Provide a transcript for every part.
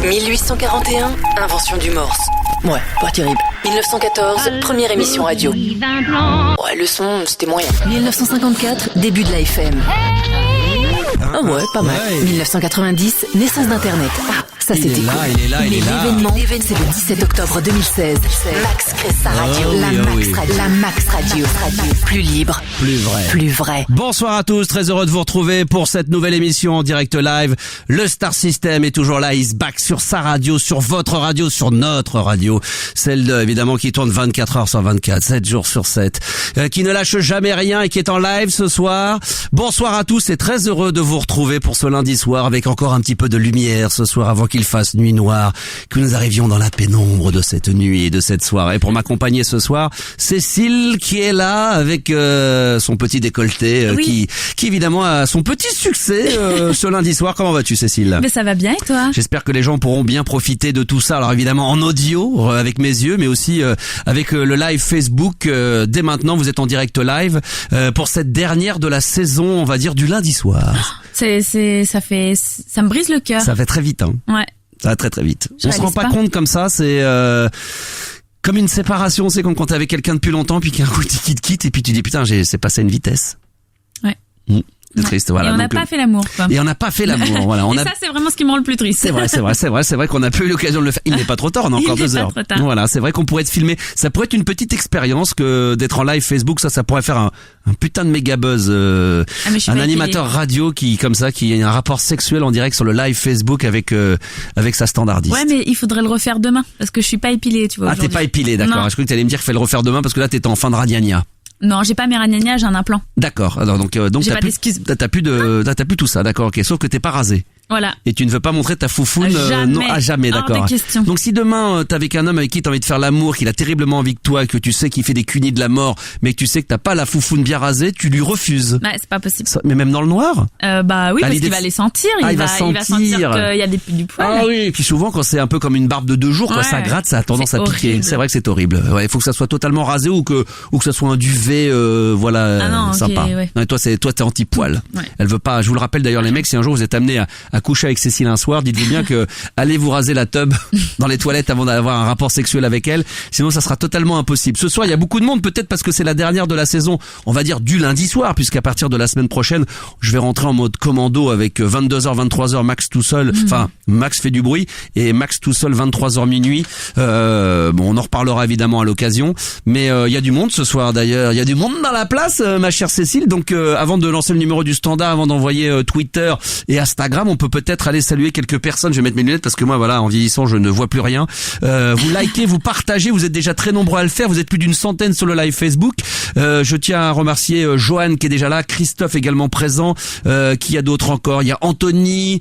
1841, invention du morse. Ouais, pas terrible. 1914, première émission radio. Ouais, le son, c'était moyen. 1954, début de la FM. Ah ouais, pas mal. Ouais. 1990, naissance d'Internet. Ah, ça c'était cool. Il est là. L'événement, c'est le 17 octobre 2016. Max crée sa radio. La Max Radio. Plus libre. Plus vrai. Bonsoir à tous, très heureux de vous retrouver pour cette nouvelle émission en direct live. Le Star System est toujours là, is back sur sa radio, sur votre radio, sur notre radio. Celle évidemment qui tourne 24 heures sur 24, 7 jours sur 7. Qui ne lâche jamais rien et qui est en live ce soir. Bonsoir à tous et très heureux de vous retrouver pour ce lundi soir avec encore un petit peu de lumière ce soir avant qu'il fasse nuit noire, que nous arrivions dans la pénombre de cette nuit et de cette soirée. Pour m'accompagner ce soir, Cécile qui est là avec son petit décolleté qui évidemment a son petit succès ce lundi soir. Comment vas-tu Cécile? Mais ça va bien et toi? J'espère que les gens pourront bien profiter de tout ça. Alors évidemment en audio avec mes yeux, mais aussi avec le live Facebook. Dès maintenant vous êtes en direct live pour cette dernière de la saison, on va dire du lundi soir. Ça me brise le cœur. Ça fait très vite, hein. Ouais. Ça va très très vite. On se rend pas compte comme ça, c'est comme une séparation, c'est comme quand t'es avec quelqu'un depuis longtemps, puis qu'un coup tu quittes, et puis tu dis putain, c'est passé à une vitesse. Ouais. C'est triste, voilà. Et on n'a pas fait l'amour, quoi. Et on n'a pas fait l'amour, voilà. Ça, c'est vraiment ce qui me rend le plus triste. C'est vrai qu'on n'a pas eu l'occasion de le faire. Il n'est pas trop tard, on a encore 2 heures. Voilà, c'est vrai qu'on pourrait être filmé. Ça pourrait être une petite expérience que d'être en live Facebook, ça pourrait faire un putain de méga buzz. Un animateur radio qui a un rapport sexuel en direct sur le live Facebook avec sa standardiste. Ouais, mais il faudrait le refaire demain, parce que je suis pas épilée, tu vois. Ah, t'es pas épilée, d'accord. Je croyais que t'allais me dire qu'il fallait le refaire demain parce que là t'étais en fin de ragnagna. Non, j'ai pas mes ragnagnas, j'ai un implant. D'accord. Alors donc t'as plus tout ça, d'accord. OK, sauf que t'es pas rasé. Voilà. Et tu ne veux pas montrer ta foufoune à jamais, d'accord. Donc si demain t'es avec un homme avec qui t'as envie de faire l'amour, qu'il a terriblement envie de toi, que tu sais qu'il fait des cunis de la mort, mais que tu sais que t'as pas la foufoune bien rasée, tu lui refuses. Ouais, c'est pas possible. Mais même dans le noir? Bah oui, parce qu'il va les sentir. Il va sentir qu'il y a du poil. Ah oui, et puis souvent quand c'est un peu comme une barbe de 2 jours, quoi, ça gratte, ça a tendance à piquer. Horrible. C'est vrai que c'est horrible. Ouais, il faut que ça soit totalement rasé ou que ça soit un duvet, sympa. Okay, ouais. Non, toi t'es anti-poil. Ouais. Elle veut pas. Je vous le rappelle d'ailleurs les mecs, si un jour vous êtes amenés à coucher avec Cécile un soir, dites-vous bien que allez vous raser la tub dans les toilettes avant d'avoir un rapport sexuel avec elle, sinon ça sera totalement impossible. Ce soir il y a beaucoup de monde, peut-être parce que c'est la dernière de la saison, on va dire du lundi soir, puisqu'à partir de la semaine prochaine je vais rentrer en mode commando avec 22h 23h Max tout seul, enfin Max fait du bruit et Max tout seul 23h minuit. On en reparlera évidemment à l'occasion, mais il y a du monde ce soir d'ailleurs, il y a du monde dans la place ma chère Cécile, donc avant de lancer le numéro du standard, avant d'envoyer Twitter et Instagram, on peut peut-être aller saluer quelques personnes. Je vais mettre mes lunettes parce que moi voilà, en vieillissant je ne vois plus rien. Vous likez, vous partagez, vous êtes déjà très nombreux à le faire, vous êtes plus d'une centaine sur le live Facebook. Je tiens à remercier Johan qui est déjà là, Christophe également présent, qui y a d'autres encore, il y a Anthony,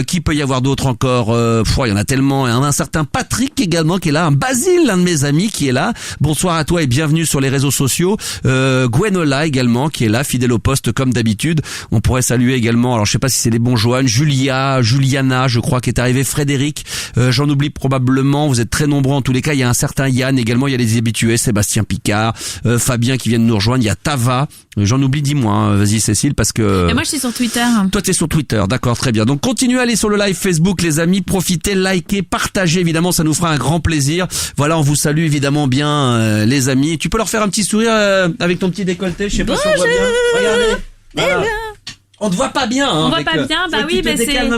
qui peut y avoir d'autres encore, il y en a tellement, un certain Patrick également qui est là, un Basile, l'un de mes amis qui est là. Bonsoir à toi et bienvenue sur les réseaux sociaux. Gwenola également qui est là, fidèle au poste comme d'habitude. On pourrait saluer également, alors je sais pas si c'est les bons Johan, Juliana, je crois, qui est arrivé, Frédéric, j'en oublie probablement, vous êtes très nombreux en tous les cas, il y a un certain Yann également, il y a les habitués, Sébastien Picard, Fabien qui vient de nous rejoindre, il y a Tava, j'en oublie, dis-moi, hein. Vas-y Cécile, parce que... Et moi je suis sur Twitter. Toi t'es sur Twitter, d'accord, très bien. Donc continuez à aller sur le live Facebook les amis, profitez, likez, partagez évidemment, ça nous fera un grand plaisir. Voilà, on vous salue évidemment bien les amis. Tu peux leur faire un petit sourire avec ton petit décolleté, je sais pas si on voit bien. Regardez. Voilà. On te voit pas bien, hein. On voit pas bien, bah oui, mais c'est...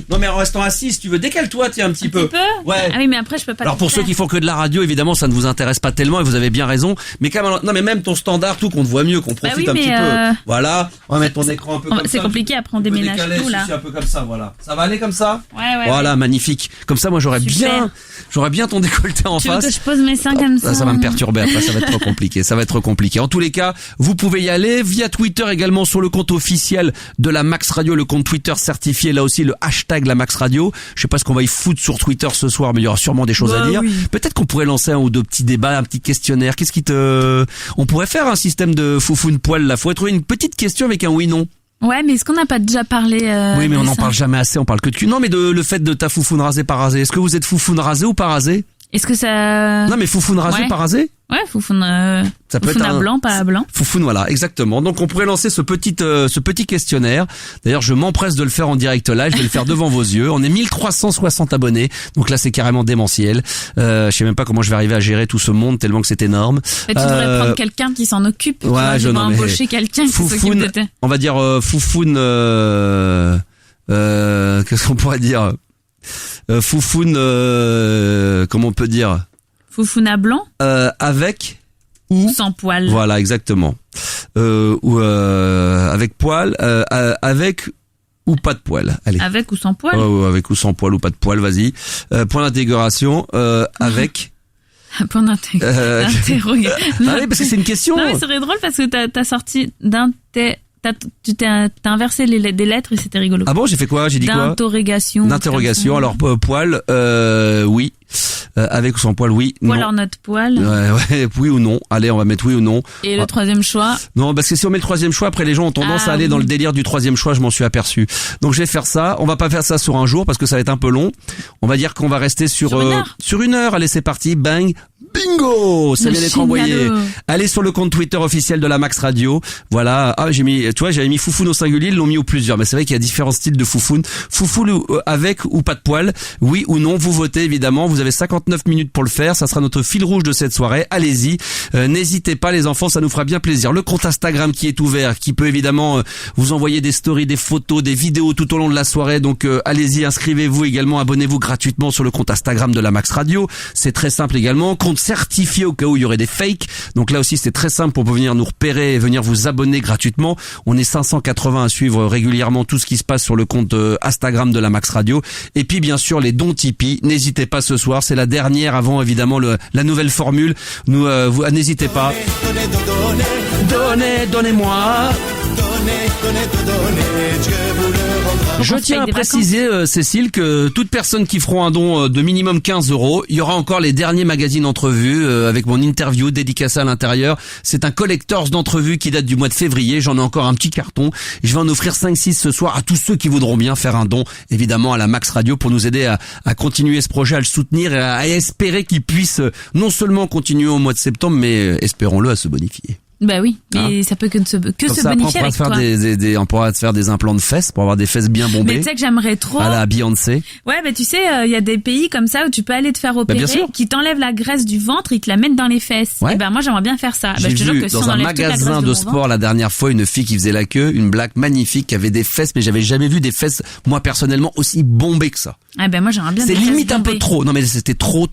Non mais en restant assis, si tu veux, décale-toi, tiens, un petit peu. Ouais. Ah oui, mais après je peux pas. Alors pour ceux qui font que de la radio, évidemment, ça ne vous intéresse pas tellement et vous avez bien raison. Mais quand même, non mais même ton standard, tout qu'on te voit mieux, qu'on profite un petit peu. Voilà, on va mettre ton écran un peu comme ça. C'est compliqué, après on déménage tout là. Un peu comme ça, voilà. Ça va aller comme ça? Ouais. Voilà, magnifique. Comme ça, moi j'aurais bien ton décolleté en face. Tu veux que je pose mes seins comme ça? Ça va me perturber après, ça va être trop compliqué. En tous les cas, vous pouvez y aller via Twitter également sur le compte officiel de la Max Radio, le compte Twitter certifié, là aussi le hashtag la Max Radio. Je sais pas ce qu'on va y foutre sur Twitter ce soir, mais il y aura sûrement des choses à dire. Oui. Peut-être qu'on pourrait lancer un ou deux petits débats, un petit questionnaire. On pourrait faire un système de foufoune poil là. Faudrait trouver une petite question avec un oui/non. Ouais, mais est-ce qu'on n'a pas déjà parlé Oui, mais on n'en parle jamais assez, on parle que de cul. Non, mais le fait de ta foufoune rasée, pas rasée. Est-ce que vous êtes foufoune rasée ou pas rasée? Est-ce que ça... Non, mais foufoune rasée, pas rasée? Ouais, foufoune à blanc, pas à blanc. Foufoune, voilà, exactement. Donc on pourrait lancer ce petit questionnaire. D'ailleurs, je m'empresse de le faire en direct live, je vais le faire devant vos yeux. On est 1360 abonnés, donc là c'est carrément démentiel. Je sais même pas comment je vais arriver à gérer tout ce monde tellement que c'est énorme. Mais tu devrais prendre quelqu'un qui s'en occupe. Ouais, je vais embaucher quelqu'un qui s'occupe de toi. On va dire foufoune. Qu'est-ce qu'on pourrait dire? Foufoune. Comment on peut dire? Foufoune à blanc. Avec ou sans poil. Voilà, exactement. Ou avec poil, avec ou pas de poil. Allez. Avec ou sans poil. Avec ou sans poil ou pas de poil, vas-y. Point d'intégration, avec. Point d'interrogation. Ah oui, parce que c'est une question. Non, mais c'est drôle parce que t'as sorti t'as inversé des lettres et c'était rigolo. Ah bon, j'ai fait quoi? J'ai dit quoi? D'interrogation. Alors, poil, oui. Avec ou sans poil, oui. Poil or not poil. Ouais, oui ou non. Allez, on va mettre oui ou non. Et le troisième choix? Non, parce que si on met le troisième choix, après les gens ont tendance à aller dans le délire du troisième choix, je m'en suis aperçu. Donc je vais faire ça. On va pas faire ça sur un jour parce que ça va être un peu long. On va dire qu'on va rester sur une heure. Allez, c'est parti. Bang. Bingo! Ça vient d'être envoyé. Allez sur le compte Twitter officiel de la Max Radio. Voilà. Ah, j'avais mis foufoune au singulier, ils l'ont mis au plusieurs. Mais c'est vrai qu'il y a différents styles de foufoune. Foufoune avec ou pas de poil. Oui ou non, vous votez évidemment. Vous avez 59 minutes pour le faire. Ça sera notre fil rouge de cette soirée. Allez-y. N'hésitez pas les enfants, ça nous fera bien plaisir. Le compte Instagram qui est ouvert, qui peut évidemment vous envoyer des stories, des photos, des vidéos tout au long de la soirée. Donc allez-y, inscrivez-vous également, abonnez-vous gratuitement sur le compte Instagram de la Max Radio. C'est très simple également. Compte certifié au cas où il y aurait des fakes. Donc là aussi c'est très simple pour venir nous repérer et venir vous abonner gratuitement. On est 580 à suivre régulièrement tout ce qui se passe sur le compte Instagram de la Max Radio. Et puis bien sûr les dons Tipeee. N'hésitez pas ce soir, c'est la dernière avant évidemment la nouvelle formule. N'hésitez pas. Donnez-moi. Je tiens à préciser, Cécile, que toute personne qui fera un don de minimum 15 €, il y aura encore les derniers magazines d'entrevues avec mon interview dédicacée à l'intérieur. C'est un collectors d'entrevues qui date du mois de février. J'en ai encore un petit carton. Et je vais en offrir 5-6 ce soir à tous ceux qui voudront bien faire un don, évidemment, à la Max Radio pour nous aider à continuer ce projet, à le soutenir et à espérer qu'il puisse non seulement continuer au mois de septembre, mais espérons-le, à se bonifier. Bah oui, mais ça peut que se bonifier avec toi. On pourra te faire des implants de fesses pour avoir des fesses bien bombées. Mais tu sais que j'aimerais trop. À la Beyoncé. Ouais, mais tu sais, il y a des pays comme ça où tu peux aller te faire opérer, qui t'enlèvent la graisse du ventre et te la mettent dans les fesses. Ouais. Et ben moi j'aimerais bien faire ça. J'ai vu dans un magasin de sport la dernière fois une fille qui faisait la queue, une black magnifique qui avait des fesses, mais j'avais jamais vu des fesses, moi personnellement, aussi bombées que ça. Ah ben moi j'aimerais bien. C'est limite un peu trop. Non mais c'était trop.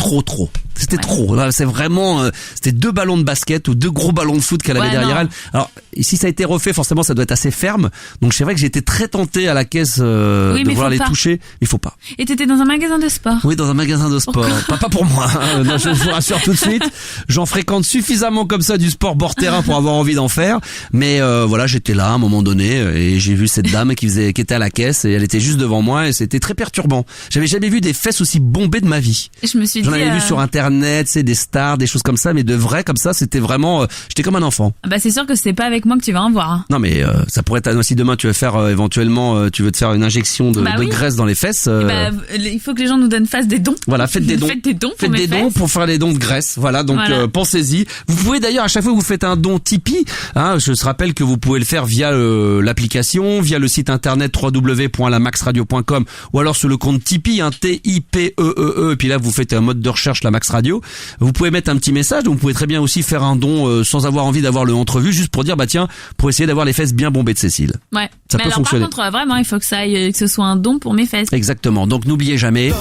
C'était trop. Là, c'est vraiment, c'était 2 ballons de basket ou 2 gros ballons de foot qu'elle avait derrière elle. Alors, si ça a été refait, forcément, ça doit être assez ferme. Donc, c'est vrai que j'ai été très tenté à la caisse de vouloir les toucher. Il faut pas. Et t'étais dans un magasin de sport? Oui, dans un magasin de sport. Pas pour moi. Non, je vous rassure tout de suite. J'en fréquente suffisamment comme ça du sport bord terrain pour avoir envie d'en faire. Mais voilà, j'étais là à un moment donné et j'ai vu cette dame qui était à la caisse et elle était juste devant moi et c'était très perturbant. J'avais jamais vu des fesses aussi bombées de ma vie. Et je me suis dit. J'en avais vu sur Internet, c'est des stars, des choses comme ça, mais de vrai comme ça, c'était vraiment. J'étais comme un enfant. Bah c'est sûr que c'est pas avec moi que tu vas en voir. Hein. Non mais ça pourrait être si demain tu veux faire éventuellement tu veux te faire une injection de graisse dans les fesses. Il faut que les gens nous fassent des dons. Voilà, faites des dons. Faites des dons pour faire les dons de graisse. Voilà, donc pensez-y. Vous pouvez d'ailleurs à chaque fois que vous faites un don Tipeee, je te rappelle que vous pouvez le faire via l'application, via le site internet www.lamaxradio.com ou alors sur le compte Tipeee, T-I-P-E-E-E, et puis là vous faites un mode de recherche la Max Radio. Vous pouvez mettre un petit message, donc vous pouvez très bien aussi faire un don sans avoir envie d'avoir le entrevue, juste pour dire tiens, pour essayer d'avoir les fesses bien bombées de Cécile. Ouais. Ça peut fonctionner. Par contre, vraiment, il faut que ce soit un don pour mes fesses. Exactement. Donc n'oubliez jamais.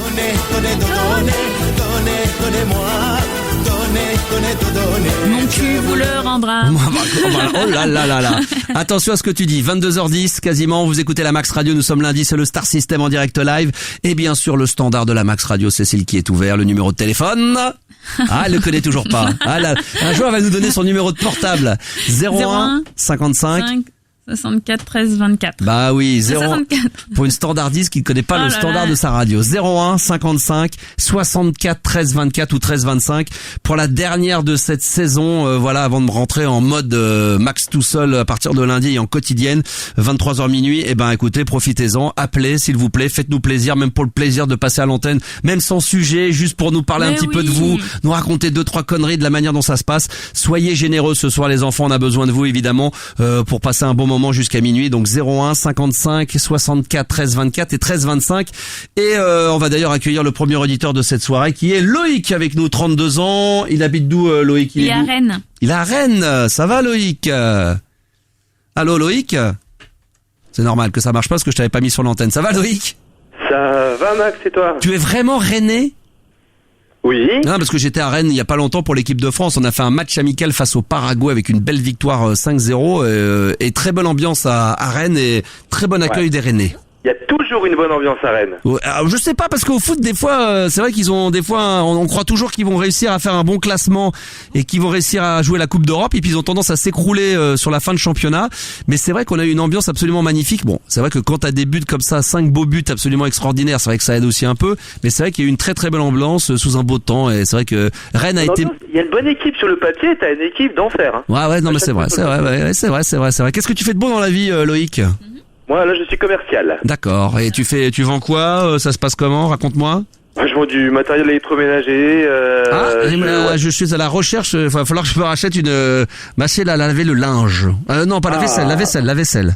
Mon cul vous le rendra. Oh là là là là. Attention à ce que tu dis. 22h10 quasiment. Vous écoutez la Max Radio. Nous sommes lundi. C'est le Star System en direct live. Et bien sûr, le standard de la Max Radio, Cécile, qui est ouvert. Le numéro de téléphone. Ah, elle le connaît toujours pas. Ah là, un jour, elle va nous donner son numéro de portable. 01 55 64 13 24. Bah oui, 64. Pour une standardiste qui ne connaît pas le standard de sa radio. 01 55 64 13 24 ou 13 25 pour la dernière de cette saison. Voilà, avant de rentrer en mode Max tout seul à partir de lundi et en quotidienne, 23h minuit. Eh ben écoutez, profitez-en, appelez s'il vous plaît, faites-nous plaisir, même pour le plaisir de passer à l'antenne, même sans sujet, juste pour nous parler un petit peu de vous, nous raconter 2-3 conneries de la manière dont ça se passe. Soyez généreux ce soir les enfants, on a besoin de vous évidemment pour passer un bon moment jusqu'à minuit. Donc 01 55 64 13 24 et 13 25. Et on va d'ailleurs accueillir le premier auditeur de cette soirée qui est Loïc avec nous, 32 ans. Il habite d'où Loïc? Il est à Rennes. Il est à Rennes. Ça va Loïc? Allô Loïc? C'est normal que ça marche pas parce que je t'avais pas mis sur l'antenne. Ça va Loïc? Ça va Max, et toi? Tu es vraiment rennais? Oui. Non, parce que j'étais à Rennes il y a pas longtemps pour l'équipe de France. On a fait un match amical face au Paraguay avec une belle victoire 5-0 et très bonne ambiance à Rennes et très bon accueil des Rennais. Il y a toujours une bonne ambiance à Rennes. Alors, je sais pas parce qu'au foot des fois c'est vrai qu'ils ont des fois on croit toujours qu'ils vont réussir à faire un bon classement et qu'ils vont réussir à jouer la Coupe d'Europe et puis ils ont tendance à s'écrouler sur la fin de championnat. Mais c'est vrai qu'on a eu une ambiance absolument magnifique. Bon, c'est vrai que quand t'as des buts comme ça, 5 beaux buts absolument extraordinaires, c'est vrai que ça aide aussi un peu. Mais c'est vrai qu'il y a eu une très très belle ambiance sous un beau temps et c'est vrai que Rennes a été. Il y a une bonne équipe sur le papier, t'as une équipe d'enfer. Hein. Ouais non mais c'est vrai. Qu'est-ce que tu fais de beau dans la vie Loïc? Moi, là, je suis commercial. D'accord. Et tu vends quoi? Ça se passe comment? Raconte-moi. Je vends du matériel électroménager. Je suis à la recherche. Il va falloir que je me rachète une machine à laver le linge. Non, pas la vaisselle.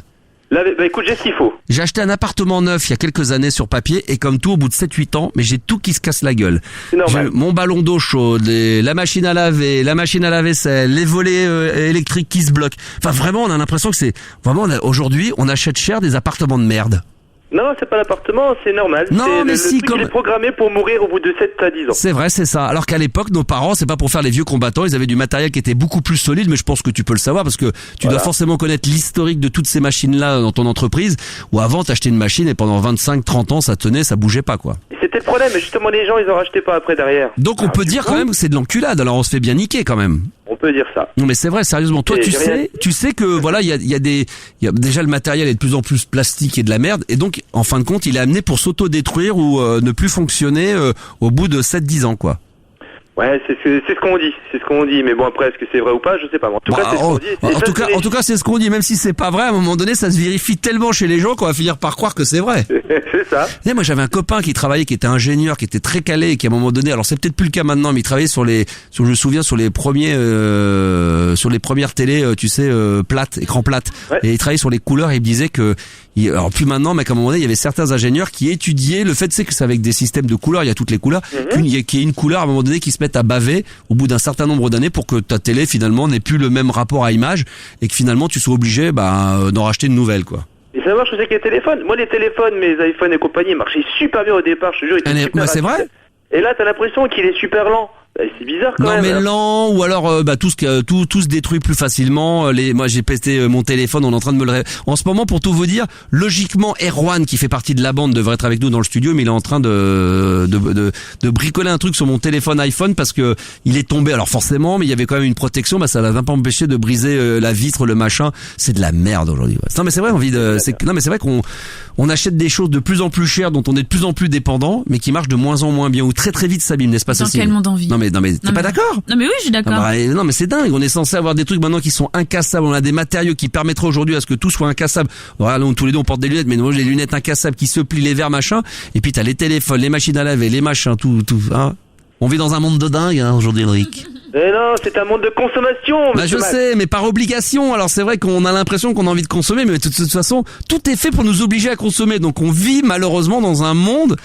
Bah écoute, j'ai ce qu'il faut. J'ai acheté un appartement neuf il y a quelques années sur papier et comme tout, au bout de 7-8 ans, mais j'ai tout qui se casse la gueule. C'est normal. Mon ballon d'eau chaude, la machine à laver, la machine à la vaisselle, les volets électriques qui se bloquent. Enfin vraiment, on a l'impression que c'est... Vraiment, aujourd'hui, on achète cher des appartements de merde. Non, c'est pas l'appartement, c'est normal. Non, mais le truc, il est programmé pour mourir au bout de 7 à 10 ans. C'est vrai, c'est ça. Alors qu'à l'époque, nos parents, c'est pas pour faire les vieux combattants, ils avaient du matériel qui était beaucoup plus solide, mais je pense que tu peux le savoir parce que tu dois forcément connaître l'historique de toutes ces machines-là dans ton entreprise, où avant, t'achetais une machine et pendant 25-30 ans, ça tenait, ça bougeait pas, quoi. C'était le problème, mais justement, les gens, ils en rachetaient pas après derrière. Donc on peut dire quand même que c'est de l'enculade, alors on se fait bien niquer quand même. On peut dire ça. Non mais c'est vrai, sérieusement. Toi, tu sais que voilà, il y a déjà le matériel est de plus en plus plastique et de la merde, et donc en fin de compte, il est amené pour s'auto-détruire ou ne plus fonctionner au bout de 7-10 ans, quoi. Ouais, c'est ce qu'on dit, mais bon après est-ce que c'est vrai ou pas, je sais pas. En tout cas, c'est ce qu'on dit. En tout cas, c'est ce qu'on dit, même si c'est pas vrai. À un moment donné, ça se vérifie tellement chez les gens qu'on va finir par croire que c'est vrai. C'est ça. Et moi, j'avais un copain qui travaillait, qui était ingénieur, qui était très calé, et qui à un moment donné, alors c'est peut-être plus le cas maintenant, mais il travaillait sur les premières télés, tu sais, plates, écran plate. Ouais. Et il travaillait sur les couleurs et il me disait que alors plus maintenant, mais qu'à un moment donné, il y avait certains ingénieurs qui étudiaient le fait, c'est que c'est avec des systèmes de couleurs, il y a toutes les couleurs, qu'il y ait une couleur à un moment donné qui se mette à baver au bout d'un certain nombre d'années pour que ta télé finalement n'ait plus le même rapport à image et que finalement tu sois obligé d'en racheter une nouvelle, quoi. Et ça marche aussi avec les téléphones. Moi, les téléphones, mes iPhones et compagnie marchaient super bien au départ, je te jure. Mais c'est vrai. Et là, t'as l'impression qu'il est super lent. C'est bizarre quand même. Non mais lent, ou alors tout se détruit plus facilement. Moi j'ai pété mon téléphone, on est en train de me le en ce moment, pour tout vous dire, logiquement Erwan qui fait partie de la bande devrait être avec nous dans le studio, mais il est en train de bricoler un truc sur mon téléphone iPhone parce que il est tombé. Alors forcément, mais il y avait quand même une protection, ça l'a pas empêché de briser la vitre, le machin. C'est de la merde aujourd'hui. Non mais c'est vrai, c'est vrai qu'on achète des choses de plus en plus chères dont on est de plus en plus dépendant, mais qui marchent de moins en moins bien ou très très vite s'abîment, n'est-ce pas, Cécile? Dans quel monde on vit? Non mais t'es pas d'accord? Non mais oui, je suis d'accord. Non mais c'est dingue, on est censé avoir des trucs maintenant qui sont incassables, on a des matériaux qui permettraient aujourd'hui à ce que tout soit incassable. Voilà, tous les deux on porte des lunettes, mais moi j'ai des lunettes incassables qui se plient, les verres machin, et puis t'as les téléphones, les machines à laver, les machins, tout, hein. On vit dans un monde de dingue, hein, aujourd'hui, Loïc. Mais non, c'est un monde de consommation. Je sais, mais par obligation. Alors c'est vrai qu'on a l'impression qu'on a envie de consommer, mais de toute façon, tout est fait pour nous obliger à consommer. Donc on vit malheureusement dans un monde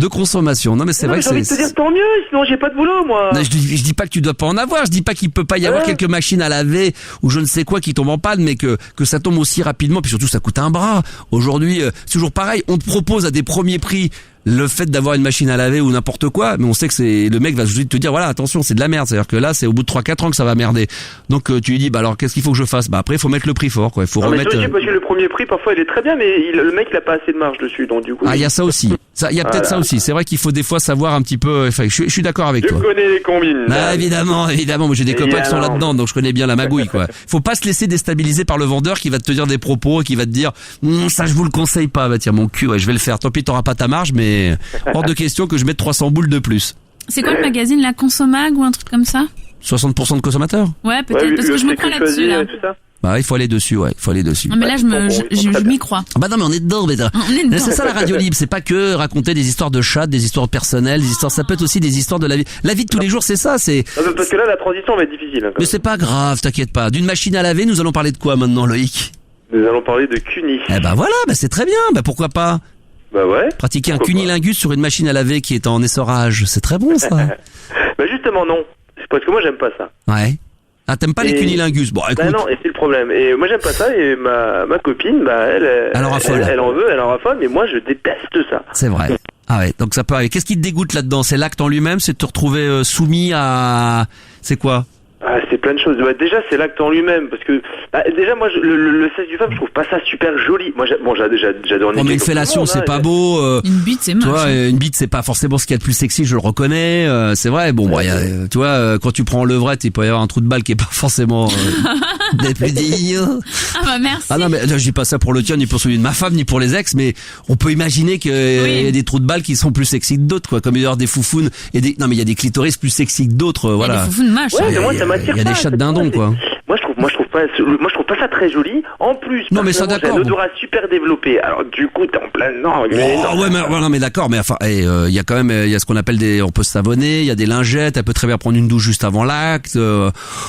de consommation. Non mais c'est vrai que j'ai envie de te dire tant mieux, sinon j'ai pas de boulot moi. Non, je dis pas que tu dois pas en avoir, je dis pas qu'il peut pas y avoir quelques machines à laver ou je ne sais quoi qui tombent en panne, mais que ça tombe aussi rapidement, puis surtout ça coûte un bras. Aujourd'hui, c'est toujours pareil, on te propose à des premiers prix le fait d'avoir une machine à laver ou n'importe quoi, mais on sait que le mec va juste te dire voilà, attention, c'est de la merde, c'est-à-dire que là c'est au bout de 3-4 ans que ça va merder. Donc tu lui dis alors qu'est-ce qu'il faut que je fasse? Après il faut mettre le prix fort, quoi. Il faut remettre. Mais parce que le premier prix parfois il est très bien, mais le mec il a pas assez de marge dessus, donc du coup. Il y a ça aussi. Ça, il y a peut-être ça aussi. C'est vrai qu'il faut des fois savoir un petit peu. Enfin, je suis d'accord avec toi. Je connais les combines. Bah, évidemment. Moi, j'ai des copains qui sont là-dedans, donc je connais bien la magouille, quoi. Faut pas se laisser déstabiliser par le vendeur qui va te dire des propos et qui va te dire, ça, je vous le conseille pas. Bah, tiens, mon cul, ouais, je vais le faire. Tant pis, t'auras pas ta marge, mais hors de question que je mette 300 boules de plus. C'est quoi le magazine, la Consomag ou un truc comme ça? 60% de consommateurs? Ouais, peut-être, parce que je me prends là-dessus, là. Bah, il faut aller dessus, ouais. Il faut aller dessus. Non, mais là, je m'y crois. Ah bah non, mais on est dedans, mais c'est ça la radio libre. C'est pas que raconter des histoires de chat, des histoires personnelles, des histoires, ça peut être aussi des histoires de la vie. La vie de tous les jours, c'est ça, c'est. Non, parce que là, la transition va être difficile. Mais c'est pas grave, t'inquiète pas. D'une machine à laver, nous allons parler de quoi maintenant, Loïc? Nous allons parler de cuni. Eh bah voilà, bah c'est très bien. Bah pourquoi pas? Bah ouais. Pratiquer un cunilingus sur une machine à laver qui est en essorage, c'est très bon ça. Bah justement non. C'est parce que moi j'aime pas ça. Ouais. Ah, t'aimes pas les cunilingus? Bon, écoute. Bah non, et c'est le problème. Et moi j'aime pas ça, et ma copine, bah elle en raffole. Elle en veut, elle en raffole, mais moi je déteste ça. C'est vrai. Ah ouais, donc ça peut arriver. Qu'est-ce qui te dégoûte là-dedans? C'est l'acte en lui-même? C'est de te retrouver soumis à... C'est quoi? Ah, c'est plein de choses. Bah, déjà, c'est l'acte en lui-même, parce que déjà, moi, le sexe du femme, je trouve pas ça super joli. Moi, j'adore. Non, mais une fellation, c'est pas beau. Une bite, c'est moche. Tu vois, une bite, c'est pas forcément ce qu'il y a de plus sexy. Je le reconnais. C'est vrai. Bon, tu vois, quand tu prends levrette, il peut y avoir un trou de balle qui est pas forcément des plus dignes. Ah bah merci. Ah non, mais je dis pas ça pour le tien, ni pour celui de ma femme, ni pour les ex, mais on peut imaginer qu'il y a des trous de balle qui sont plus sexy que d'autres, quoi. Comme il y a des foufounes et non, mais il y a des clitoris plus sexy que d'autres, voilà. Il y a des foufounes moches. Ouais, mais moi, ça m'attire pas. Il y a des chats de dindon, quoi. Moi, je trouve pas ça très joli. En plus, non, mais ça, d'accord. J'ai un odorat super développé. Alors, du coup, t'es en plein dedans. Non, mais d'accord, mais enfin, il y a quand même, il y a ce qu'on appelle on peut se savonner, il y a des lingettes, elle peut très bien prendre une douche juste avant l'acte.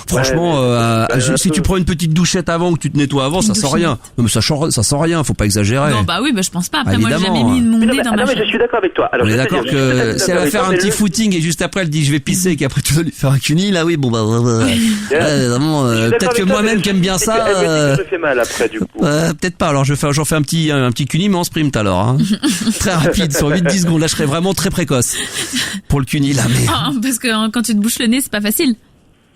Franchement, si tu prends une petite douchette avant ou que tu te nettoies avant, ça sent rien. Non, mais ça sent rien, faut pas exagérer. Non, bah oui, je pense pas. Après, moi, j'ai jamais mis mon nez dans ma chambre. Non, mais je suis d'accord avec toi. Alors, on est d'accord que si elle va faire un petit footing et juste après elle dit je vais pisser et qu'après tu vas lui faire un cuni, là oui, bon bah vraiment, peut-être que moi-même qui aime bien ça. Ça fait mal après du coup. Peut-être pas. Alors j'en fais un petit cuni mais en sprint alors. Hein. Très rapide sur 8-10 secondes. Là je serais vraiment très précoce pour le cuni là. Mais... parce que quand tu te bouches le nez c'est pas facile.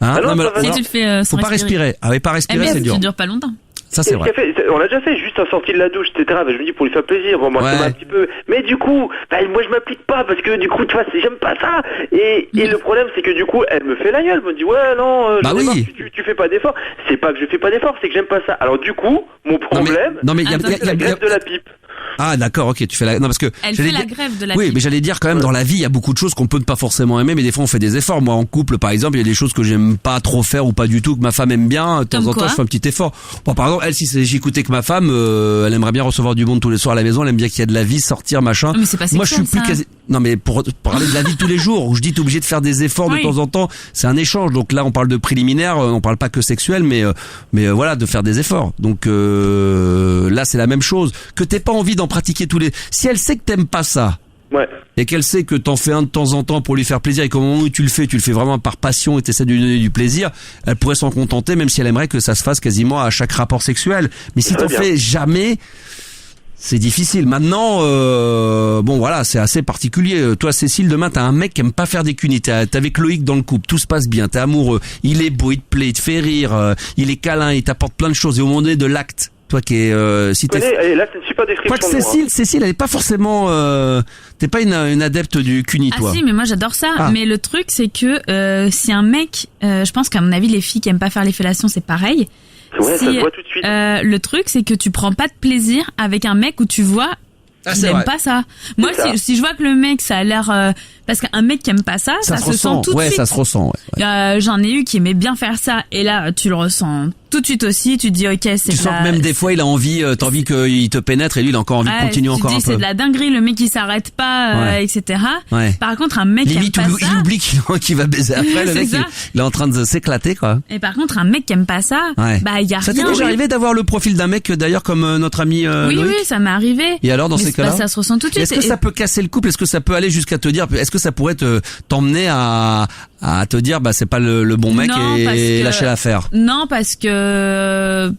Hein? Non, si tu le fais faut pas respirer. Ah oui, pas respirer c'est dur. Ça dure pas longtemps. Ça c'est vrai. On l'a déjà fait juste en sortie de la douche, etc. Je me dis pour lui faire plaisir, bon, moi ça m'a un petit peu. Mais du coup, moi je m'applique pas parce que du coup, tu vois, j'aime pas ça. Et le problème c'est que du coup, elle me fait la gueule, elle me dit ouais non, tu fais pas d'effort. C'est pas que je fais pas d'effort, c'est que j'aime pas ça. Alors du coup, mon problème, c'est la greffe de la pipe. Ah d'accord, ok, tu fais la... Non parce que elle fait la grève de la pipe. Oui, mais j'allais dire quand même dans la vie, il y a beaucoup de choses qu'on peut ne pas forcément aimer, mais des fois on fait des efforts. Moi en couple par exemple, il y a des choses que j'aime pas trop faire ou pas du tout, que ma femme aime bien, de temps en temps je fais un petit effort. Bon, par exemple, elle si j'écoutais que ma femme, elle aimerait bien recevoir du monde tous les soirs à la maison, elle aime bien qu'il y ait de la vie, sortir, machin. Mais c'est pas sexuel, moi je suis plus quasi... Non mais pour parler de la vie de tous les jours, où je dis t'es obligé de faire des efforts de temps en temps, c'est un échange. Donc là on parle de préliminaire, on parle pas que sexuel, mais voilà, de faire des efforts. Donc là c'est la même chose. Que t'aies pas envie d'en pratiquer tous les... Si elle sait que t'aimes pas ça, et qu'elle sait que t'en fais un de temps en temps pour lui faire plaisir et qu'au moment où tu le fais vraiment par passion et t'essaies de lui donner du plaisir, elle pourrait s'en contenter même si elle aimerait que ça se fasse quasiment à chaque rapport sexuel. Mais si t'en fais jamais, c'est difficile. Maintenant, bon voilà, c'est assez particulier. Toi Cécile, demain t'as un mec qui aime pas faire des cunis, t'es avec Loïc dans le couple, tout se passe bien, t'es amoureux, il est beau, il te plaît, il te fait rire, il est câlin, il t'apporte plein de choses et au moment donné de l'acte, toi qui es si t'es... là c'est une super description. Toi Cécile elle est pas forcément t'es pas une adepte du cuni, toi. Ah si, mais moi j'adore ça. Mais le truc c'est que si un mec, je pense qu'à mon avis les filles qui aiment pas faire les fellations c'est pareil. Ouais, ça se voit tout de suite. Le truc c'est que tu prends pas de plaisir avec un mec où tu vois qu'il aime pas ça. Moi si je vois que le mec ça a l'air parce qu'un mec qui aime pas ça se sent tout de suite. Ça se ressent. J'en ai eu qui aimait bien faire ça et là tu le ressens tout de suite aussi, tu te dis ok c'est... Tu sens que même des fois il a envie, t'as envie qu'il te pénètre et lui il a encore envie de continuer encore un peu. C'est de la dinguerie, le mec il s'arrête pas, etc. Par contre un mec limite qui aime pas ça... il oublie qu'il va baiser après, le mec il est en train de s'éclater quoi. Et par contre un mec qui aime pas ça, y a rien. Ça t'est déjà arrivé d'avoir le profil d'un mec d'ailleurs comme notre ami Loïc? Oui, ça m'est arrivé. Et alors dans ces cas-là ça se ressent tout de suite. Est-ce que ça peut casser le couple? Est-ce que ça peut aller jusqu'à te dire, est-ce que ça pourrait t'emmener à te dire c'est pas le bon mec et lâcher l'affaire? Non, parce que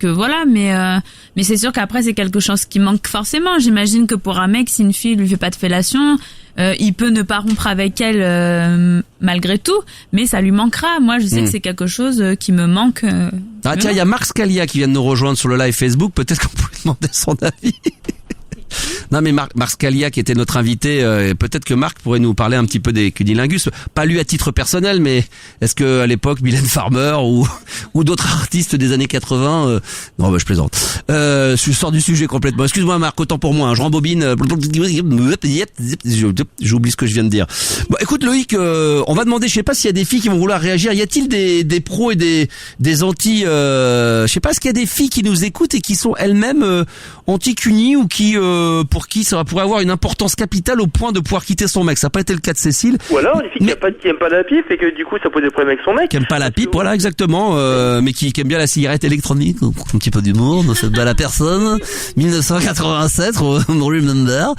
voilà, mais c'est sûr qu'après c'est quelque chose qui manque forcément. J'imagine que pour un mec, si une fille lui fait pas de fellation, il peut ne pas rompre avec elle malgré tout, mais ça lui manquera. Moi, je sais que c'est quelque chose qui me manque. Tiens, il y a Marc Scalia qui vient de nous rejoindre sur le live Facebook. Peut-être qu'on pourrait demander son avis. Non mais Marc Scalia qui était notre invité, peut-être que Marc pourrait nous parler un petit peu des cunilingus, pas lui à titre personnel, mais est-ce que à l'époque Mylène Farmer ou d'autres artistes des années 80 non bah, je plaisante. Je sors du sujet complètement. Excuse-moi Marc, autant pour moi, hein, je rembobine. J'oublie ce que je viens de dire. Bon, écoute Loïc, on va demander, je sais pas s'il y a des filles qui vont vouloir réagir. Y a-t-il des pros et des anti je sais pas, est-ce qu'il y a des filles qui nous écoutent et qui sont elles-mêmes anti-cunis ou qui pour qui ça pourrait avoir une importance capitale au point de pouvoir quitter son mec? Ça n'a pas été le cas de Cécile. Ou alors une fille qui aime pas la pipe et que du coup ça pose des problèmes avec son mec. Qui aime pas la pipe, voilà exactement, mais qui aime bien la cigarette électronique. Un petit peu d'humour dans cette belle personne. 1987, remember.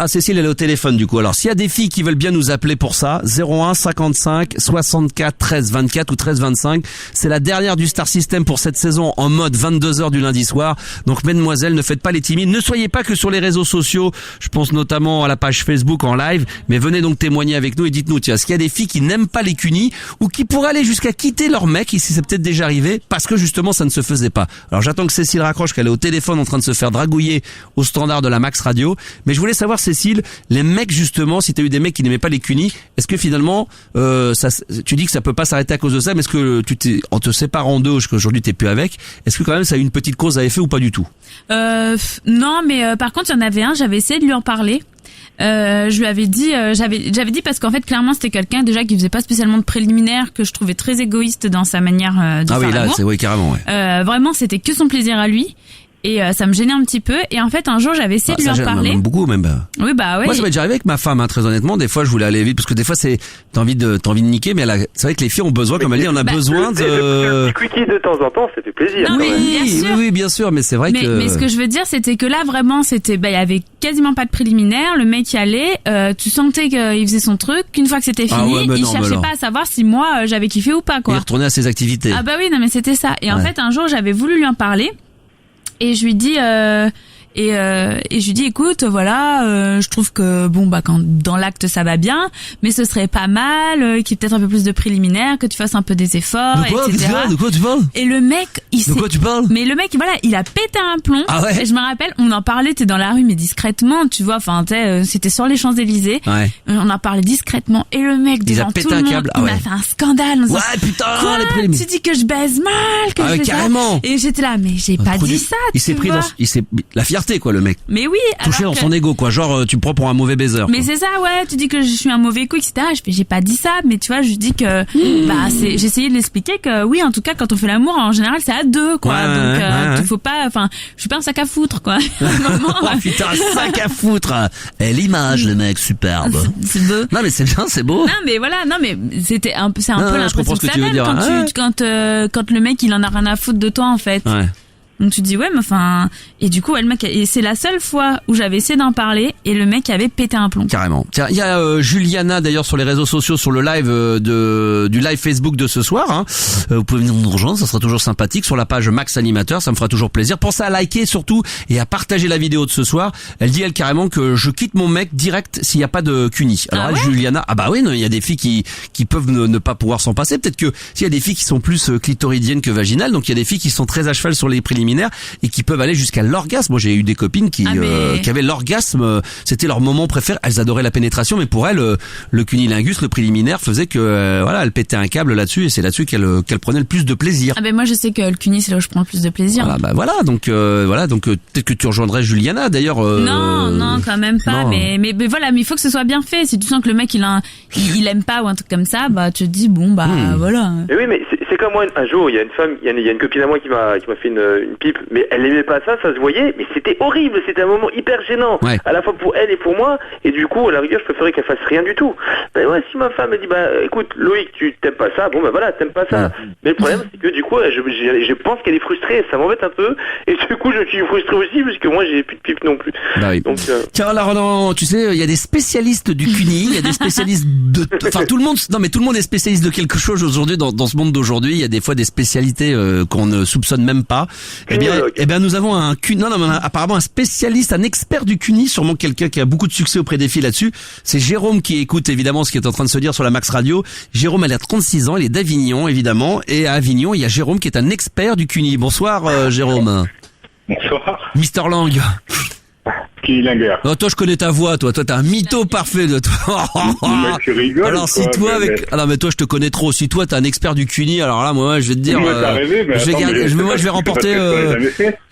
Cécile elle est au téléphone du coup. Alors s'il y a des filles qui veulent bien nous appeler pour ça, 01 55 64 13 24 ou 13 25. C'est la dernière du Star System pour cette saison en mode 22h du lundi soir. Donc mesdemoiselles, ne faites pas les timides, ne soyez pas que sur les réseaux sociaux. Je pense notamment à la page Facebook en live, mais venez donc témoigner avec nous et dites-nous, tiens, est-ce qu'il y a des filles qui n'aiment pas les cunis ou qui pourraient aller jusqu'à quitter leur mec, ici c'est peut-être déjà arrivé, parce que justement ça ne se faisait pas. Alors j'attends que Cécile raccroche, qu'elle est au téléphone en train de se faire dragouiller au standard de la Max Radio, mais je voulais savoir Cécile, les mecs justement, si t'as eu des mecs qui n'aimaient pas les cunis, est-ce que finalement tu dis que ça peut pas s'arrêter à cause de ça, mais est-ce que en te séparant d'eux, qu'aujourd'hui t'es plus avec, est-ce que quand même ça a eu une petite cause à effet ou pas du tout? Non, mais par contre il y en avait un, j'avais essayé de lui en parler. Je lui avais dit, j'avais dit parce qu'en fait clairement c'était quelqu'un déjà qui faisait pas spécialement de préliminaire, que je trouvais très égoïste dans sa manière de faire oui là l'amour. c'est oui carrément ouais. Vraiment c'était que son plaisir à lui. Et ça me gênait un petit peu. Et en fait, un jour, j'avais essayé de lui en parler. Même beaucoup, même. Oui, bah ouais. Moi, ça m'est déjà arrivé avec ma femme, hein, très honnêtement. Des fois, je voulais aller vite parce que des fois, t'as envie de niquer, mais c'est vrai que les filles ont besoin, comme elle dit, on a besoin de. Le quickie de temps en temps, ça fait plaisir. Non, oui, bien sûr, mais c'est vrai que. Mais ce que je veux dire, c'était que là, vraiment, il y avait quasiment pas de préliminaire. Le mec y allait, tu sentais qu'il faisait son truc. Qu'une fois que c'était fini, il cherchait pas à savoir si moi, j'avais kiffé ou pas, quoi. Il retournait à ses activités. Ah bah oui, non, mais c'était ça. Et en fait, un jour, j'avais voulu lui en parler. Et je lui dis et je lui dis écoute voilà je trouve que bon bah quand dans l'acte ça va bien mais ce serait pas mal qu'il y ait peut-être un peu plus de préliminaire, que tu fasses un peu des efforts, etc. De quoi tu parles? Et le mec de quoi tu parles? Mais le mec voilà il a pété un plomb. Ah ouais. Et je me rappelle on en parlait, t'es dans la rue mais discrètement tu vois, enfin c'était sur les Champs-Élysées. Ouais. On en parlait discrètement et le mec devant tout le monde il m'a fait un scandale. Ouais putain quoi, les préliminaires. Tu dis que je baise mal, que je fais carrément. Ça. Et j'étais là mais j'ai pas dit ça. Il s'est pris la fierté quoi le mec. Mais oui, touché dans son ego quoi, genre tu me prends pour un mauvais baiser. Mais c'est ça ouais, tu dis que je suis un mauvais coup etc. J'ai pas dit ça, mais tu vois je dis que j'ai essayé de l'expliquer que oui en tout cas quand on fait l'amour en général c'est à deux quoi, donc tu faut pas, enfin je suis pas un sac à foutre quoi. Oh putain un sac à foutre. Et l'image le mec superbe. C'est beau. Non mais c'est bien, c'est beau. Non mais voilà, non mais c'est un peu l'impression que ça donne quand le mec il en a rien à foutre de toi en fait. Ouais. Donc tu te dis ouais mais enfin et du coup le mec et c'est la seule fois où j'avais essayé d'en parler et le mec avait pété un plomb. Carrément. Tiens, il y a Juliana d'ailleurs sur les réseaux sociaux, sur le live du live Facebook de ce soir. Hein. Vous pouvez venir nous rejoindre, ça sera toujours sympathique sur la page Max Animateur, ça me fera toujours plaisir. Pensez à liker surtout et à partager la vidéo de ce soir. Elle dit elle carrément que je quitte mon mec direct s'il n'y a pas de cuni. Alors elle, Juliana, ah bah oui, il y a des filles qui peuvent ne pas pouvoir s'en passer. Peut-être que s'il y a des filles qui sont plus clitoridiennes que vaginales, donc il y a des filles qui sont très à cheval sur les préliminaires et qui peuvent aller jusqu'à l'orgasme. Moi j'ai eu des copines qui avaient l'orgasme, c'était leur moment préféré. Elles adoraient la pénétration, mais pour elles le cunilingus, le préliminaire faisait que voilà, elles pétaient un câble là-dessus et c'est là-dessus qu'elles prenaient le plus de plaisir. Ah ben moi je sais que le cuni c'est là où je prends le plus de plaisir. Voilà, donc peut-être que tu rejoindrais Juliana d'ailleurs. Non, quand même pas. Non. Mais voilà, mais il faut que ce soit bien fait. Si tu sens que le mec il aime pas ou un truc comme ça, bah tu te dis bon voilà. Mais oui, mais c'est comme moi un jour il y a une femme, il y a une copine à moi qui m'a fait une pipe, mais elle aimait pas ça se voyait, mais c'était horrible, c'était un moment hyper gênant, à la fois pour elle et pour moi, et du coup à la rigueur je préférais qu'elle fasse rien du tout. Ben ouais, si ma femme me dit écoute Loïc tu t'aimes pas ça, bon voilà t'aimes pas ça, mais le problème c'est que du coup je pense qu'elle est frustrée, ça m'embête un peu, et du coup je suis frustré aussi parce que moi j'ai plus de pipe non plus. Bah oui. Donc tiens alors tu sais il y a des spécialistes du cuni, il y a des spécialistes enfin tout le monde est spécialiste de quelque chose aujourd'hui dans ce monde d'aujourd'hui. Il y a des fois des spécialités qu'on ne soupçonne même pas. Eh bien nous avons apparemment un spécialiste, un expert du cuni, sûrement quelqu'un qui a beaucoup de succès auprès des filles là-dessus. C'est Jérôme qui écoute évidemment ce qui est en train de se dire sur la Max Radio. Jérôme, elle a 36 ans, il est d'Avignon évidemment, et à Avignon il y a Jérôme qui est un expert du cuni. Bonsoir Jérôme. Bonsoir. Mister Lang. Kilinger. Non, toi, je connais ta voix, toi. Toi, t'es un mytho parfait de toi. Mais tu rigoles. Alors, si toi, Ah non, mais toi, je te connais trop. Si toi, t'es un expert du CUNY, alors là, moi, je vais te dire, t'as rêvé, mais je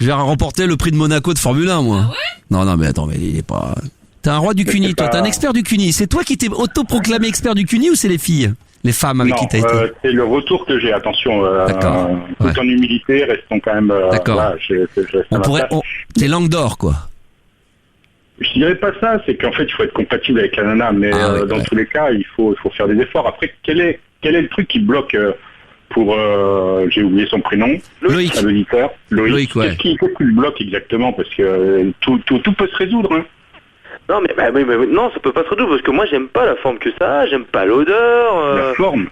vais remporter le prix de Monaco de Formule 1, moi. Non, mais attends, mais il est pas... T'es un roi du CUNY, toi. T'es un expert du CUNY. C'est toi qui t'es autoproclamé expert du CUNY ou c'est les filles? Les femmes avec qui t'as été? C'est le retour que j'ai. Attention, tout en humilité, restons quand même. D'accord. Voilà, t'es langue d'or, quoi. Je dirais pas ça. C'est qu'en fait, il faut être compatible avec la nana, mais dans tous les cas, il faut faire des efforts. Après, quel est le truc qui bloque pour j'ai oublié son prénom. Loïc. À l'auditeur. Loïc, ouais. Qu'est-ce qui le bloque exactement? Parce que tout peut se résoudre. Hein. Non, mais non, ça peut pas se résoudre parce que moi j'aime pas la forme que ça, j'aime pas l'odeur. La forme.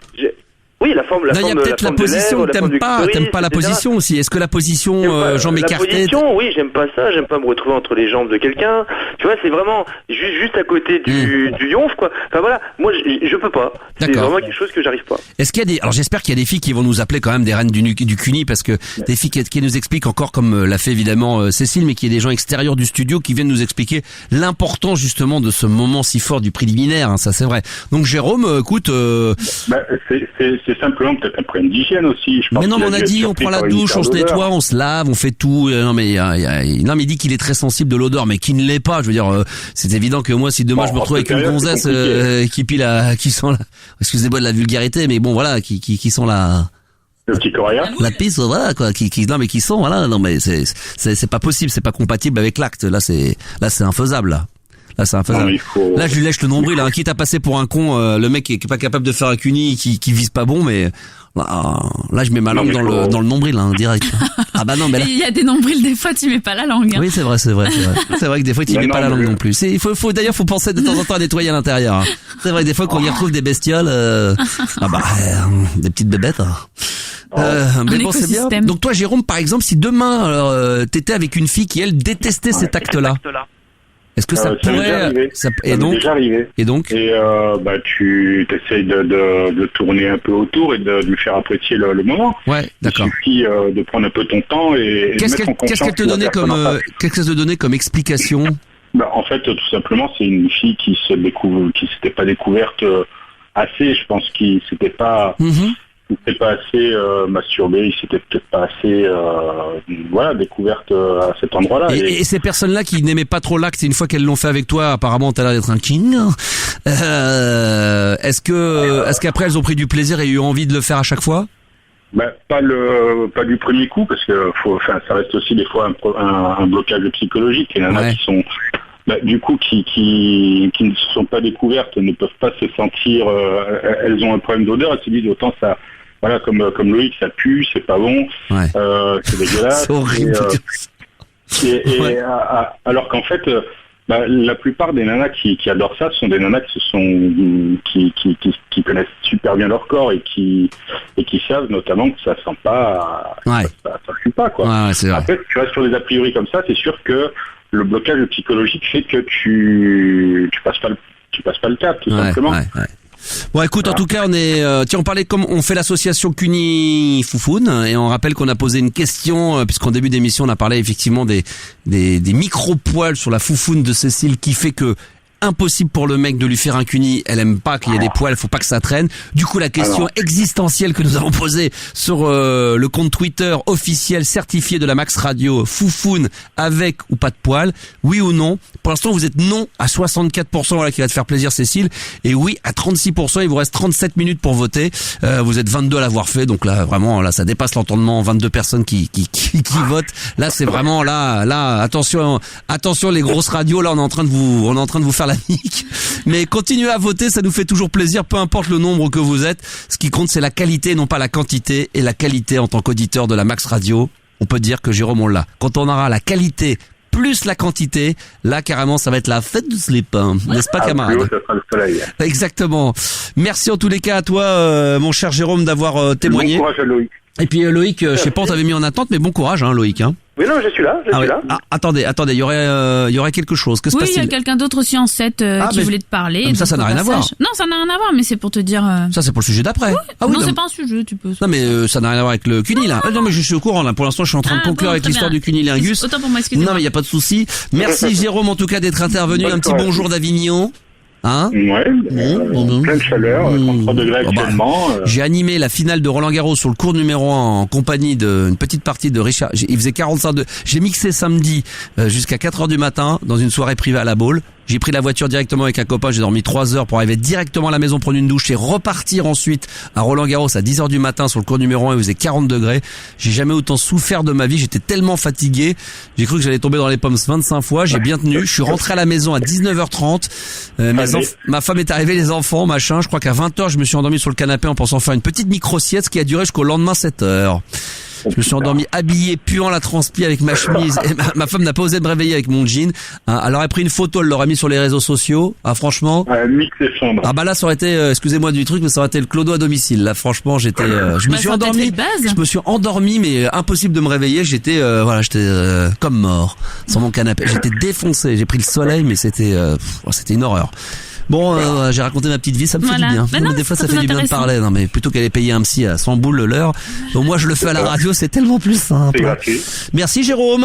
Oui, la forme. Non, il y a peut-être la position que t'aimes pas la position aussi. Est-ce que la position jambes écartées? La position, oui, j'aime pas ça, j'aime pas me retrouver entre les jambes de quelqu'un. Tu vois, c'est vraiment juste à côté du yonf, quoi. Enfin voilà, moi je peux pas. C'est vraiment quelque chose que j'arrive pas. Est-ce qu'il y a alors j'espère qu'il y a des filles qui vont nous appeler quand même des reines du CUNY parce que des filles qui nous expliquent encore comme l'a fait évidemment Cécile, mais qu'il y a des gens extérieurs du studio qui viennent nous expliquer l'importance justement de ce moment si fort du préliminaire, hein, ça c'est vrai. Donc Jérôme, écoute, c'est simplement peut-être un problème d'hygiène aussi. Je pense mais non, on a dit, on prend la douche, on se nettoie, on se lave, on fait tout. Non, mais il dit qu'il est très sensible de l'odeur, mais qui ne l'est pas. Je veux dire, c'est évident que moi, si demain je me retrouve avec une gonzesse qui sent la, excusez-moi de la vulgarité, mais bon, voilà, qui sent le petit coréen. La pisse, voilà, quoi, qui sent, voilà. Non, mais c'est pas possible, c'est pas compatible avec l'acte. Là, c'est infaisable, là. Là, c'est infaisable. Là, je lui lèche le nombril, quitte à passer pour un con, le mec qui est pas capable de faire un CUNY, qui vise pas bon, mais là, je mets ma langue dans le nombril, direct. Ah bah non, mais là... Il y a des nombrils, des fois, tu mets pas la langue. Oui, c'est vrai. C'est vrai que des fois, tu mets pas la langue non plus. D'ailleurs, faut penser de temps en temps à nettoyer à l'intérieur. Hein. C'est vrai que des fois, quand on y retrouve des bestioles, des petites bébêtes. Mais bon, c'est bien. Donc toi, Jérôme, par exemple, si demain, t'étais avec une fille qui, elle, détestait cet acte-là. Est-ce que ça pourrait... déjà arrivé. Et donc tu essayes de tourner un peu autour et de lui faire apprécier le moment. Ouais, d'accord. Il suffit de prendre un peu ton temps et de mettre en confiance. Qu'est-ce qu'elle te donnait comme explication? En fait, tout simplement, c'est une fille qui s'était pas découverte assez. Je pense qu'il s'était pas... Il s'était pas assez masturbé, il s'était peut-être pas assez découverte à cet endroit-là. Et ces personnes-là qui n'aimaient pas trop l'acte, une fois qu'elles l'ont fait avec toi, apparemment t'as l'air d'être un king. Est-ce qu'après elles ont pris du plaisir et eu envie de le faire à chaque fois? Pas du premier coup, parce que ça reste aussi des fois un blocage psychologique. Il y en a qui sont du coup qui ne se sont pas découvertes, ne peuvent pas se sentir, elles ont un problème d'odeur, elles se disent autant ça. Voilà, comme Loïc, ça pue, c'est pas bon, c'est dégueulasse. C'est horrible. Alors qu'en fait, la plupart des nanas qui adorent ça sont des nanas qui connaissent super bien leur corps et qui savent notamment que ça sent pas, ça pue pas, quoi. Ouais, c'est vrai. Après, tu restes sur des a priori comme ça, c'est sûr que le blocage psychologique fait que tu passes pas le cap, tout simplement. Bon, écoute, en tout cas, on parlait comme on fait l'association CUNY Foufoune et on rappelle qu'on a posé une question puisqu'en début d'émission on a parlé effectivement des micro-poils sur la foufoune de Cécile qui fait que impossible pour le mec de lui faire un CUNY, elle aime pas qu'il y ait des poils, faut pas que ça traîne. Du coup, la question existentielle que nous avons posée sur le compte Twitter officiel certifié de la Max Radio, foufoune avec ou pas de poils, oui ou non? Pour l'instant, vous êtes non à 64%, voilà, qui va te faire plaisir Cécile, et oui à 36%, il vous reste 37 minutes pour voter. Vous êtes 22 à l'avoir fait, donc là vraiment là ça dépasse l'entendement, 22 personnes qui votent. Là, c'est vraiment là attention les grosses radios, là on est en train de vous faire la nique. Mais continuez à voter, ça nous fait toujours plaisir, peu importe le nombre que vous êtes. Ce qui compte, c'est la qualité, non pas la quantité. Et la qualité, en tant qu'auditeur de la Max Radio, on peut dire que Jérôme, on l'a. Quand on aura la qualité plus la quantité, là, carrément, ça va être la fête du slip, hein. N'est-ce pas, camarade? Ça sera le soleil. Exactement. Merci en tous les cas à toi, mon cher Jérôme, d'avoir témoigné. Bon courage à Loïc. Et puis Loïc, je sais pas, on t'avait mis en attente, mais bon courage, hein, Loïc, hein. Oui, non, je suis là, je suis là. Ah, attendez, il y aurait quelque chose. Que se passe-t-il ? Oui, il y a quelqu'un d'autre aussi en 7 qui voulait te parler. Mais ça n'a rien à voir. Non, ça n'a rien à voir, mais c'est pour te dire... Ça, c'est pour le sujet d'après. Oui. Non, c'est pas un sujet, tu peux... Non, mais ça n'a rien à voir avec le CUNY, là. Non, mais je suis au courant, là. Pour l'instant, je suis en train de conclure avec l'histoire du cunilingus. Autant pour moi, excusez-moi. Non, mais il n'y a pas de souci. Merci, Jérôme, en tout cas, d'être intervenu. Un petit bonjour d'Avignon. Hein? Ouais, plein de chaleur, 33 degrés actuellement. J'ai animé la finale de Roland Garros sur le court numéro 1 en compagnie d'une petite partie de Richard. Il faisait 45 degrés. J'ai mixé samedi jusqu'à 4h du matin dans une soirée privée à la Baule. J'ai pris la voiture directement avec un copain, j'ai dormi 3 heures pour arriver directement à la maison, prendre une douche et repartir ensuite à Roland Garros à 10h du matin sur le court numéro 1, il faisait 40 degrés. J'ai jamais autant souffert de ma vie, j'étais tellement fatigué. J'ai cru que j'allais tomber dans les pommes 25 fois, j'ai bien tenu. Je suis rentré à la maison à 19h30. Ma femme est arrivée, les enfants, machin. Je crois qu'à 20h, je me suis endormi sur le canapé en pensant faire une petite micro-sieste qui a duré jusqu'au lendemain 7h. Je me suis endormi habillé, puant la transpi avec ma chemise. Et ma femme n'a pas osé me réveiller avec mon jean. Elle aurait pris une photo, elle l'aurait mis sur les réseaux sociaux. Ah, franchement. Mix et chambre. Ah, bah là, ça aurait été, excusez-moi du truc, mais ça aurait été le clodo à domicile. Là, franchement, j'étais, je me suis endormi, mais impossible de me réveiller. J'étais comme mort sur mon canapé. J'étais défoncé. J'ai pris le soleil, mais c'était une horreur. Bon, j'ai raconté ma petite vie, ça me fait du bien. Non, des fois, ça fait du bien de parler. Non, mais plutôt qu'aller payer un psy à 100 boules l'heure. Donc moi, je le fais à la radio, c'est tellement plus simple. C'est gratuit. Merci, Jérôme.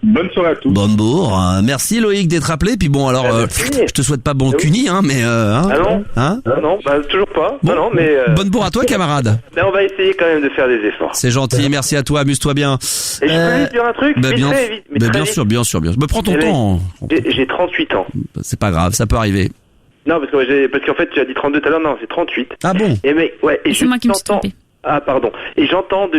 Bonne soirée à tous. Bonne bourre. Merci, Loïc, d'être appelé. Puis bon, alors, je te souhaite pas bon CUNY, mais... Ah non? Hein? Non, toujours pas. Bon, non, mais... Bonne bourre à toi, camarade. Mais on va essayer quand même de faire des efforts. C'est gentil, merci à toi, amuse-toi bien. Et je peux lui dire un truc? Bien sûr. Mais prends ton temps. J'ai 38 ans. C'est pas grave, ça peut arriver. Non, parce qu'en fait, tu as dit 32 tout à l'heure, non, c'est 38. Ah bon? Et c'est moi qui me suis trompé. Ah, pardon. Et j'entends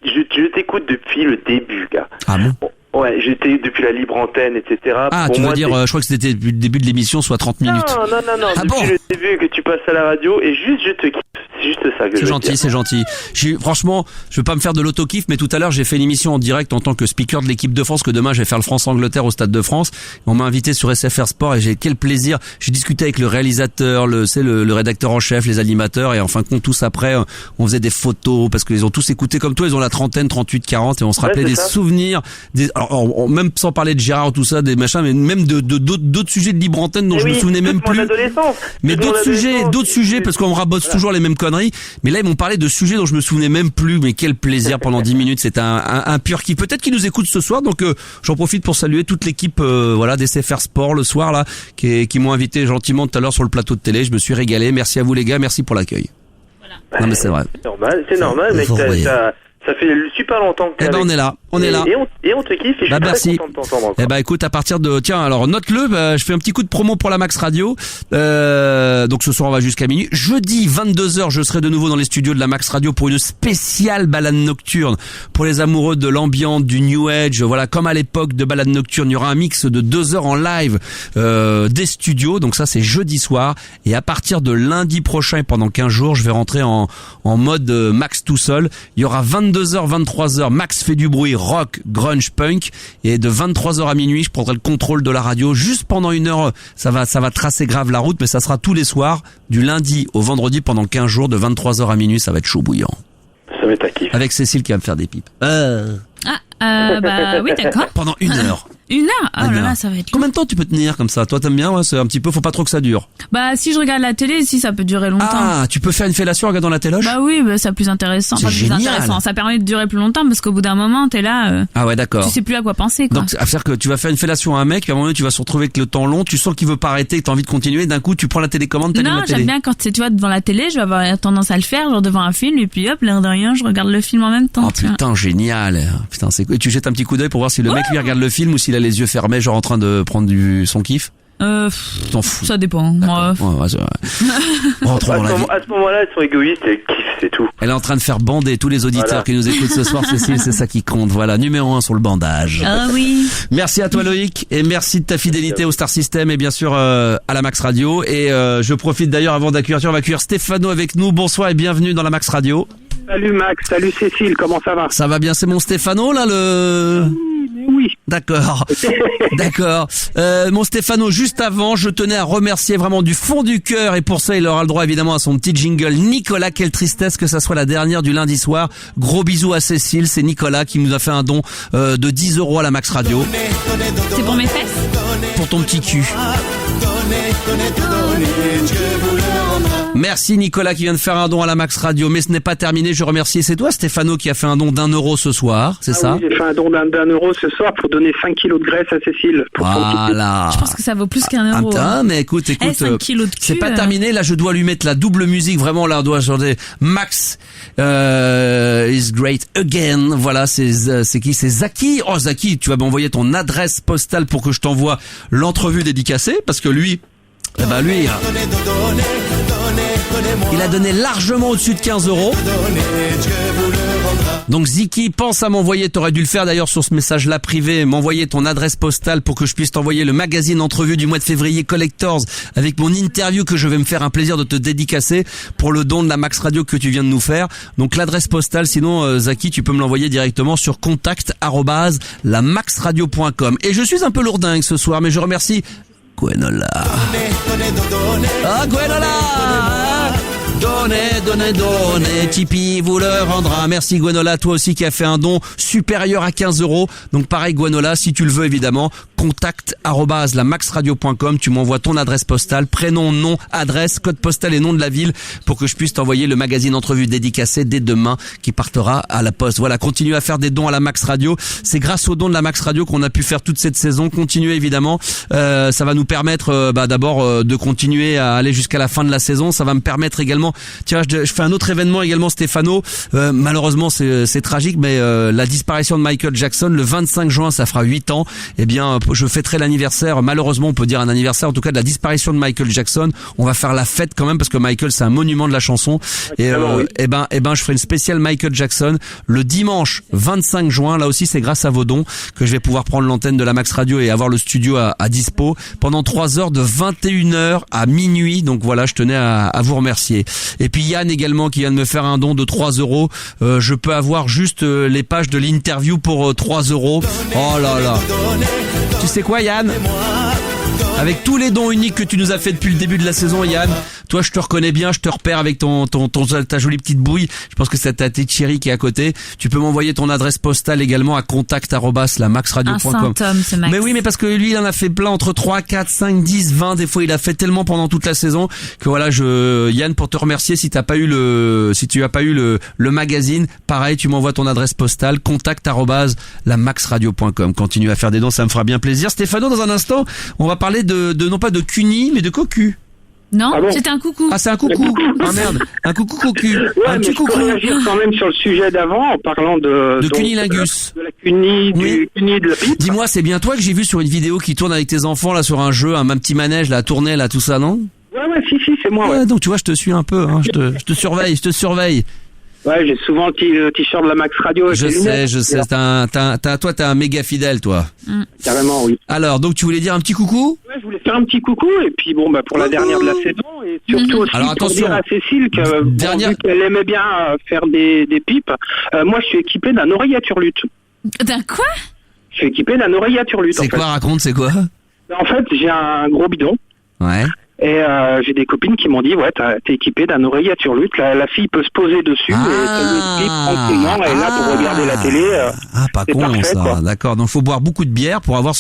je t'écoute depuis le début, gars. Ah bon? Ouais, j'étais depuis la libre antenne, etc. Ah, pour tu veux dire, je crois que c'était depuis le début de l'émission, soit 30 minutes. Non. Ah depuis le début que tu passes à la radio, et juste, je te kiffe. C'est juste ça que je veux dire. C'est gentil. Franchement, je veux pas me faire de l'auto-kiff, mais tout à l'heure, j'ai fait une émission en direct en tant que speaker de l'équipe de France, que demain, je vais faire le France-Angleterre au Stade de France. On m'a invité sur SFR Sport et quel plaisir. J'ai discuté avec le réalisateur, le rédacteur en chef, les animateurs, et en fin de compte, tous après, on faisait des photos, parce qu'ils ont tous écouté comme toi, ils ont la trentaine, 38, 40, et on se rappelait des souvenirs, même sans parler de Gérard, tout ça, des machins, mais même d'autres sujets de libre antenne dont je me souvenais même plus. Mais d'autres sujets, parce qu'on rabote toujours les mêmes conneries. Mais là, ils m'ont parlé de sujets dont je me souvenais même plus. Mais quel plaisir pendant 10 minutes. C'est un pur kiff. Peut-être qu'ils nous écoutent ce soir. Donc, j'en profite pour saluer toute l'équipe, des CFR Sport le soir, là, qui m'ont invité gentiment tout à l'heure sur le plateau de télé. Je me suis régalé. Merci à vous, les gars. Merci pour l'accueil. Voilà. Non, mais c'est vrai. C'est normal, mec. Ça fait super longtemps que on est là. Et on te kiffe, et je suis merci. très content de t'entendre. Écoute, à partir de, alors, note-le, je fais un petit coup de promo pour la Max Radio. Donc ce soir, on va jusqu'à minuit. Jeudi, 22h, je serai de nouveau dans les studios de la Max Radio pour une spéciale balade nocturne. Pour les amoureux de l'ambiance, du New Age, voilà, comme à l'époque de balade nocturne. Il y aura un mix de 2 heures en live, des studios. Donc ça, c'est jeudi soir. Et à partir de lundi prochain, pendant 15 jours, je vais rentrer en mode Max tout seul. Il y aura 22h, 23h, Max fait du bruit, rock, grunge, punk, et de 23h à minuit, je prendrai le contrôle de la radio juste pendant 1 heure. Ça va tracer grave la route, mais ça sera tous les soirs, du lundi au vendredi pendant 15 jours, de 23h à minuit, ça va être chaud bouillant. Ça va être à kiff. Avec Cécile qui va me faire des pipes. Oui, d'accord. Pendant 1 heure. 1 heure? Oh là là, ça va être... Combien de temps tu peux tenir comme ça? Toi, t'aimes bien? Ouais, c'est un petit peu, faut pas trop que ça dure. Bah, si je regarde la télé, si ça peut durer longtemps. Ah, tu peux faire une fellation en regardant la téloche? Bah oui, c'est plus intéressant. C'est génial. Ça permet de durer plus longtemps parce qu'au bout d'un moment, t'es là. Ah ouais, d'accord. Tu sais plus à quoi penser, quoi. Donc, à faire que tu vas faire une fellation à un mec, à un moment donné, tu vas se retrouver avec le temps long, tu sens qu'il veut pas arrêter, t'as envie de continuer, d'un coup, tu prends la télécommande, t'allumes la télé. Non, j'aime bien quand tu vois devant la télé, je vais avoir tendance à le faire, genre devant un film, et puis hop, l'air de rien, je regarde le film en même temps. Oh putain, génial. Putain, c'est cool. Et tu jettes un petit coup d'œil pour voir si le mec lui regarde le film ou s'il a les yeux fermés, genre en train de prendre son kiff. T'en fous. Ça dépend. Moi. Ouais, c'est vrai. À ce moment-là, elles sont égoïstes et elles kiffent, c'est tout. Elle est en train de faire bander tous les auditeurs qui nous écoutent ce soir, Cécile, c'est ça qui compte. Voilà, numéro 1 sur le bandage. Ah oui. Merci à toi Loïc et merci de ta fidélité au Star System et bien sûr à la Max Radio. Et je profite d'ailleurs avant d'accueillir, on va accueillir Stéphano avec nous. Bonsoir et bienvenue dans la Max Radio. Salut Max, salut Cécile, comment ça va? Ça va bien, c'est mon Stéphano là Oui, oui. D'accord. D'accord. Mon Stéphano, juste avant, je tenais à remercier vraiment du fond du cœur, et pour ça, il aura le droit évidemment à son petit jingle. Nicolas, quelle tristesse que ça soit la dernière du lundi soir. Gros bisous à Cécile, c'est Nicolas qui nous a fait un don de 10 € à la Max Radio. C'est pour mes fesses? Pour ton petit cul. Merci Nicolas qui vient de faire un don à la Max Radio, mais ce n'est pas terminé, je remercie. C'est toi Stéphano qui a fait un don d'1 € ce soir, c'est ça? Oui, j'ai fait un don d'1 € ce soir pour donner 5 kilos de graisse à Cécile. Voilà. Je pense que ça vaut plus qu'1 €. Ah, mais écoute, 5 kilos de cul, c'est pas terminé, là je dois lui mettre la double musique, vraiment là, on doit chanter Max is great again. Voilà, c'est qui? C'est Zaki. Oh Zaki, tu vas m'envoyer ton adresse postale pour que je t'envoie l'entrevue dédicacée, parce que lui, il a donné largement au-dessus de 15 €. Donc Ziki, pense à m'envoyer, t'aurais dû le faire d'ailleurs sur ce message-là privé, m'envoyer ton adresse postale pour que je puisse t'envoyer le magazine entrevue du mois de février Collectors avec mon interview que je vais me faire un plaisir de te dédicacer pour le don de la Max Radio que tu viens de nous faire. Donc l'adresse postale, sinon Zaki, tu peux me l'envoyer directement sur contact@lamaxradio.com. Et je suis un peu lourdingue ce soir, mais je remercie Gwenola. Ah, Gwenola! Donnez, Tipeee vous le rendra. Merci Gwenola, toi aussi qui a fait un don supérieur à 15 €. Donc pareil Gwenola, si tu le veux évidemment, contact@lamaxradio.com, tu m'envoies ton adresse postale, prénom, nom, adresse, code postal et nom de la ville pour que je puisse t'envoyer le magazine entrevue dédicacé dès demain qui partira à la poste. Voilà, continue à faire des dons à la Max Radio. C'est grâce aux dons de la Max Radio qu'on a pu faire toute cette saison. Continuez évidemment, ça va nous permettre d'abord de continuer à aller jusqu'à la fin de la saison. Ça va me permettre également, tiens, je fais un autre événement également Stéphano, malheureusement c'est tragique, mais la disparition de Michael Jackson le 25 juin, ça fera 8 ans. Eh bien, je fêterai l'anniversaire, malheureusement on peut dire un anniversaire en tout cas de la disparition de Michael Jackson. On va faire la fête quand même parce que Michael c'est un monument de la chanson. Et oui. eh ben je ferai une spéciale Michael Jackson le dimanche 25 juin. Là aussi c'est grâce à vos dons que je vais pouvoir prendre l'antenne de la Max Radio et avoir le studio à dispo pendant 3 heures de 21h à minuit. Donc voilà, je tenais à vous remercier. Et puis Yann également qui vient de me faire un don de 3 €. Je peux avoir juste les pages de l'interview pour 3 €. Oh là là. Tu sais quoi Yann? Avec tous les dons uniques que tu nous as fait depuis le début de la saison, Yann, toi je te reconnais bien, je te repère avec ta jolie petite bouille. Je pense que c'est ta petite chérie qui est à côté. Tu peux m'envoyer ton adresse postale également à contact@lamaxradio.com. Un symptôme, ce Max. Mais oui, mais parce que lui, il en a fait plein entre 3, 4, 5, 10, 20. Des fois, il a fait tellement pendant toute la saison que voilà, Yann, pour te remercier, si tu as pas eu le magazine, pareil, tu m'envoies ton adresse postale, contact@lamaxradio.com. Continue à faire des dons, ça me fera bien plaisir. Stéphano, dans un instant, on va parler de non pas de cuni, mais de cocu. Non, Ah bon? c'était un coucou. Ah, c'est un coucou. Ah merde, un coucou cocu. Ouais, Un mais petit je peux coucou. réagir quand même sur le sujet d'avant en parlant de cunilingus. de la cuni, Oui. du cuni de la pipe. Dis-moi, c'est bien toi que j'ai vu sur une vidéo qui tourne avec tes enfants là sur un jeu, un petit manège là, à tourner là, tout ça, non? Ouais, si, c'est moi, ouais. Ouais, donc tu vois, je te suis un peu, hein. Je te surveille. Ouais, j'ai souvent le t-shirt de la Max Radio avec les lunettes. Je sais, toi t'es un méga fidèle, toi. Carrément, oui. Alors, donc tu voulais dire un petit coucou? Ouais, je voulais faire un petit coucou et puis bon, pour la dernière de la saison et surtout aussi Alors, pour attention. dire à Cécile que Dernière- vu qu'elle aimait bien faire des pipes, moi je suis équipé d'un oreiller à turlute. D'un quoi? Je suis équipé d'un oreiller à turlute. C'est quoi, raconte, c'est quoi? En fait, j'ai un gros bidon. Ouais. Et j'ai des copines qui m'ont dit, ouais, t'es équipé d'un oreiller à turlute. La fille peut se poser dessus et se met une pipe tranquillement. Et là, pour regarder la télé, pas c'est con parfait, ça. quoi. D'accord. Donc faut boire beaucoup de bière pour avoir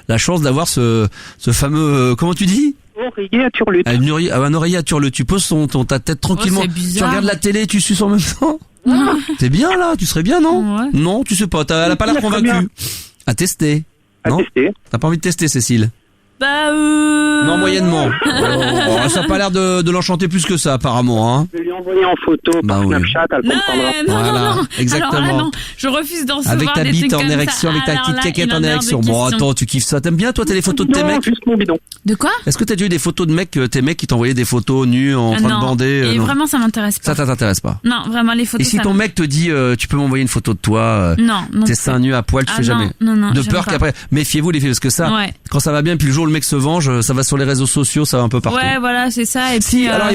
la chance d'avoir ce fameux comment tu dis? Oreiller à turlute. Un oreiller à turlute. Tu poses ta tête tranquillement. Oh, c'est bizarre. Tu regardes la télé, tu suces en même temps. T'es bien là, tu serais bien, non? Ouais. Non, tu sais pas. Elle a pas l'air Très bien. convaincue. À tester. À Non? tester. T'as pas envie de tester, Cécile? Non, moyennement. Ça a pas l'air de l'enchanter plus que ça, apparemment, hein. Je vais lui envoyer en photo par oui. Snapchat, elle Non, comprendra. Voilà, non. exactement. Alors là, non, je refuse d'en recevoir Avec ta des bite trucs en comme érection, ça. avec ta Alors petite là, caquette il en en a érection. de Bon, questions. attends, tu kiffes ça. T'aimes bien, toi, t'as les photos de tes Non, mecs? juste mon bidon. De quoi? Est-ce que t'as déjà eu des photos de mecs, tes mecs qui t'envoyaient des photos nus en train de Non. bander? Et Non. vraiment, ça m'intéresse pas. Ça t'intéresse pas? Non, vraiment, les Et photos, si ça ton mec te dit, tu peux m'envoyer une photo de toi, Non, non. tes seins nus à poil, tu Ah fais non, jamais? non, De j'aime peur pas. qu'après, méfiez-vous les filles, parce que ça, Ouais. quand ça va bien, puis le jour où le mec se venge, ça va sur les réseaux sociaux, ça va un peu partout. Ouais, voilà, c'est ça. Et Si, puis, alors,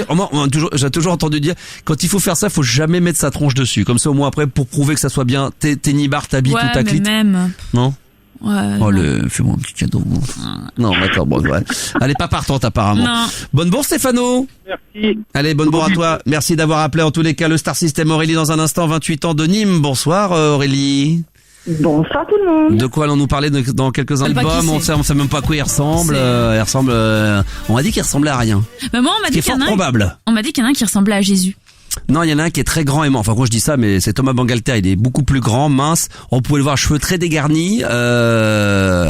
j'ai toujours entendu dire, quand il faut faire ça, faut jamais mettre sa tronche dessus. Comme ça, au moins après, pour prouver que ça soit bien, t'es nibar, ta bite ouais, ou ta mais clite. même. Non? Ouais. Fais-moi un petit cadeau. Non, d'accord, bon, ouais. Elle est pas partante apparemment. Non. Bonne bourse, Stéphano. Merci. Allez, bonne bourre à toi. Merci d'avoir appelé en tous les cas le Star System. Aurélie dans un instant, 28 ans de Nîmes. Bonsoir Aurélie. Bonsoir tout le monde. De quoi allons-nous parler dans quelques albums? On sait même pas à quoi il ressemble. On m'a dit qu'il ressemblait à rien. Mais moi, on m'a dit qu'il y en a probable. On m'a dit qu'il y en a un qui ressemblait à Jésus. Non, il y en a un qui est très grand et mince. Enfin, quand je dis ça, mais c'est Thomas Bangalter. Il est beaucoup plus grand, mince. On pouvait le voir, cheveux très dégarnis, à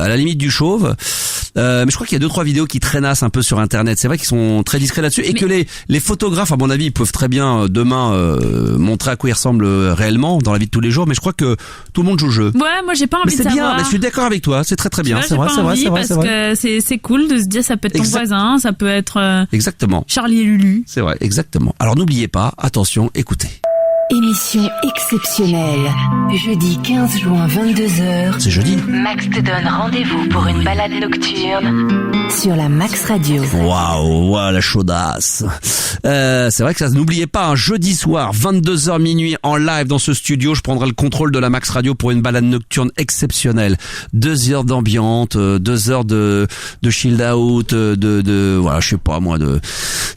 la limite du chauve. Mais je crois qu'il y a 2-3 vidéos qui traînassent un peu sur Internet. C'est vrai qu'ils sont très discrets là-dessus et que les photographes, à mon avis, ils peuvent très bien demain montrer à quoi il ressemble réellement dans la vie de tous les jours. Mais je crois que tout le monde joue le jeu. Ouais, moi j'ai pas envie de savoir. Mais c'est bien. Mais je suis d'accord avec toi. C'est très très bien. C'est vrai. Parce que c'est cool de se dire ça peut être ton voisin, ça peut être exactement Charlie et Lulu. C'est vrai, exactement. Alors n'oubliez pas. Attention, écoutez. Émission exceptionnelle. Jeudi 15 juin 22h. C'est jeudi. Max te donne rendez-vous pour une balade nocturne sur la Max Radio. Waouh, la chaudasse. C'est vrai que ça, n'oubliez pas, un jeudi soir, 22h minuit en live dans ce studio, je prendrai le contrôle de la Max Radio pour une balade nocturne exceptionnelle. 2 heures d'ambiance, 2 heures de chill out, voilà, je sais pas moi, de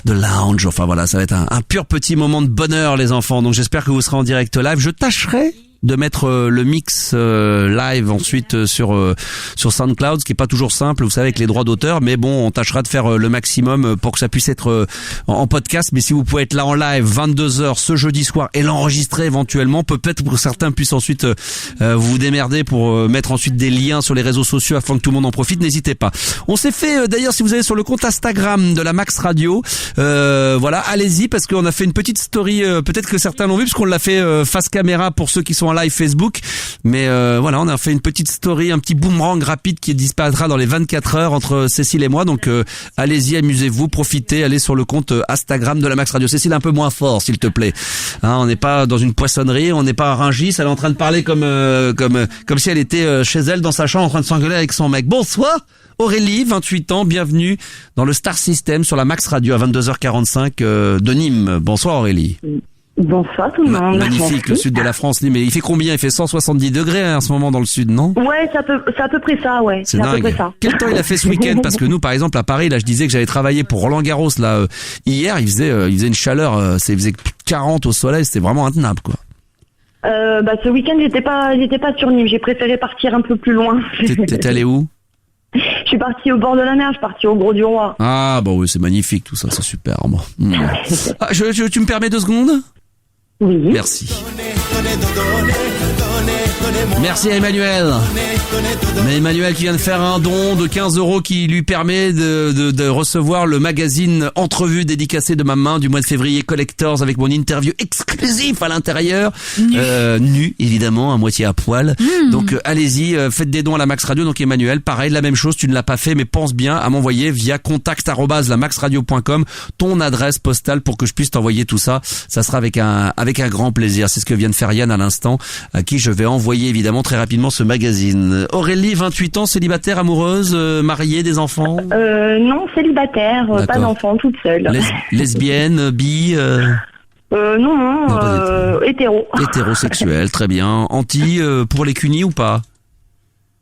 lounge. Enfin voilà, ça va être un pur petit moment de bonheur les enfants. Donc j'espère que vous serez en direct live. Je tâcherai de mettre le mix live ensuite sur SoundCloud, ce qui est pas toujours simple, vous savez, avec les droits d'auteur, mais bon, on tâchera de faire le maximum pour que ça puisse être en podcast. Mais si vous pouvez être là en live 22h ce jeudi soir et l'enregistrer éventuellement, peut-être pour certains puissent ensuite vous démerder pour mettre ensuite des liens sur les réseaux sociaux afin que tout le monde en profite, n'hésitez pas. On s'est fait d'ailleurs, si vous allez sur le compte Instagram de la Max Radio, voilà, allez-y parce qu'on a fait une petite story, peut-être que certains l'ont vu parce qu'on l'a fait face caméra pour ceux qui sont en live Facebook, mais voilà, on a fait une petite story, un petit boomerang rapide qui disparaîtra dans les 24 heures entre Cécile et moi, donc allez-y, amusez-vous, profitez, allez sur le compte Instagram de la Max Radio. Cécile, un peu moins fort s'il te plaît, hein, on n'est pas dans une poissonnerie, on n'est pas à Rungis, elle est en train de parler comme si elle était chez elle dans sa chambre en train de s'engueuler avec son mec. Bonsoir Aurélie, 28 ans, bienvenue dans le Star System sur la Max Radio à 22h45 de Nîmes. Bonsoir Aurélie. Bonsoir tout le monde. Magnifique, le sud de la France. Mais il fait combien? Il fait 170 degrés en ce moment dans le sud, non? Ouais, c'est à peu près ça, ouais. C'est dingue. à peu près ça. Quel temps il a fait ce week-end? Parce que nous, par exemple, à Paris, là, je disais que j'avais travaillé pour Roland Garros, là, hier, il faisait une chaleur, il faisait 40 au soleil, c'était vraiment intenable, quoi. Ce week-end, j'étais pas sur Nîmes, j'ai préféré partir un peu plus loin. T'es allé où? Je suis partie au bord de la mer, je suis partie au Gros du Roi. Ah, bah oui, c'est magnifique, tout ça, c'est super. Bon. Ah, tu me permets 2 secondes? Oui. Merci. Merci à Emmanuel. Mais Emmanuel qui vient de faire un don de 15 € qui lui permet de recevoir le magazine Entrevue dédicacé de ma main du mois de février Collectors avec mon interview exclusive à l'intérieur. Nu, évidemment, à moitié à poil. Donc allez-y, faites des dons à la Max Radio. Donc Emmanuel, pareil, la même chose, tu ne l'as pas fait, mais pense bien à m'envoyer via contact@lamaxradio.com ton adresse postale pour que je puisse t'envoyer tout ça. Ça sera avec un grand plaisir. C'est ce que vient de faire Yann à l'instant, à qui je vais envoyer évidemment très rapidement ce magazine. Aurélie, 28 ans, célibataire, amoureuse, mariée, des enfants? Non, célibataire, pas d'enfants, toute seule. Lesbienne, bi? Non, hétéro. Hétérosexuel, très bien. Anti, pour les cunis ou pas?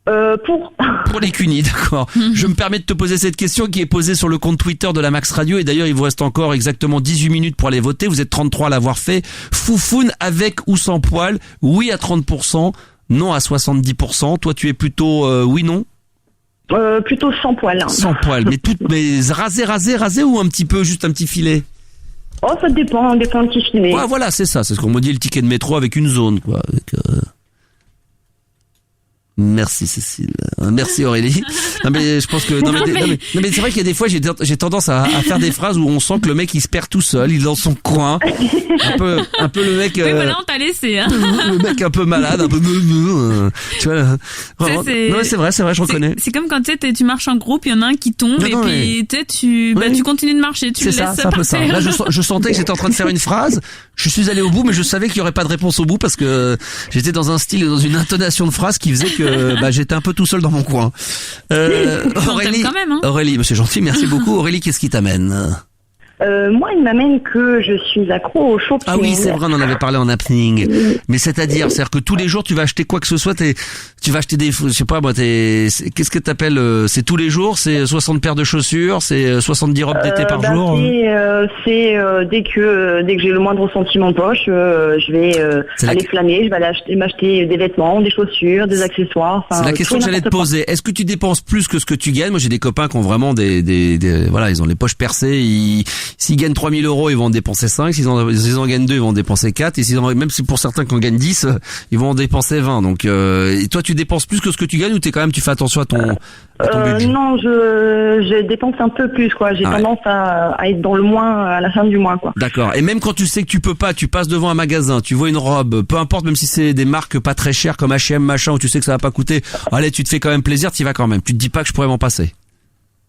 Pour les cunis, d'accord. Je me permets de te poser cette question qui est posée sur le compte Twitter de la Max Radio et d'ailleurs il vous reste encore exactement 18 minutes pour aller voter. Vous êtes 33 à l'avoir fait. Foufoune avec ou sans poil? Oui à 30%, non à 70%. Toi tu es plutôt oui non? Plutôt sans poil. Hein. Sans poil, mais rasé ou un petit peu, juste un petit filet? Oh ça dépend un petit filet. Ouais, voilà, c'est ça, c'est ce qu'on me dit, le ticket de métro avec une zone quoi. Merci Cécile, merci Aurélie. Non mais je pense que non mais c'est vrai qu'il y a des fois j'ai tendance à faire des phrases où on sent que le mec il se perd tout seul, il est dans son coin, un peu le mec. Oui voilà, on t'a laissé. Hein. Le mec un peu malade, un peu tu vois. Vraiment, non c'est vrai, je reconnais. C'est comme quand tu marches en groupe, il y en a un qui tombe puis tu continues de marcher, tu le laisses c'est un peu ça. Là je sentais que j'étais en train de faire une phrase, je suis allé au bout mais je savais qu'il y aurait pas de réponse au bout parce que j'étais dans un style et dans une intonation de phrase qui faisait que j'étais un peu tout seul dans mon coin. Aurélie, quand même, hein. Aurélie, c'est gentil, merci beaucoup. Aurélie, qu'est-ce qui t'amène? Moi, il m'amène que je suis accro au shopping. Ah oui, c'est vrai, on en avait parlé en happening. Mais c'est-à-dire que tous les jours, tu vas acheter quoi que ce soit, tu vas acheter je sais pas moi, qu'est-ce que t'appelles, c'est tous les jours, c'est 60 paires de chaussures, c'est 70 robes d'été par jour? C'est dès que j'ai le moindre sentiment de poche, je vais aller flâner, je vais aller m'acheter des vêtements, des chaussures, des accessoires. C'est la question que j'allais te poser. Est-ce que tu dépenses plus que ce que tu gagnes? Moi, j'ai des copains qui ont vraiment voilà, ils ont les poches percées, s'ils gagnent 3 000 euros, ils vont en dépenser 5. S'ils en gagnent 2, ils vont en dépenser 4. Et même si pour certains qui en gagnent 10, ils vont en dépenser 20. Donc, et toi, tu dépenses plus que ce que tu gagnes ou tu fais attention à ton budget? Non, je dépense un peu plus, quoi. J'ai tendance à être dans le moins à la fin du mois, quoi. D'accord. Et même quand tu sais que tu peux pas, tu passes devant un magasin, tu vois une robe, peu importe, même si c'est des marques pas très chères comme H&M, machin, où tu sais que ça va pas coûter, allez, tu te fais quand même plaisir, t'y vas quand même. Tu te dis pas que je pourrais m'en passer.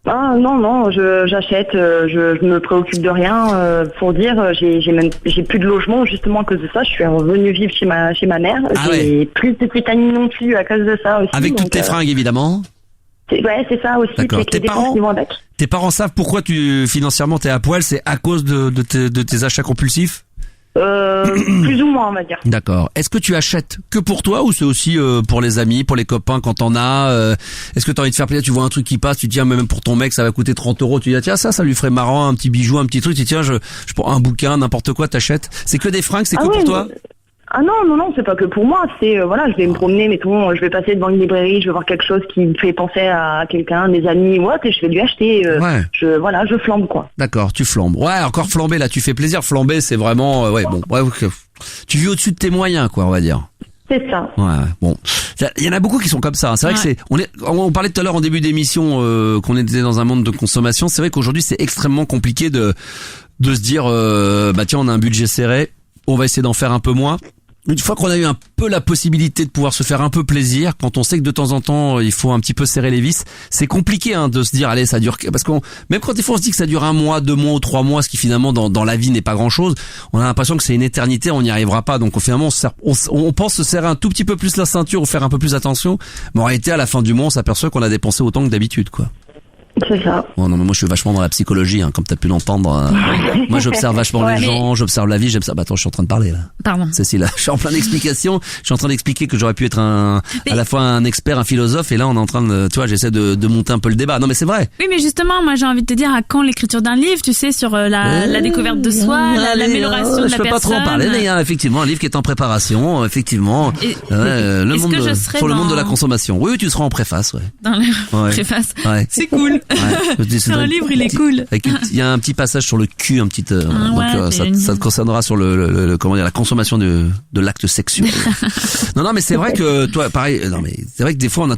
Ah non, j'achète, je me préoccupe de rien. Pour dire, j'ai plus de logement justement à cause de ça. Je suis revenue vivre chez ma mère. J'ai plus de petite amie non plus à cause de ça aussi. Avec toutes tes fringues évidemment. C'est ça aussi. D'accord. Tes parents savent pourquoi financièrement t'es à poil, c'est à cause de tes achats compulsifs? Plus ou moins, on va dire. D'accord. Est-ce que tu achètes que pour toi ou c'est aussi pour les amis, pour les copains quand t'en as? Est-ce que t'as envie de faire plaisir? Tu vois un truc qui passe, tu te dis même pour ton mec ça va coûter 30 euros. Tu dis tiens ça lui ferait marrant, un petit bijou, un petit truc. Tu dis tiens je prends un bouquin, n'importe quoi, t'achètes. C'est que des fringues, c'est que pour toi? Ah non, c'est pas que pour moi, c'est voilà, je vais me promener, mettons, je vais passer devant une librairie, je vais voir quelque chose qui me fait penser à quelqu'un, des amis, et je vais lui acheter, je flambe quoi. D'accord, tu flambes. Ouais, encore flamber là, tu fais plaisir, flamber c'est vraiment tu vis au-dessus de tes moyens quoi, on va dire. C'est ça. Ouais, bon. Il y en a beaucoup qui sont comme ça. C'est vrai que on parlait tout à l'heure en début d'émission qu'on était dans un monde de consommation. C'est vrai qu'aujourd'hui c'est extrêmement compliqué de se dire tiens, on a un budget serré, on va essayer d'en faire un peu moins. Une fois qu'on a eu un peu la possibilité de pouvoir se faire un peu plaisir, quand on sait que de temps en temps il faut un petit peu serrer les vis, c'est compliqué de se dire allez ça dure, parce qu'on même quand des fois on se dit que ça dure 1 mois, 2 mois ou 3 mois, ce qui finalement dans la vie n'est pas grand chose, on a l'impression que c'est une éternité, on n'y arrivera pas, donc finalement on pense se serrer un tout petit peu plus la ceinture ou faire un peu plus attention, mais en réalité à la fin du mois on s'aperçoit qu'on a dépensé autant que d'habitude quoi. C'est ça. Oh non mais moi je suis vachement dans la psychologie comme t'as pu l'entendre. Moi j'observe vachement les gens, j'observe la vie, j'aime ça. Attends, je suis en train de parler là. Pardon. Cécile, là, je suis en plein d'explications. Je suis en train d'expliquer que j'aurais pu être à la fois un expert, un philosophe, et là on est en train de, tu vois, j'essaie de monter un peu le débat. Non mais c'est vrai. Oui mais justement, moi j'ai envie de te dire à quand l'écriture d'un livre, tu sais, sur la découverte de soi, l'amélioration de la personne. Je peux pas trop en parler, mais il y a effectivement un livre qui est en préparation, effectivement. Le monde sur le monde de la consommation. Oui, tu seras en préface, ouais. Dans la préface. Ouais. C'est cool. Ouais. Un livre, il est cool. Il y a un petit passage sur le cul, un petit ça te concernera sur le comment dire, la consommation de l'acte sexuel. non mais c'est vrai que toi pareil, non mais c'est vrai que des fois on a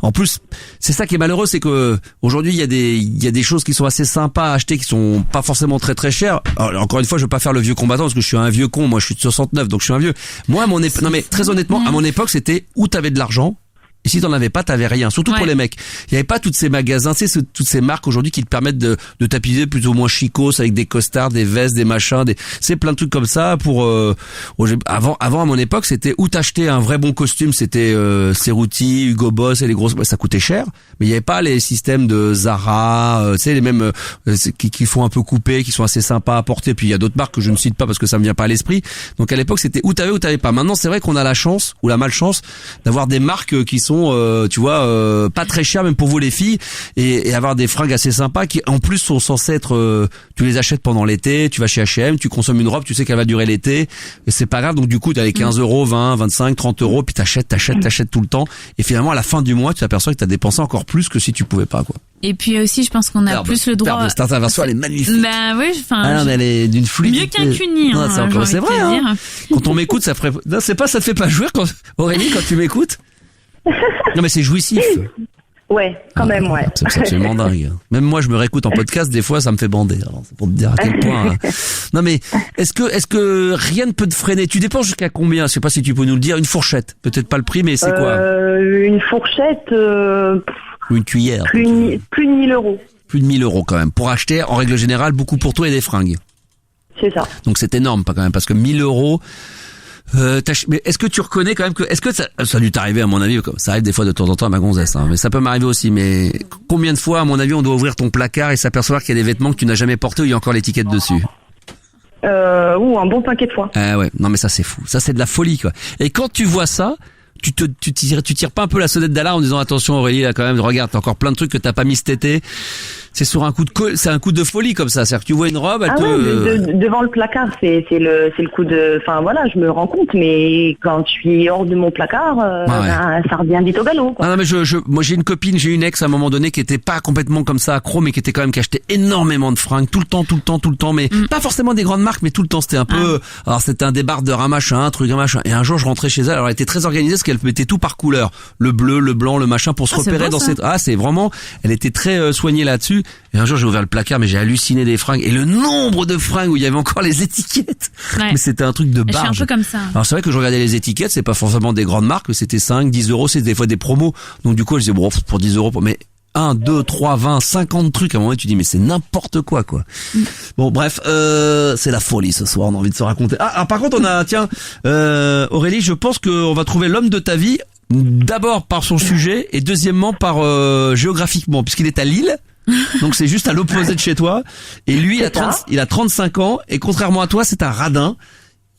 en plus c'est ça qui est malheureux, c'est que aujourd'hui il y a des choses qui sont assez sympas à acheter qui sont pas forcément très très chères. Alors, encore une fois, je veux pas faire le vieux combattant parce que je suis un vieux con, moi je suis de 69 donc je suis un vieux. Moi non mais très honnêtement, à mon époque, c'était où t'avais de l'argent. Et si t'en avais pas, t'avais rien. Surtout pour les mecs. Il y avait pas toutes ces magasins, tu sais, toutes ces marques aujourd'hui qui te permettent de t'habiller plus ou moins chicos avec des costards, des vestes, des machins, c'est plein de trucs comme ça pour, avant à mon époque, c'était où t'achetais un vrai bon costume, c'était, Cerruti, Hugo Boss et les grosses, ça coûtait cher. Mais il y avait pas les systèmes de Zara, tu sais, les mêmes, qui font un peu couper, qui sont assez sympas à porter. Puis il y a d'autres marques que je ne cite pas parce que ça me vient pas à l'esprit. Donc à l'époque, c'était où t'avais pas. Maintenant, c'est vrai qu'on a la chance, ou la malchance, d'avoir des marques qui sont tu vois, pas très cher même pour vous les filles, et avoir des fringues assez sympas qui en plus sont censées être, tu les achètes pendant l'été, tu vas chez H&M, tu consommes une robe, tu sais qu'elle va durer l'été, et c'est pas grave, donc du coup t'as les 15 euros, 20, 25, 30 euros, puis t'achètes tout le temps, et finalement à la fin du mois tu t'aperçois que t'as dépensé encore plus que si tu pouvais pas quoi. Et puis aussi, je pense qu'on a plus le droit. Cette intervention, elle est magnifique. Bah oui, enfin. Ah non, mais elle est d'une fluidité. Mieux qu'un cuni, hein. C'est vrai, hein. Quand on m'écoute, ça ferait, non, c'est pas, ça te fait pas jouir Aurélie, quand tu m'écoutes? Non, mais c'est jouissif. Ouais, quand même, ouais. C'est absolument dingue. Même moi, je me réécoute en podcast, des fois, ça me fait bander. Alors, c'est pour te dire à quel point. Non, mais, est-ce que rien ne peut te freiner? Tu dépenses jusqu'à combien? Je sais pas si tu peux nous le dire. Une fourchette. Peut-être pas le prix, mais c'est quoi? Une fourchette, ou une cuillère. Plus de 1000 euros. Plus de 1000 euros quand même. Pour acheter, en règle générale, beaucoup pour toi et des fringues. C'est ça. Donc c'est énorme, pas quand même, parce que 1000 euros, Mais est-ce que tu reconnais quand même est-ce que ça a dû t'arriver à mon avis, ça arrive des fois de temps en temps à ma gonzesse, hein, mais ça peut m'arriver aussi, mais combien de fois à mon avis on doit ouvrir ton placard et s'apercevoir qu'il y a des vêtements que tu n'as jamais portés où il y a encore l'étiquette dessus? Un bon paquet de fois. Ouais, non mais ça c'est fou, ça c'est de la folie quoi. Et quand tu vois ça, tu tires pas un peu la sonnette d'alarme en disant attention Aurélie là quand même, regarde, t'as encore plein de trucs que t'as pas mis cet été. C'est sur un coup de folie comme ça, c'est-à-dire que tu vois une robe, devant le placard, c'est le coup de, enfin voilà, je me rends compte, mais quand je suis hors de mon placard, ça revient vite au galop, quoi. Ah non mais moi j'ai une ex à un moment donné qui était pas complètement comme ça accro, mais qui était quand même, qui achetait énormément de fringues tout le temps, mais pas forcément des grandes marques, mais tout le temps c'était un peu, alors c'était un débardeur, un machin, et un jour je rentrais chez elle, alors elle était très organisée parce qu'elle mettait tout par couleur, le bleu, le blanc, le machin pour se repérer dans cette, c'est vraiment, elle était très soignée là-dessus. Et un jour j'ai ouvert le placard, mais j'ai halluciné des fringues et le nombre de fringues où il y avait encore les étiquettes. Mais c'était un truc de barge. Je suis un peu comme ça. Alors c'est vrai que je regardais les étiquettes, c'est pas forcément des grandes marques, mais c'était 5, 10 euros, c'est des fois des promos. Donc du coup je disais bon, pour 10 euros, mais 1, 2, 3, 20, 50 trucs, à un moment tu dis mais c'est n'importe quoi. Bon bref, c'est la folie ce soir, on a envie de se raconter. Ah par contre on a, Aurélie, je pense qu'on va trouver l'homme de ta vie, d'abord par son sujet et deuxièmement par géographiquement, puisqu'il est à Lille. Donc c'est juste à l'opposé de chez toi. Et lui, il a 35 ans. Et contrairement à toi, c'est un radin.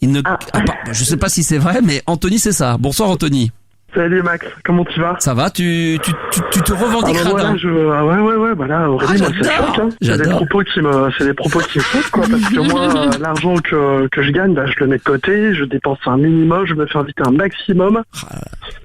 Je sais pas si c'est vrai, mais Anthony, c'est ça. Bonsoir Anthony. Salut Max, comment tu vas? Ça va, tu te revendiques radin. Ouais, bah là, Aurélie, moi, ça choque, hein. C'est des propos qui me foutent, quoi, parce que moi, l'argent que je gagne, bah, je le mets de côté, je dépense un minimum, je me fais inviter un maximum.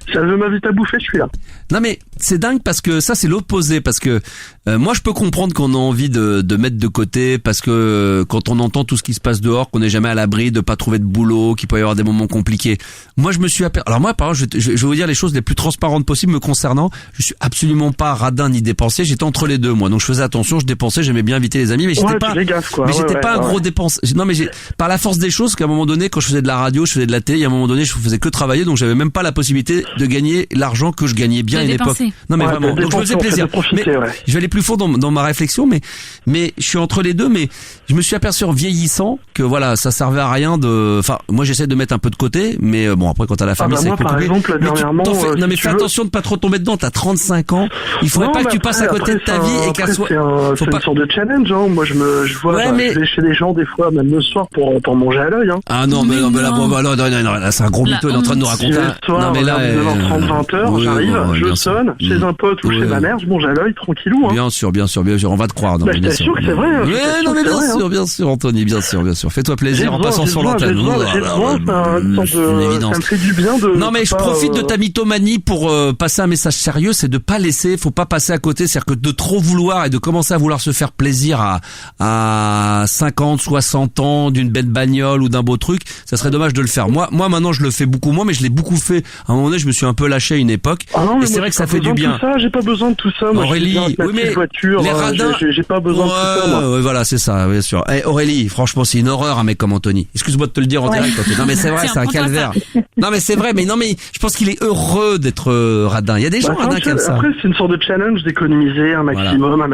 Si elle veut m'inviter à bouffer, je suis là. Non mais, c'est dingue parce que ça, c'est l'opposé, parce que, moi, je peux comprendre qu'on a envie de mettre de côté, parce que quand on entend tout ce qui se passe dehors, qu'on n'est jamais à l'abri de pas trouver de boulot, qu'il peut y avoir des moments compliqués. Moi, je me suis alors moi, par exemple, je vais vous dire les choses les plus transparentes possibles me concernant. Je suis absolument pas radin ni dépensier. J'étais entre les deux, moi. Donc je faisais attention, je dépensais, j'aimais bien inviter les amis, mais j'étais pas un gros dépense. Non, mais par la force des choses, qu'à un moment donné, quand je faisais de la radio, je faisais de la télé, à un moment donné, je faisais que travailler, donc j'avais même pas la possibilité de gagner l'argent que je gagnais bien à une époque. Non, mais vraiment. Donc je me faisais plaisir. Mais je vais aller plus fort dans ma réflexion, mais je suis entre les deux, mais je me suis aperçu en vieillissant que voilà, ça servait à rien enfin, moi j'essaie de mettre un peu de côté, mais bon, après quand t'as la famille, c'est compliqué. Par exemple, dernièrement, non mais fais attention de pas trop tomber dedans, t'as 35 ans, il faudrait pas que tu passes à côté de ta vie et qu'elle soit... C'est une sorte de challenge, hein. Moi je vais chez les gens des fois, même le soir, pour manger à l'œil, hein. Ah non, mais là, c'est un gros mytho, il est en train de nous raconter. Non mais là, 9h30, 20h, j'arrive, je sonne, chez un pote ou chez ma mère, je mange à l'œil, tranquillou, hein. Bien sûr, on va te croire. Je t'assure que c'est vrai. Non mais bien sûr, Anthony, bien sûr. Fais-toi plaisir en passant sur l'antenne. Ça me fait du bien de... Non mais je profite de ta mythomanie pour passer un message sérieux, c'est de pas laisser, faut pas passer à côté, c'est-à-dire que de trop vouloir et de commencer à vouloir se faire plaisir à 50, 60 ans d'une belle bagnole ou d'un beau truc, ça serait dommage de le faire. Moi maintenant je le fais beaucoup moins, mais je l'ai beaucoup fait. À un moment donné, je me suis un peu lâché à une époque. Et c'est vrai que ça fait du bien. J'ai pas besoin de tout ça. Moi, Aurélie, oui mais voiture, les radins, j'ai pas besoin de tout ça. Moi. Voilà, c'est ça, bien sûr. Aurélie, franchement, c'est une horreur un mec comme Anthony. Excuse-moi de te le dire en direct. Non mais c'est vrai, c'est un calvaire. Non mais c'est vrai, mais je pense qu'il est heureux d'être radin. Il y a des gens radins comme ça. Après, c'est une sorte de challenge d'économiser un maximum.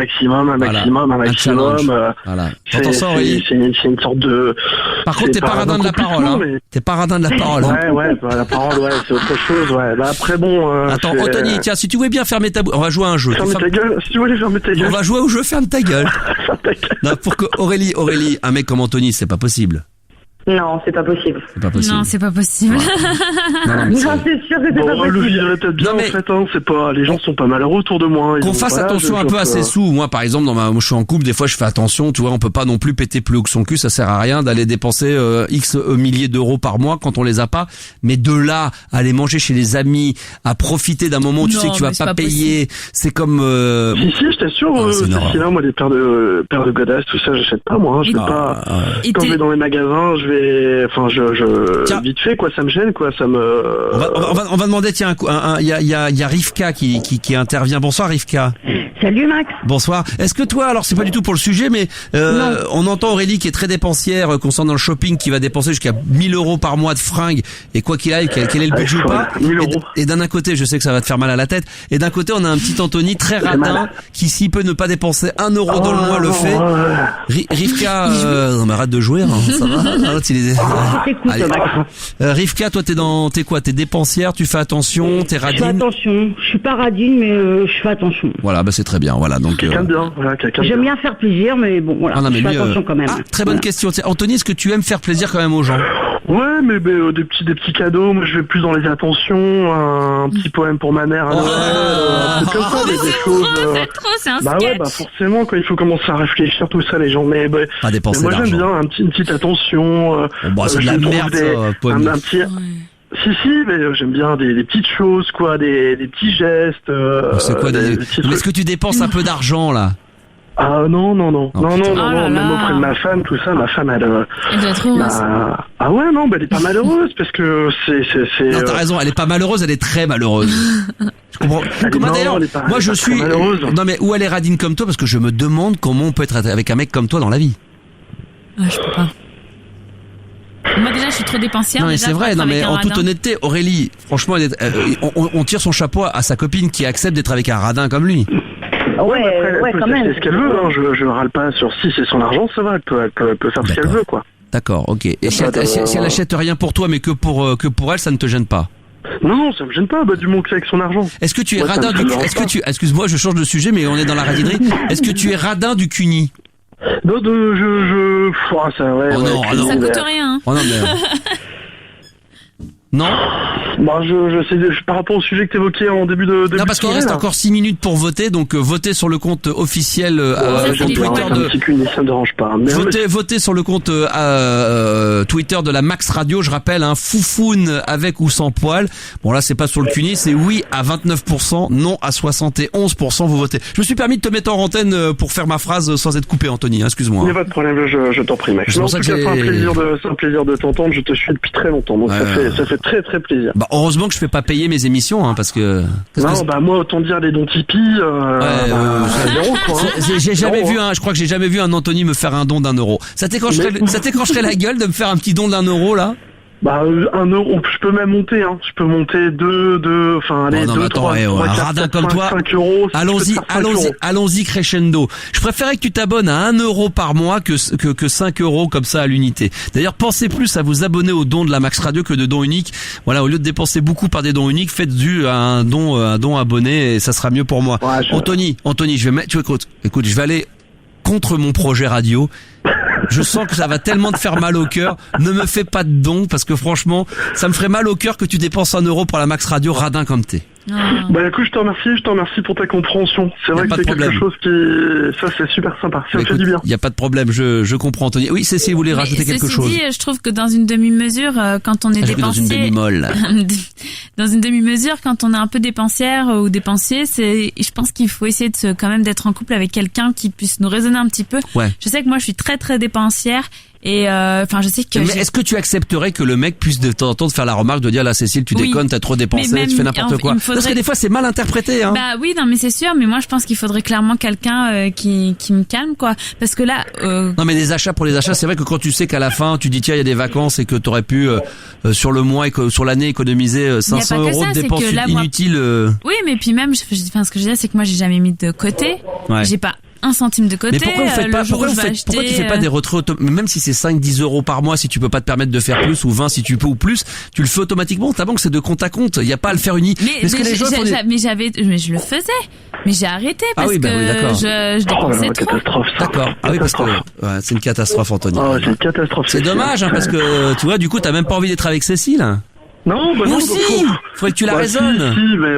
Voilà. T'entends ça, Aurélie? C'est une sorte de... Par contre, t'es pas radin de la parole, hein. T'es pas radin de la parole. Ouais, la parole, c'est autre chose, ouais. Bah après, bon... Attends, Anthony, tiens, si tu voulais bien fermer ta bouche, on va jouer à un jeu. Ferme ta gueule, si tu voulais fermer ta gueule. On va jouer au jeu ferme ta gueule. Non, pour que Aurélie, un mec comme Anthony, c'est pas possible. Non, c'est pas possible. Non, c'est pas possible. Non, c'est sûr que c'est pas possible. Le vivrait peut-être bien, en fait, hein. C'est pas, les gens sont pas malheureux autour de moi. Qu'on fasse attention un peu à ses sous. Moi, par exemple, moi, je suis en couple, des fois, je fais attention, tu vois, on peut pas non plus péter plus haut que son cul, ça sert à rien d'aller dépenser, X milliers d'euros par mois quand on les a pas. Mais de là, à aller manger chez les amis, à profiter d'un moment où tu sais que tu vas pas payer, c'est comme, Si, je t'assure, là, moi, des paires de godasses, tout ça, j'achète pas, moi, je vais pas, quand je vais dans les magasins, vite fait, quoi, ça me gêne, quoi, ça me... On va demander, tiens, il y a Rivka qui intervient. Bonsoir, Rivka. Salut Max. Bonsoir. Est-ce que toi, alors c'est pas du tout pour le sujet, mais on entend Aurélie qui est très dépensière concernant le shopping, qui va dépenser jusqu'à 1000 € par mois de fringues, et quoi qu'il aille, quel est le budget ou pas. Et d'un côté, je sais que ça va te faire mal à la tête, et d'un côté, on a un petit Anthony très radin, qui s'il peut ne pas dépenser 1 euro dans le mois, le fait. Rivka, non mais arrête de jouer, hein, ça va. Allez. Rivka, toi t'es quoi? T'es dépensière, tu fais attention, t'es radine? Je fais attention, je suis pas radine, mais je fais attention. Voilà, bah c'est très bien, voilà. Donc quelqu'un bien, voilà, j'aime bien faire plaisir, mais bon, voilà. Ah non, mais je fais attention quand même. Très bonne question. Anthony, est-ce que tu aimes faire plaisir quand même aux gens? Ouais, mais des petits cadeaux. Moi, je vais plus dans les attentions. Un petit poème pour ma mère. Un truc comme ça, des choses. C'est trop, c'est un bah sketch. ouais, bah forcément, quand il faut commencer à réfléchir tout ça, les gens. Mais pas dépenser moi, d'argent. j'aime bien une petite attention. C'est de la merde, ça, un petit. Si, mais j'aime bien des petites choses, quoi, des petits gestes. C'est quoi est-ce que tu dépenses un peu d'argent là? Ah non, même auprès de ma femme, tout ça, ma femme elle doit être heureuse. Ah ouais, non, elle est pas malheureuse parce que c'est Non, t'as raison, elle est pas malheureuse, elle est très malheureuse. Je comprends. Comment d'ailleurs, moi je suis non mais où elle est radine comme toi, parce que je me demande comment on peut être avec un mec comme toi dans la vie. Je peux pas. Moi déjà je suis trop dépensière. Non mais c'est vrai, non mais en toute honnêteté, Aurélie, franchement, on tire son chapeau à sa copine qui accepte d'être avec un radin comme lui. Ouais, quand même. C'est ce qu'elle veut, hein. Je râle pas sur si c'est son argent, ça va, elle peut faire ce qu'elle veut, quoi. D'accord, ok. Et si elle achète rien pour toi, mais que pour elle, ça ne te gêne pas? Non, ça me gêne pas, du moment que c'est avec son argent. Est-ce que tu es radin excuse-moi, je change de sujet, mais on est dans la radinerie. Est-ce que tu es radin du cuni? Non, ça, ouais. Oh non, ça coûte rien. Oh non, mais... Non. Bah, je sais, par rapport au sujet que t'évoquais en début de non, parce qu'il reste encore 6 minutes pour voter, donc votez sur le compte officiel sur Twitter ça me dérange pas. Votez sur le compte Twitter de la Max Radio, je rappelle, Foufoune avec ou sans poil. Bon là, c'est pas sur le cuni, c'est oui à 29%, non à 71%, vous votez. Je me suis permis de te mettre en antenne pour faire ma phrase sans être coupé, Anthony, excuse-moi. Il n'y a pas de problème, je t'en prie, Max. En tout cas, c'est un plaisir de t'entendre, je te suis depuis très longtemps, donc ça fait très très plaisir. Bah heureusement que je fais pas payer mes émissions, parce que... moi autant dire les dons Tipeee, j'ai jamais vu je crois que j'ai jamais vu un Anthony me faire un don d'1 euro. Ça t'écrancherait la gueule de me faire un petit don d'1 euro là? 1 euro, je peux même monter, je peux monter 2, allez, 2, 3, un radin comme toi, 5 euros. Allons-y crescendo. Je préférais que tu t'abonnes à 1 euro par mois que 5 euros comme ça à l'unité. D'ailleurs, pensez plus à vous abonner aux dons de la Max Radio que de dons uniques. Voilà, au lieu de dépenser beaucoup par des dons uniques, faites un don abonné et ça sera mieux pour moi. Ouais, Anthony, je vais mettre, écoute, je vais aller contre mon projet radio. Je sens que ça va tellement te faire mal au cœur. Ne me fais pas de dons parce que franchement, ça me ferait mal au cœur que tu dépenses 1 euro pour la Max Radio, radin comme t'es. Écoute, je te remercie pour ta compréhension. C'est vrai que c'est quelque chose ça c'est super sympa. Ça me fait du bien. Il y a pas de problème, je comprends Anthony. Oui, Cécile voulait rajouter quelque chose. Dit, je trouve que dans une demi-mesure, quand on est dépensier, dans une demi-molle. dans une demi-mesure, quand on est un peu dépensière ou dépensier, je pense qu'il faut essayer quand même d'être en couple avec quelqu'un qui puisse nous raisonner un petit peu. Ouais. Je sais que moi je suis très très dépensière. Et je sais que. Mais est-ce que tu accepterais que le mec puisse de temps en temps te faire la remarque de dire là Cécile tu déconnes, t'as trop dépensé, tu fais n'importe quoi. Parce que des fois c'est mal interprété. Bah oui, non mais c'est sûr, mais moi je pense qu'il faudrait clairement quelqu'un qui me calme quoi, parce que là. Non mais des achats pour les achats, c'est vrai que quand tu sais qu'à la fin tu dis tiens il y a des vacances et que t'aurais pu sur le mois et sur l'année économiser 500 euros de dépenses inutiles. Oui, mais puis même, ce que je veux dire c'est que moi j'ai jamais mis de côté, j'ai pas 1 centime de côté. Mais pourquoi vous faites pas, pourquoi tu fais pas des retraits même si c'est 5-10 euros par mois, si tu peux pas te permettre de faire plus, ou 20 si tu peux ou plus, tu le fais automatiquement. Ta banque c'est de compte à compte. Il y a pas à le faire mais je le faisais. Mais j'ai arrêté parce que je dépensais trop. Catastrophe, ça. D'accord. Ah oui, parce que c'est une catastrophe, Anthony. C'est une catastrophe. C'est dommage, parce que tu vois, du coup, t'as même pas envie d'être avec Cécile. Non, non, si. Faudrait que tu la raisonnes. Si, mais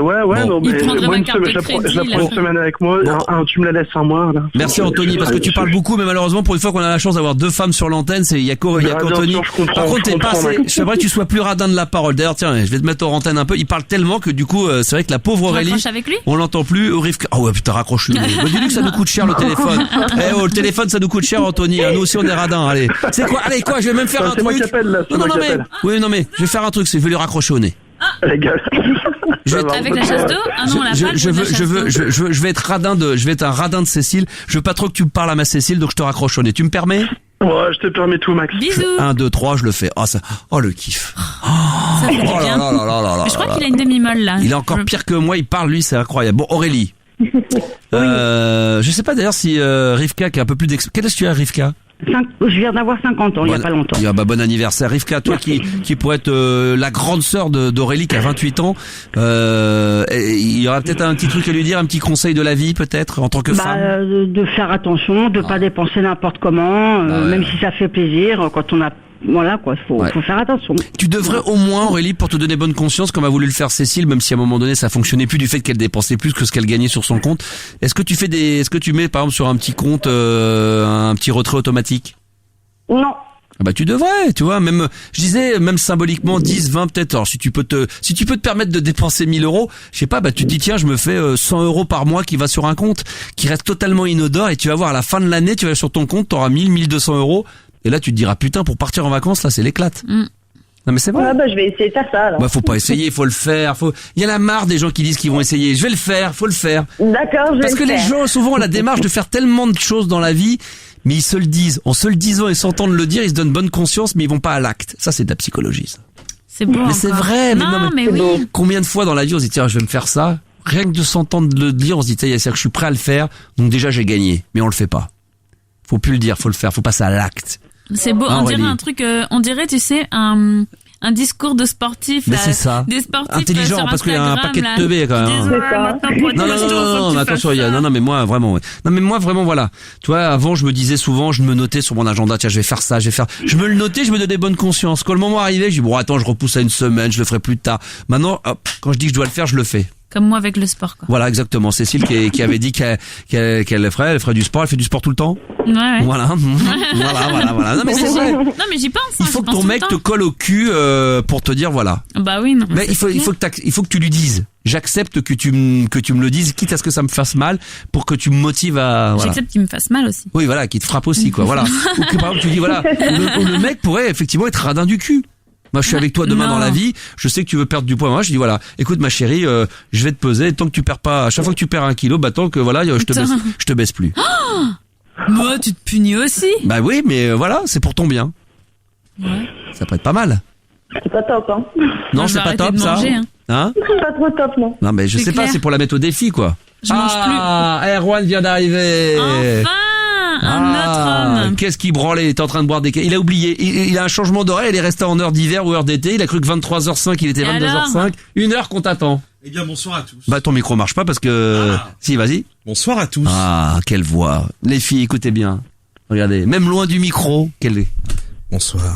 non, mais je la prends une semaine avec moi. Tu me la laisses un mois, là. Merci, Anthony, parce que tu parles beaucoup, mais malheureusement, pour une fois qu'on a la chance d'avoir 2 femmes sur l'antenne, il y a qu'Anthony. Par contre, t'es pas assez, j'aimerais que tu sois plus radin de la parole. D'ailleurs, tiens, je vais te mettre en antenne un peu. Il parle tellement que du coup, c'est vrai que la pauvre Aurélie, on l'entend plus. Oh ouais, putain, raccroche-lui. Dis-lui que ça nous coûte cher, le téléphone. Le téléphone, ça nous coûte cher, Anthony. Nous aussi, on est radin. Allez. C'est quoi? Allez, je vais même faire un truc. Non, mais je vais faire un truc, je vais lui raccrocher au nez. Les gars. Avec la chasse d'eau? Ah non, je vais être un radin de Cécile. Je veux pas trop que tu me parles à ma Cécile, donc je te raccroche au nez. Tu me permets? Ouais, je te permets tout, Max. Bisous. 1, 2, 3, je le fais. Oh, le kiff. Ça fait du bien. Mais je crois qu'il a une demi-molle, là. Il est encore pire que moi, il parle, lui, c'est incroyable. Bon, Aurélie. Je sais pas d'ailleurs si Rivka qui est un peu plus Quel âge tu as, Rivka? Je viens d'avoir 50 ans, il y a pas longtemps. Bon anniversaire, Rivka, toi qui pourrait être la grande sœur d'Aurélie qui a 28 ans. Il y aura peut-être un petit truc à lui dire, un petit conseil de la vie peut-être en tant que femme. De faire attention, de pas dépenser n'importe comment, même si ça fait plaisir. Quand on a voilà quoi, faut faire attention. Tu devrais au moins, Aurélie, pour te donner bonne conscience, comme a voulu le faire Cécile, même si à un moment donné ça fonctionnait plus du fait qu'elle dépensait plus que ce qu'elle gagnait sur son compte. Est-ce que tu mets par exemple sur un petit compte un petit retrait automatique? Non. Ah bah tu devrais, tu vois, même je disais même symboliquement 10, 20 peut-être. Alors si tu peux te permettre de dépenser 1000 euros, je sais pas, bah tu te dis tiens, je me fais 100 euros par mois qui va sur un compte qui reste totalement inodore et tu vas voir à la fin de l'année, tu vas sur ton compte, t'auras 1200 euros. Et là, tu te diras, putain, pour partir en vacances, là, c'est l'éclate. Non, mais c'est vrai. Je vais essayer de faire ça, alors. Faut pas essayer, faut le faire. Il y a la marre des gens qui disent qu'ils vont essayer. Je vais le faire, faut le faire. D'accord, je vais le faire. Parce que les gens, souvent, ont la démarche de faire tellement de choses dans la vie, mais ils se le disent. En se le disant et s'entendent le dire, ils se donnent bonne conscience, mais ils vont pas à l'acte. Ça, c'est de la psychologie, ça. C'est beau. Mais c'est vrai. Mais oui. Combien de fois dans la vie, on se dit, tiens, je vais me faire ça. Rien que de s'entendre le dire, on se dit, tiens, c'est-à-dire que je suis prêt à le faire. Donc déjà, j'ai gagné. Mais on le fait pas. Faut plus le dire, faut le faire. Faut passer à l'acte. C'est beau, on dirait un truc, on dirait, tu sais, un discours de sportif. Mais c'est ça. Des sportifs intelligent, parce qu'il y a un paquet de teubés quand même. Non, attention, non, mais moi, vraiment, ouais. Non, mais moi, vraiment, voilà. Tu vois, avant, je me disais souvent, je me notais sur mon agenda, tiens, je vais faire ça, je me le notais, je me donnais bonne conscience. Quand le moment arrivait, je dis, bon, attends, je repousse à une semaine, je le ferai plus tard. Maintenant, hop, quand je dis que je dois le faire, je le fais. Comme moi avec le sport, quoi. Voilà, exactement. Cécile qui avait dit qu'elle ferait du sport. Elle fait du sport tout le temps. Ouais. Voilà. voilà. Non, mais c'est vrai. Non, mais j'y pense. Il faut que ton mec te colle au cul, pour te dire voilà. Bah oui, non. Mais il faut que tu lui dises. J'accepte que tu me le dises, quitte à ce que ça me fasse mal, pour que tu me motives à, voilà. J'accepte qu'il me fasse mal aussi. Oui, voilà, qu'il te frappe aussi, quoi. Voilà. Ou que par exemple, tu dis voilà, où le mec pourrait effectivement être radin du cul. Moi, je suis avec toi demain dans la vie. Je sais que tu veux perdre du poids. Moi, je dis voilà, écoute ma chérie, je vais te peser. Tant que tu perds pas, à chaque fois que tu perds 1 kilo, bah tant que voilà, je te baisse plus. Moi, tu te punis aussi. Bah oui, mais voilà, c'est pour ton bien. Ouais. Ça peut être pas mal. C'est pas top, hein. Non, c'est pas top, ça. Hein C'est pas trop top, non. Non, mais je sais pas, c'est pour la mettre au défi, quoi. Je mange plus. Erwan vient d'arriver. Enfin, un autre homme. Qu'est-ce qu'il branlait? Il était en train de boire des... Il a oublié. Il a un changement d'horaire. Il est resté en heure d'hiver ou heure d'été. Il a cru que 23h05, il était 22h05. 1 heure qu'on t'attend. Eh bien, bonsoir à tous. Bah, ton micro marche pas parce que... Si, vas-y. Bonsoir à tous. Ah, quelle voix. Les filles, écoutez bien. Regardez. Même loin du micro. Bonsoir.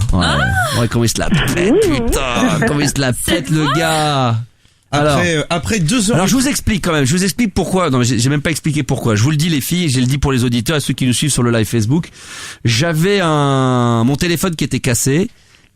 Ouais, comment il se la pète, putain. Comment il se la pète, le gars. Après 2 heures. Alors je vous explique quand même, je vous explique pourquoi. Non mais j'ai même pas expliqué pourquoi. Je vous le dis les filles, je le dis pour les auditeurs et ceux qui nous suivent sur le live Facebook. J'avais mon téléphone qui était cassé.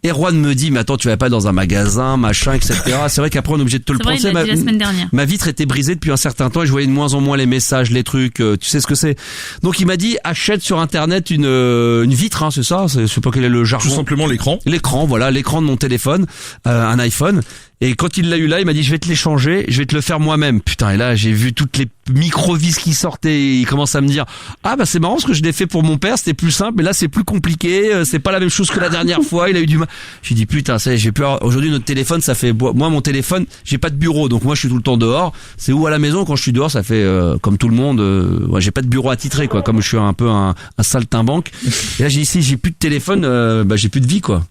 Erwan me dit, mais attends, tu vas pas dans un magasin, machin, etc. C'est vrai qu'après on est obligé de te le prendre. C'est vrai, il l'a dit la semaine dernière. Ma vitre était brisée depuis un certain temps et je voyais de moins en moins les messages, les trucs. Tu sais ce que c'est. Donc il m'a dit, achète sur internet une vitre, hein, c'est ça. Je sais pas quel est le jargon. Tout simplement l'écran. L'écran, voilà, l'écran de mon téléphone, un iPhone. Et quand il l'a eu là, il m'a dit, je vais te l'échanger, je vais te le faire moi-même. Putain, et là, j'ai vu toutes les micro-vis qui sortaient et il commence à me dire, ah bah c'est marrant parce que je l'ai fait pour mon père, c'était plus simple, mais là c'est plus compliqué, c'est pas la même chose que la dernière fois, il a eu du mal. J'ai dit, putain, ça, j'ai peur. Aujourd'hui, notre téléphone, ça fait, moi, mon téléphone, j'ai pas de bureau, donc moi je suis tout le temps dehors. C'est où à la maison, quand je suis dehors, ça fait, comme tout le monde, ouais, j'ai pas de bureau attitré, quoi, comme je suis un peu un saltimbanque. Et là, j'ai dit, si j'ai plus de téléphone, bah j'ai plus de vie, quoi.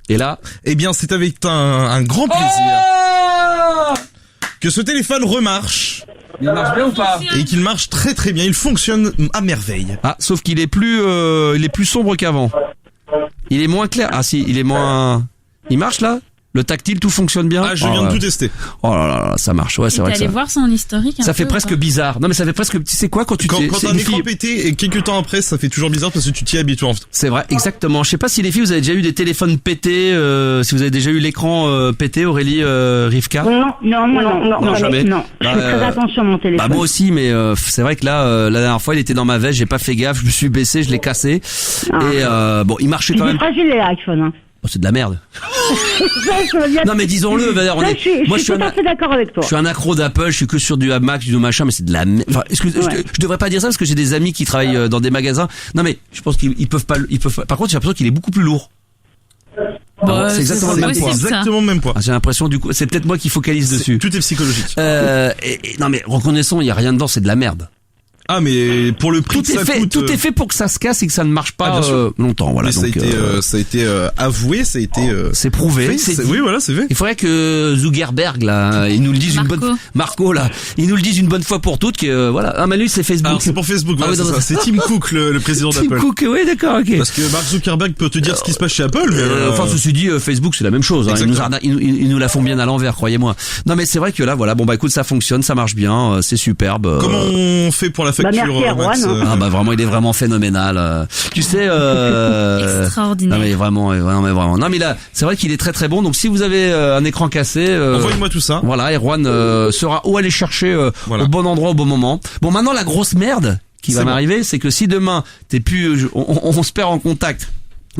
Et là, eh bien, c'est avec un grand plaisir que ce téléphone remarche. Il marche bien ou pas? Et qu'il marche très très bien. Il fonctionne à merveille. Ah, sauf qu'il est plus sombre qu'avant. Il est moins clair. Ah si, il est moins. Il marche là? Le tactile, tout fonctionne bien? Ah, je viens de tout tester. Oh là là, ça marche. Ouais, c'est vrai que ça. T'es allé voir son historique. Ça fait presque bizarre. Non, mais ça fait presque, tu sais quoi, quand un écran pété et quelques temps après, ça fait toujours bizarre parce que tu t'y habitues en fait. C'est vrai, exactement. Je sais pas si les filles, vous avez déjà eu des téléphones pétés, si vous avez déjà eu l'écran pété, Aurélie, Rivka? Non, jamais. Non, je fais très attention à mon téléphone. Bah, moi aussi, mais c'est vrai que là, la dernière fois, il était dans ma veste, j'ai pas fait gaffe, je me suis baissé, je l'ai cassé. Et bon, il marchait quand même. C'est fragile les iPhones, hein. Oh, c'est de la merde. Non mais disons-le, je suis tout à fait d'accord avec toi. Je suis un accro d'Apple, je suis que sur du Mac, du machin, mais c'est de la merde. Enfin, je devrais pas dire ça parce que j'ai des amis qui travaillent dans des magasins. Non mais je pense qu'ils peuvent pas. Par contre, j'ai l'impression qu'il est beaucoup plus lourd. C'est exactement le même poids. Exactement le même poids. J'ai l'impression du coup, c'est peut-être moi qui focalise dessus. Tout est psychologique. Non mais reconnaissons, il y a rien dedans, c'est de la merde. Ah mais pour le prix tout est fait pour que ça se casse et que ça ne marche pas longtemps. Voilà. Mais donc ça a été avoué, ça a été c'est prouvé. Oui voilà, c'est fait. Il faudrait que Zuckerberg là, il nous le dise Marco là, il nous le dise une bonne fois pour toutes que voilà. Ah mais lui c'est Facebook. Alors c'est pour Facebook. Voilà, c'est ça. C'est Tim Cook le président d'Apple. Tim Cook, oui d'accord, ok. Parce que Mark Zuckerberg peut te dire ce qui se passe chez Apple. Mais enfin ceci dit, Facebook c'est la même chose. Hein. Ils nous la font bien à l'envers, croyez-moi. Non mais c'est vrai que là voilà, bon bah écoute ça fonctionne, ça marche bien, c'est superbe. Comment on fait pour la facture? Ah bah vraiment, il est vraiment phénoménal. Tu sais, extraordinaire. Non mais vraiment. Non mais là, c'est vrai qu'il est très très bon. Donc si vous avez un écran cassé, envoyez-moi tout ça. Voilà, Erwan saura où aller chercher au bon endroit au bon moment. Bon, maintenant la grosse merde qui va m'arriver, c'est que si demain t'es plus, on se perd en contact.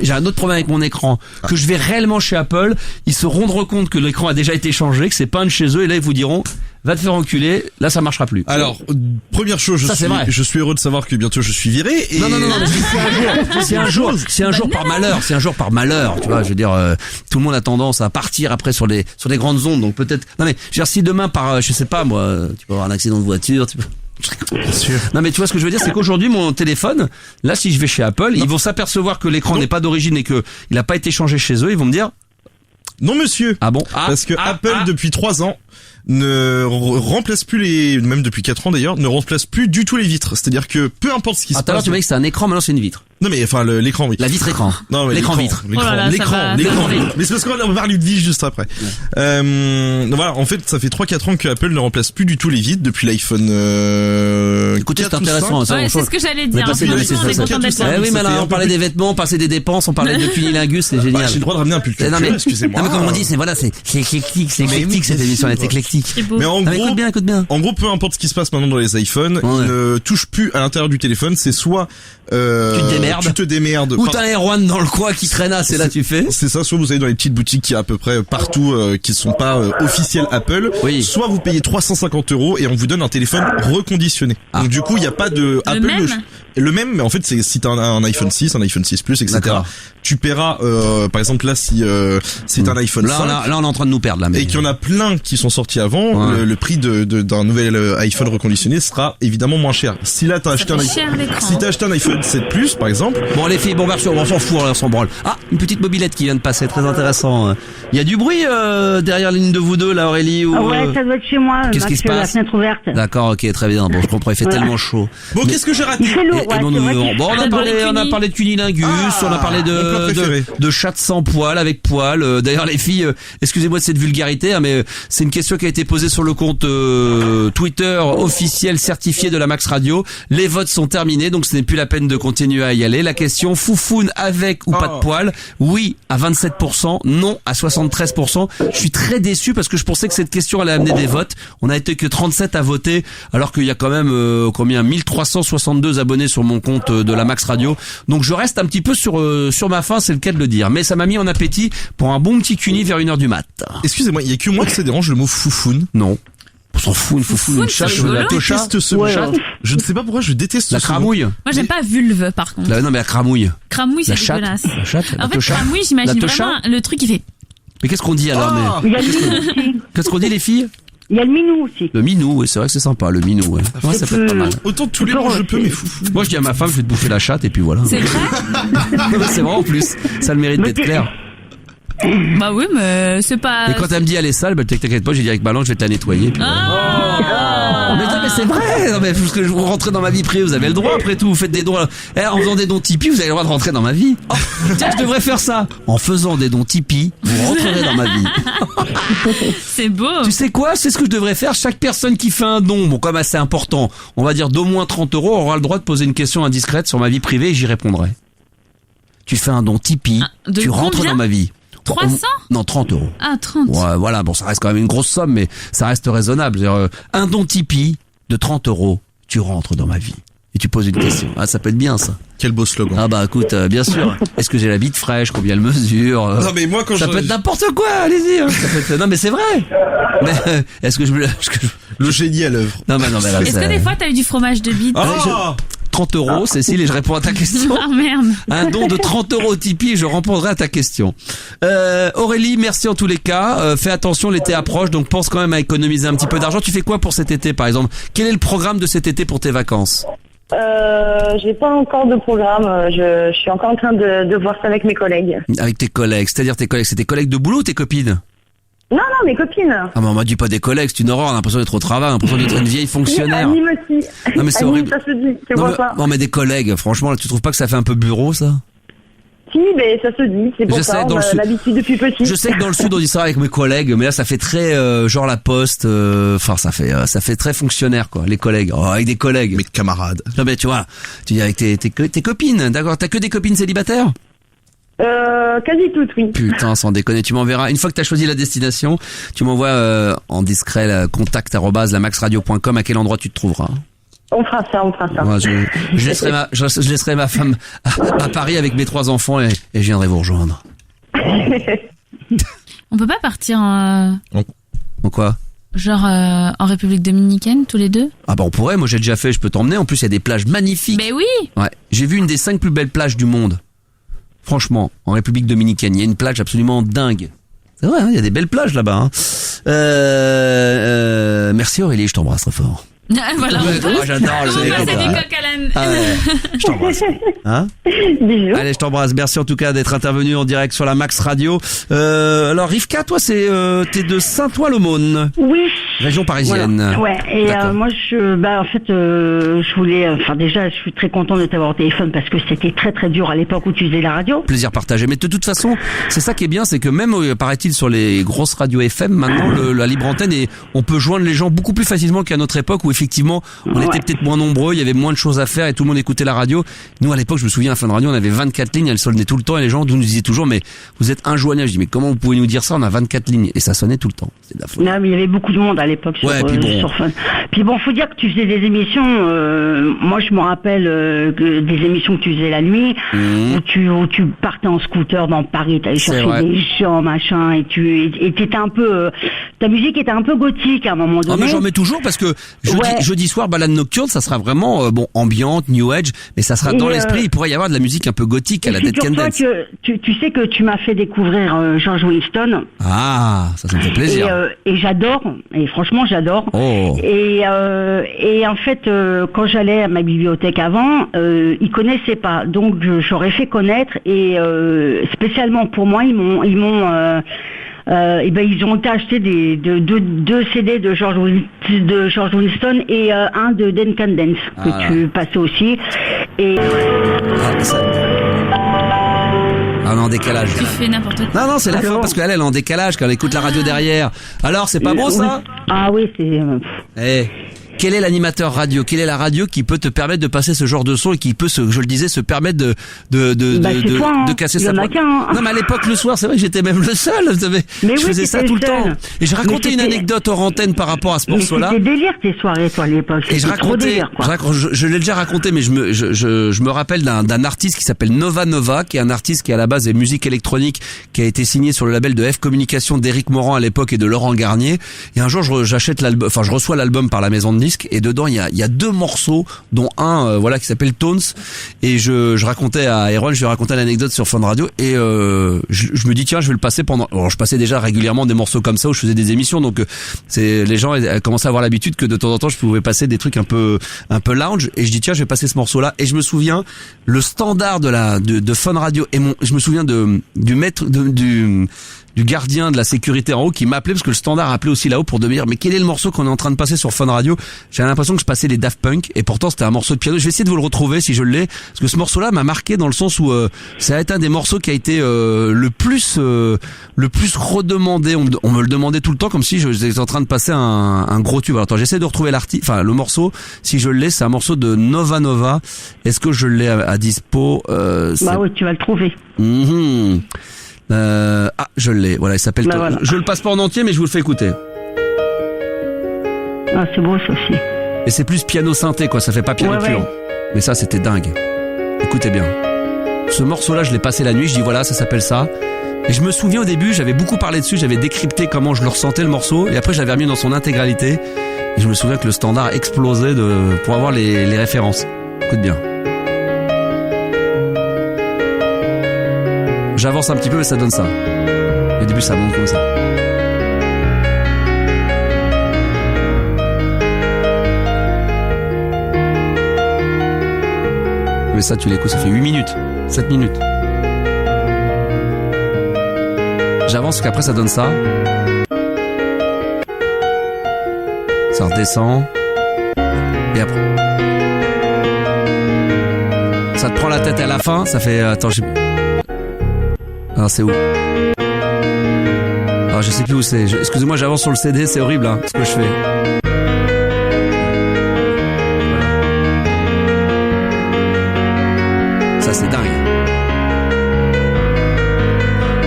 J'ai un autre problème avec mon écran, que je vais réellement chez Apple, ils se rendront compte que l'écran a déjà été changé, que c'est pas un de chez eux, et là ils vous diront, va te faire enculer, là ça marchera plus. Alors, première chose, je suis heureux de savoir que bientôt je suis viré. Et... Non, c'est un jour par malheur, tu vois, je veux dire, tout le monde a tendance à partir après sur les grandes ondes, donc peut-être, non mais, je veux dire, si demain je sais pas moi, tu peux avoir un accident de voiture, tu peux... Bien sûr. Non mais tu vois ce que je veux dire, c'est qu'aujourd'hui mon téléphone, là si je vais chez Apple, ils vont s'apercevoir que l'écran n'est pas d'origine et que il a pas été changé chez eux, ils vont me dire non monsieur. Ah bon? Parce que Apple depuis 3 ans ne remplace plus même depuis 4 ans d'ailleurs, ne remplace plus du tout les vitres. C'est-à-dire que peu importe ce qui se passe. Alors tu m'as dit que c'est un écran, maintenant c'est une vitre. Non mais enfin l'écran oui. La vitre écran. Non mais l'écran vitre. L'écran. Mais c'est parce qu'on va parler de vie juste après. Voilà, en fait, ça fait 3-4 ans que Apple ne remplace plus du tout les vitres depuis l'iPhone Écoutez, c'est intéressant ça. Ouais, c'est ce que j'allais dire. Oui, mais là on parlait des vêtements, on parlait des dépenses, on parlait de cunilingus, c'est génial. J'ai le droit de ramener un pull. Excusez-moi. Non mais comme on dit, c'est éclectique cette émission est éclectique. Mais en gros, écoute bien. En gros, peu importe ce qui se passe maintenant dans les iPhones, ils ne touchent plus à l'intérieur du téléphone, c'est soit tu te démerdes. Ou t'as un Erwan dans le coin qui traînasse et là tu fais. C'est ça, soit vous allez dans les petites boutiques qui y a à peu près partout qui sont pas officielles Apple, soit vous payez 350 € et on vous donne un téléphone reconditionné. Donc du coup, il y a pas de Apple le même, mais en fait c'est si t'as un iPhone 6, un iPhone 6 Plus, etc. Tu paieras par exemple là si c'est un iPhone 5. Là on est en train de nous perdre là. Mais... Et qu'il y en a plein qui sont sortis avant, le prix d'un nouvel iPhone reconditionné sera évidemment moins cher. Si là t'as acheté un iPhone 7 Plus par exemple. Bon les filles, on s'en fout, on s'en branle. Ah, une petite mobilette qui vient de passer, très intéressant. Il y a du bruit derrière l'une de vous deux là, Aurélie ou ouais, ça doit être chez moi. Qu'est-ce qui se passe? La fenêtre ouverte. D'accord, ok, très bien. Bon, je comprends, il fait tellement chaud. Bon, qu'est-ce que j'ai raté? On a parlé de cunilingus, on a parlé de chat sans poil avec poil. D'ailleurs les filles, excusez-moi de cette vulgarité, hein, mais c'est une question qui a été posée sur le compte Twitter officiel certifié de la Max Radio. Les votes sont terminés, donc ce n'est plus la peine de continuer à y aller. La question, foufoune avec ou pas de poil? Oui à 27%, non à 73%. Je suis très déçu parce que je pensais que cette question allait amener des votes. On a été que 37 à voter, alors qu'il y a quand même 1362 abonnés sur mon compte de la Max Radio. Donc je reste un petit peu sur ma faim, c'est le cas de le dire. Mais ça m'a mis en appétit pour un bon petit cuni vers 1h du mat. Excusez-moi, il y a que moi que ça dérange le mot foufoune? Non. On s'en fout, une foufoune, une chatte, je déteste ce mot. Je ne sais pas pourquoi je déteste la cramouille. Moi j'aime pas vulve par contre. Non mais la cramouille. Cramouille c'est dégueulasse. La chatte, en fait cramouille j'imagine vraiment le truc qui fait. Mais qu'est-ce qu'on dit alors? Il y a le minou aussi. Qu'est-ce qu'on dit les filles? Il y a le minou aussi. Le minou, oui, c'est vrai que c'est sympa, le minou, ouais. Ouais, ça peut être pas mal. Autant de tous les mots je peux, mais fou. Moi, je dis à ma femme, je vais te bouffer la chatte, et puis voilà. C'est vrai? C'est vrai en plus. Ça a le mérite d'être clair. Bah oui, mais c'est pas... Et quand elle me dit elle est sale, bah t'inquiète pas, j'ai dit avec ma langue, je vais te la nettoyer. Puis voilà. Mais c'est vrai, non, mais parce que vous rentrez dans ma vie privée, vous avez le droit après tout, vous faites des dons. En faisant des dons Tipeee, vous avez le droit de rentrer dans ma vie. Oh, tiens, je devrais faire ça. En faisant des dons Tipeee, vous rentrerez dans ma vie. C'est beau. Tu sais quoi? C'est ce que je devrais faire. Chaque personne qui fait un don, bon, comme assez important, on va dire d'au moins 30 €, aura le droit de poser une question indiscrète sur ma vie privée et j'y répondrai. Tu fais un don Tipeee, tu rentres dans ma vie. 300? Non, 30 €. Ah, 30. Ouais, voilà, bon, ça reste quand même une grosse somme, mais ça reste raisonnable. Un don Tipeee de 30 €, tu rentres dans ma vie. et tu poses une question. Ah, ça peut être bien, ça. Quel beau slogan. Ah bah écoute, bien sûr. Est-ce que j'ai la bite fraîche? Combien elle mesure? Non mais moi quand ça peut être n'importe quoi, allez-y. Hein. Ça peut être... Non mais c'est vrai. Mais est-ce que le génie à l'œuvre. Non mais là, est-ce que des fois t'as eu du fromage de bite? 30 €, Cécile, et je réponds à ta question. Ah merde. Un don de 30 € au Tipeee et je répondrai à ta question. Aurélie, merci en tous les cas. Fais attention, l'été approche, donc pense quand même à économiser un petit peu d'argent. Tu fais quoi pour cet été, par exemple? Quel est le programme de cet été pour tes vacances? J'ai pas encore de programme. Je suis encore en train de voir ça avec mes collègues. Avec tes collègues, c'est-à-dire tes collègues, c'est tes collègues de boulot ou tes copines? Non, mes copines. Ah mais on m'a dit pas des collègues, c'est une horreur, on a l'impression d'être au travail, on a l'impression d'être une vieille fonctionnaire. Anime aussi. Non mais c'est Anime, horrible. Ça se dit, c'est pour ça. Non mais des collègues, franchement, là, tu trouves pas que ça fait un peu bureau, ça? Si, mais ça se dit, c'est pour ça, on a l'habitude depuis petit. Je sais que dans le sud on dit ça avec mes collègues, mais là ça fait très genre la poste, enfin ça fait très fonctionnaire quoi, les collègues. Oh, avec des collègues. Mes camarades. Non mais tu vois, tu dis avec tes copines, d'accord? T'as que des copines célibataires? Quasi toutes, oui. Putain, sans déconner, tu m'enverras. Une fois que t'as choisi la destination, tu m'envoies en discret contact@lamaxradio.com à quel endroit tu te trouveras. On fera ça. Ouais, je laisserai ma femme à Paris avec mes 3 enfants et je viendrai vous rejoindre. On peut pas partir en quoi? Genre en République Dominicaine tous les deux? Ah bah on pourrait, moi j'ai déjà fait, je peux t'emmener. En plus il y a des plages magnifiques. Mais oui. Ouais, j'ai vu une des 5 plus belles plages du monde. Franchement, en République Dominicaine, il y a une plage absolument dingue. C'est vrai, il y a des belles plages là-bas. Hein. Merci Aurélie, je t'embrasse très fort. Voilà, j'adore c'est du coq à l'âne. Je t'embrasse. Hein? Bisous. Allez, je t'embrasse. Merci en tout cas d'être intervenu en direct sur la Max Radio. Alors Rivka, toi t'es de Saint-Ouen-l'Aumône. Oui. Région parisienne. Voilà. Ouais. Et moi je voulais, déjà je suis très content de t'avoir au téléphone parce que c'était très très dur à l'époque où tu faisais la radio. Plaisir partagé. Mais de toute façon, c'est ça qui est bien, c'est que même paraît-il sur les grosses radios FM maintenant la libre antenne et on peut joindre les gens beaucoup plus facilement qu'à notre époque où effectivement on était peut-être moins nombreux, il y avait moins de choses à faire et tout le monde écoutait la radio. Nous à l'époque, je me souviens à Fun Radio, on avait 24 lignes, elles sonnaient tout le temps et les gens nous disaient toujours mais vous êtes injoignables. Je dis mais comment vous pouvez nous dire ça? On a 24 lignes et ça sonnait tout le temps. C'est de la folie. Non, mais il y avait beaucoup de monde à l'époque sur Fun. Puis bon, faut dire que tu faisais des émissions. Moi, je me rappelle des émissions que tu faisais la nuit, où tu partais en scooter dans Paris, t'allais chercher des gens, machin, et t'étais un peu. Ta musique était un peu gothique à un moment donné. Ah mais j'en mets toujours parce que jeudi soir balade nocturne, ça sera vraiment ambiante, new age, mais ça sera dans l'esprit. Il pourrait y avoir de la musique un peu gothique à la Dead Can Dance. Tu sais que tu m'as fait découvrir George Winston. Ah, ça me fait plaisir. Et j'adore. Et franchement, j'adore. Oh. Et en fait, quand j'allais à ma bibliothèque avant, ils connaissaient pas, donc j'aurais fait connaître. Et spécialement pour moi, ils ont été achetés deux CD de George Winston et un de Dead Can Dance que tu passais aussi. Et en décalage. Tu fais n'importe quoi. Non, c'est la faute parce qu'elle est en décalage quand elle écoute la radio derrière. Alors, c'est pas beau ça? Ah oui, c'est... Quel est l'animateur radio? Quelle est la radio qui peut te permettre de passer ce genre de son et qui peut, je le disais, se permettre de casser sa voix? Non, mais à l'époque, le soir, c'est vrai que j'étais même le seul. Je faisais ça tout le temps. Et j'ai raconté une anecdote hors antenne par rapport à ce morceau-là. C'était délire tes soirées, toi, à l'époque. Et je racontais, je l'ai déjà raconté, mais je me rappelle d'un artiste qui s'appelle Nova, qui est un artiste qui à la base est musique électronique, qui a été signé sur le label de F Communication d'Éric Morand à l'époque et de Laurent Garnier. Et un jour, je reçois l'album par la maison de disque et dedans il y a 2 morceaux dont un qui s'appelle Tones et je racontais à Erwan, je lui racontais l'anecdote sur Fun Radio et je me dis tiens je vais le passer pendant. Alors je passais déjà régulièrement des morceaux comme ça où je faisais des émissions donc les gens commençaient à avoir l'habitude que de temps en temps je pouvais passer des trucs un peu lounge et je dis tiens je vais passer ce morceau là et je me souviens le standard de Fun Radio et je me souviens du maître du gardien de la sécurité en haut qui m'appelait parce que le standard appelait aussi là-haut pour me dire mais quel est le morceau qu'on est en train de passer sur Fun Radio. J'avais l'impression que je passais les Daft Punk et pourtant c'était un morceau de piano. Je vais essayer de vous le retrouver si je l'ai parce que ce morceau-là m'a marqué dans le sens où ça a été un des morceaux qui a été le plus redemandé. On me le demandait tout le temps comme si j'étais en train de passer un gros tube. Alors attends, j'essaie de retrouver le morceau. Si je l'ai, c'est un morceau de Nova. Est-ce que je l'ai à dispo? Bah oui, tu vas le trouver. Je l'ai. Voilà, il s'appelle. Voilà. Je le passe pas en entier, mais je vous le fais écouter. Ah, c'est beau ça aussi. Et c'est plus piano synthé, quoi. Ça fait pas piano pur. Mais ça, c'était dingue. Écoutez bien. Ce morceau-là, je l'ai passé la nuit, je dis voilà, ça s'appelle ça. Et je me souviens au début, j'avais beaucoup parlé dessus, j'avais décrypté comment je le ressentais le morceau, et après je l'avais remis dans son intégralité. Et je me souviens que le standard explosait pour avoir les références. Écoute bien. J'avance un petit peu, mais ça donne ça. Au début, ça monte comme ça. Mais ça, tu l'écoutes, ça fait 8 minutes, 7 minutes. J'avance, parce qu'après, ça donne ça. Ça redescend. Et après. Ça te prend la tête à la fin, ça fait... Attends, alors c'est où? Alors je sais plus où c'est. Excusez-moi, j'avance sur le CD, c'est horrible hein, ce que je fais. Ça c'est dingue.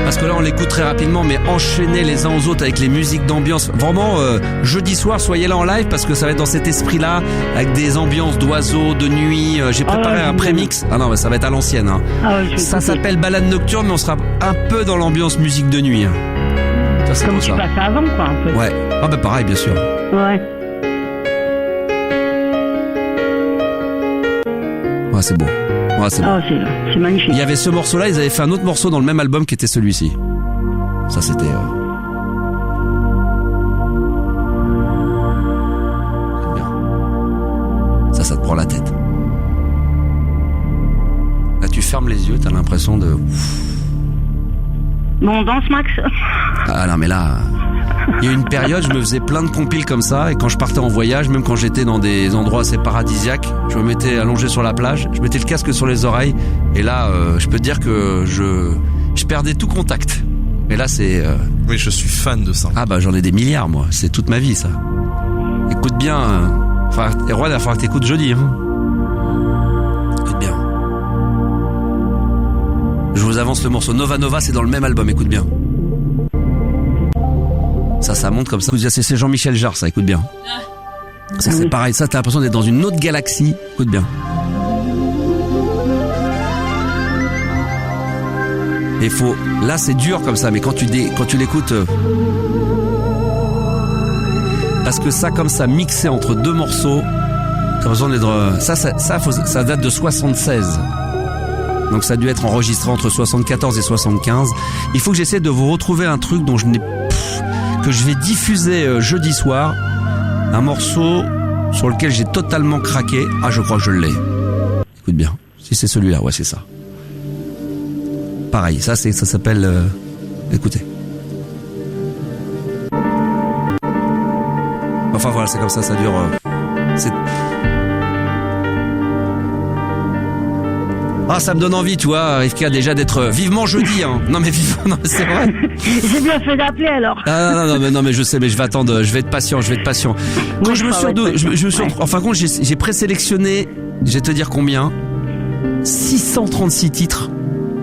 Parce que là on l'écoute très rapidement, mais enchaîner les uns aux autres avec les musiques d'ambiance. Vraiment, jeudi soir, soyez là en live parce que ça va être dans cet esprit-là, avec des ambiances d'oiseaux, de nuit. J'ai préparé un prémix. Ah non, mais ça va être à l'ancienne. Hein. Ça s'appelle Balade nocturne, mais on sera un peu dans l'ambiance musique de nuit. Hein. Ça, comme tu passais avant, quoi, un peu. Ouais. Ah bah pareil, bien sûr. Ouais. Ouais, c'est beau. Ouais, c'est bon. C'est magnifique. Il y avait ce morceau-là, ils avaient fait un autre morceau dans le même album qui était celui-ci. Ça, c'était... Ça te prend la tête. Là, tu fermes les yeux, t'as l'impression de... Bon, on danse, Max. Ah non, mais là... Il y a une période, je me faisais plein de compiles comme ça, et quand je partais en voyage, même quand j'étais dans des endroits assez paradisiaques, je me mettais allongé sur la plage, je mettais le casque sur les oreilles, et là, je peux te dire que je perdais tout contact. Et là, c'est... Oui, je suis fan de ça. Ah bah j'en ai des milliards, moi. C'est toute ma vie, ça. Écoute bien... Enfin, Erwan, il va falloir que t'écoutes jeudi. Hein. Écoute bien. Je vous avance le morceau. Nova Nova, c'est dans le même album, écoute bien. Ça monte comme ça. C'est Jean-Michel Jarre, ça, écoute bien. Ça, c'est pareil. Ça, t'as l'impression d'être dans une autre galaxie. Écoute bien. Et là, c'est dur comme ça, mais quand tu l'écoutes... Parce que ça, comme ça, mixé entre deux morceaux, t'as l'impression d'être... Ça date de 76. Donc ça a dû être enregistré entre 74 et 75. Il faut que j'essaie de vous retrouver un truc dont que je vais diffuser jeudi soir. Un morceau sur lequel j'ai totalement craqué. Ah, je crois que je l'ai. Écoute bien. Si c'est celui-là, ouais, c'est ça. Pareil, ça s'appelle... Écoutez. Enfin voilà, c'est comme ça dure... Ah, ça me donne envie, tu vois, Rivka, déjà d'être vivement jeudi, hein. Non mais vivement, non mais c'est vrai. J'ai bien fait d'appeler alors. Ah non mais je sais, mais je vais attendre, je vais être patient. Quand je me suis en fin de compte, j'ai présélectionné, je vais te dire combien, 636 titres.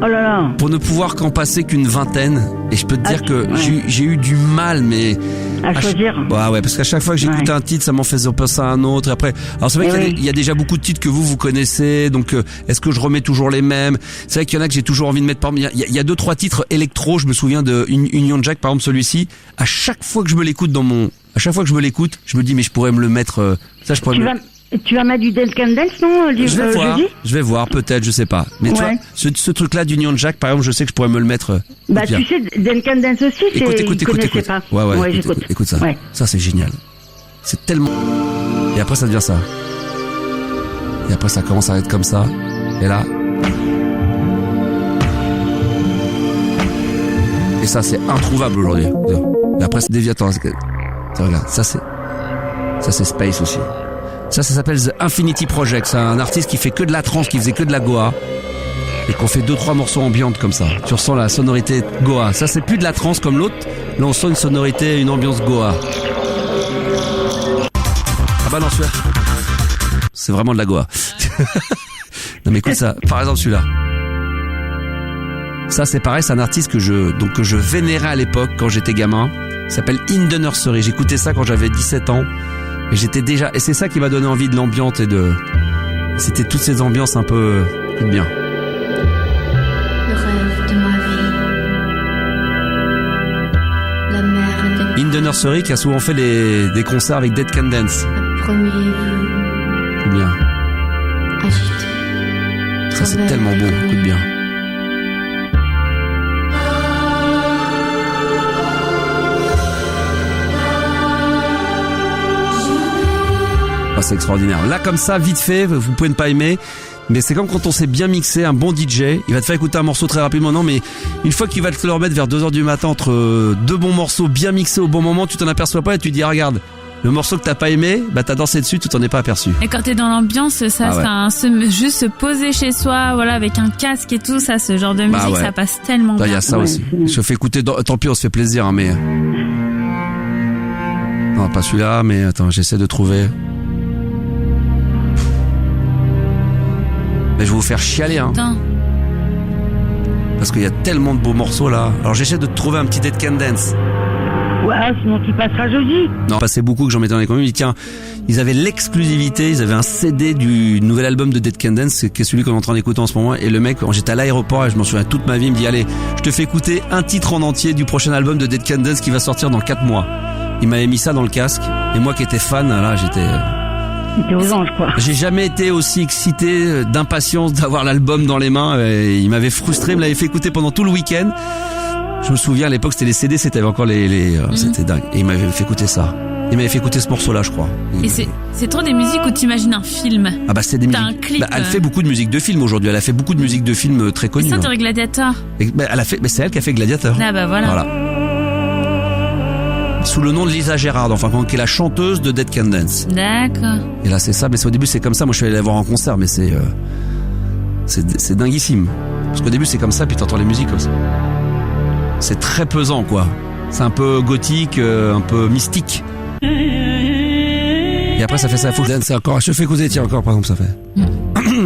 Oh là là. Pour ne pouvoir qu'en passer qu'une vingtaine. Et je peux te dire que j'ai eu du mal, mais... À choisir. Bah ouais, parce qu'à chaque fois que j'écoute un titre, ça m'en fait penser à un autre. Et après, alors c'est vrai qu'il y a déjà beaucoup de titres que vous connaissez. Donc, est-ce que je remets toujours les mêmes? C'est vrai qu'il y en a que j'ai toujours envie de mettre. Par exemple, il y a 2-3 titres électro. Je me souviens de Union Jack, par exemple, celui-ci. À chaque fois que je me l'écoute je me dis mais je pourrais me le mettre. Ça, je pourrais. Tu vas mettre du Dance Can Dance, non? Je vais voir, peut-être, je sais pas. Mais tu vois, ce truc-là d'Union Jack, par exemple, je sais que je pourrais me le mettre. Bah, tu sais, Dance Can Dance aussi, écoute. Pas. Ouais, écoute ça. Ouais. Ça, c'est génial. C'est tellement... Et après, ça devient ça. Et après, ça commence à être comme ça. Et là... Et ça, c'est introuvable aujourd'hui. Et après, c'est Déviator. Ça, c'est Space aussi. Ça s'appelle The Infinity Project. C'est un artiste qui fait que de la trance, qui faisait que de la Goa. Et qu'on fait 2-3 morceaux ambiantes comme ça. Tu ressens la sonorité Goa. Ça, c'est plus de la trance comme l'autre. Là, on sent une sonorité, une ambiance Goa. Ah bah non, celui-là, c'est vraiment de la Goa. Non mais écoute ça. Par exemple, celui-là. Ça, c'est pareil. C'est un artiste que je vénérais à l'époque quand j'étais gamin. Il s'appelle In the Nursery. J'écoutais ça quand j'avais 17 ans. Et j'étais déjà, et c'est ça qui m'a donné envie de l'ambiance et C'était toutes ces ambiances un peu bien. Le rêve de ma vie. La mer des... In the Nursery qui a souvent fait des concerts avec Dead Can Dance. Le premier vœu. C'est bien. Agité. Ça c'est tellement beau, écoute bien. Ah, c'est extraordinaire. Là comme ça, vite fait, vous pouvez ne pas aimer, mais c'est comme quand on s'est bien mixé, un bon DJ, il va te faire écouter un morceau très rapidement, non mais une fois qu'il va te le remettre vers 2h du matin entre deux bons morceaux bien mixés au bon moment, tu t'en aperçois pas et tu te dis ah, regarde, le morceau que t'as pas aimé, bah t'as dansé dessus, tu t'en es pas aperçu. Et quand t'es dans l'ambiance, ça, juste se poser chez soi, voilà, avec un casque et tout, ça, ce genre de musique, ça passe tellement bien. Il y a ça aussi. Je fais écouter, tant pis, on se fait plaisir, hein, mais... Non, pas celui-là, mais attends, j'essaie de trouver... Mais je vais vous faire chialer, hein. Putain. Parce qu'il y a tellement de beaux morceaux, là. Alors j'essaie de trouver un petit Dead Can Dance. Ouais, sinon tu passeras jeudi. Non, passait beaucoup que j'en mettais dans les communes. Tiens, ils avaient l'exclusivité, ils avaient un CD du nouvel album de Dead Can Dance, qui est celui qu'on est en train d'écouter en ce moment. Et le mec, quand j'étais à l'aéroport, et je m'en souviens toute ma vie, il me dit, allez, je te fais écouter un titre en entier du prochain album de Dead Can Dance qui va sortir dans 4 mois. Il m'avait mis ça dans le casque. Et moi qui étais fan, là, j'étais aux anges, quoi. J'ai jamais été aussi excité d'impatience d'avoir l'album dans les mains. Et il m'avait frustré, il me l'avait fait écouter pendant tout le week-end. Je me souviens à l'époque c'était les CD, c'était encore c'était dingue. Et il m'avait fait écouter ça. Il m'avait fait écouter ce morceau-là, je crois. Et c'est trop des musiques où t'imagines un film. Ah bah c'est des musiques. T'as un clip. Bah, elle fait beaucoup de musique de film aujourd'hui. Elle a fait beaucoup de musique de film très connue. C'est ça, t'aurais Gladiator. C'est elle qui a fait Gladiator. Ah bah voilà. Sous le nom de Lisa Gerrard, enfin qui est la chanteuse de Dead Can Dance. D'accord. Et là c'est ça, mais au début c'est comme ça. Moi je suis allé la voir en concert, mais c'est dinguissime. Parce qu'au début c'est comme ça, puis t'entends les musiques comme ça. C'est très pesant, quoi. C'est un peu gothique, un peu mystique. Et après, ça fait ça. C'est encore. Je fais écouter, tiens, encore, par exemple, ça fait.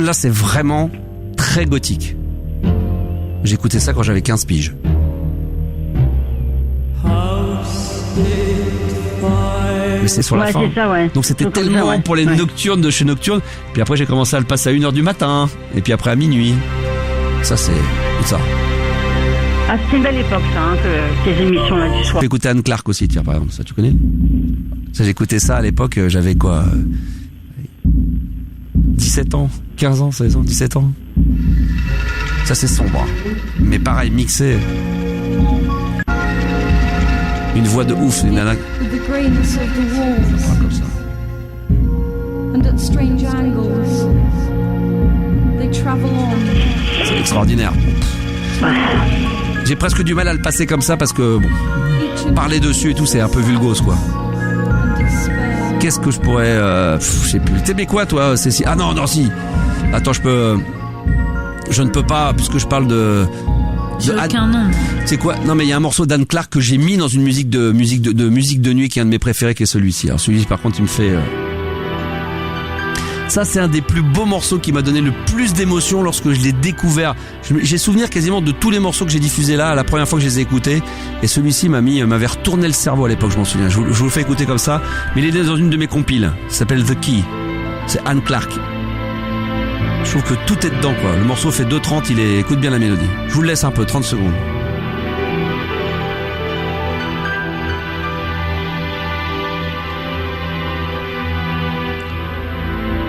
Là, c'est vraiment très gothique. J'ai écouté ça quand j'avais 15 piges. Mais c'est sur la fin. C'est ça, ouais. Donc c'était tellement pour les nocturnes de chez Nocturne. Puis après, j'ai commencé à le passer à 1h du matin. Et puis après à minuit. Ça, c'est tout ça. Ah, c'est une belle époque, ça, hein, ces émissions-là du soir. J'ai écouté Anne Clark aussi, tiens, par exemple, ça, tu connais? Ça, j'écoutais ça à l'époque, j'avais quoi? 17 ans, 15 ans, 16 ans, 17 ans. Ça, c'est sombre. Mais pareil, mixé. Une voix de ouf, une nana. Comme ça. C'est extraordinaire. J'ai presque du mal à le passer comme ça parce que bon, parler dessus et tout c'est un peu vulgose quoi. Qu'est-ce que je pourrais je sais plus. T'aimais quoi toi Cécile? Ah non si. Attends, je ne peux pas puisque je parle de aucun nom. C'est quoi? Non mais il y a un morceau d'Anne Clark que j'ai mis dans une musique de nuit qui est un de mes préférés qui est celui-ci. Alors celui-ci par contre il me fait Ça, c'est un des plus beaux morceaux qui m'a donné le plus d'émotion lorsque je l'ai découvert. J'ai souvenir quasiment de tous les morceaux que j'ai diffusés là, la première fois que je les ai écoutés. Et celui-ci m'avait retourné le cerveau à l'époque, je m'en souviens. Je vous le fais écouter comme ça. Mais il est dans une de mes compiles. Ça s'appelle The Key. C'est Anne Clark. Je trouve que tout est dedans, quoi. Le morceau fait 2:30, écoute bien la mélodie. Je vous le laisse un peu, 30 secondes.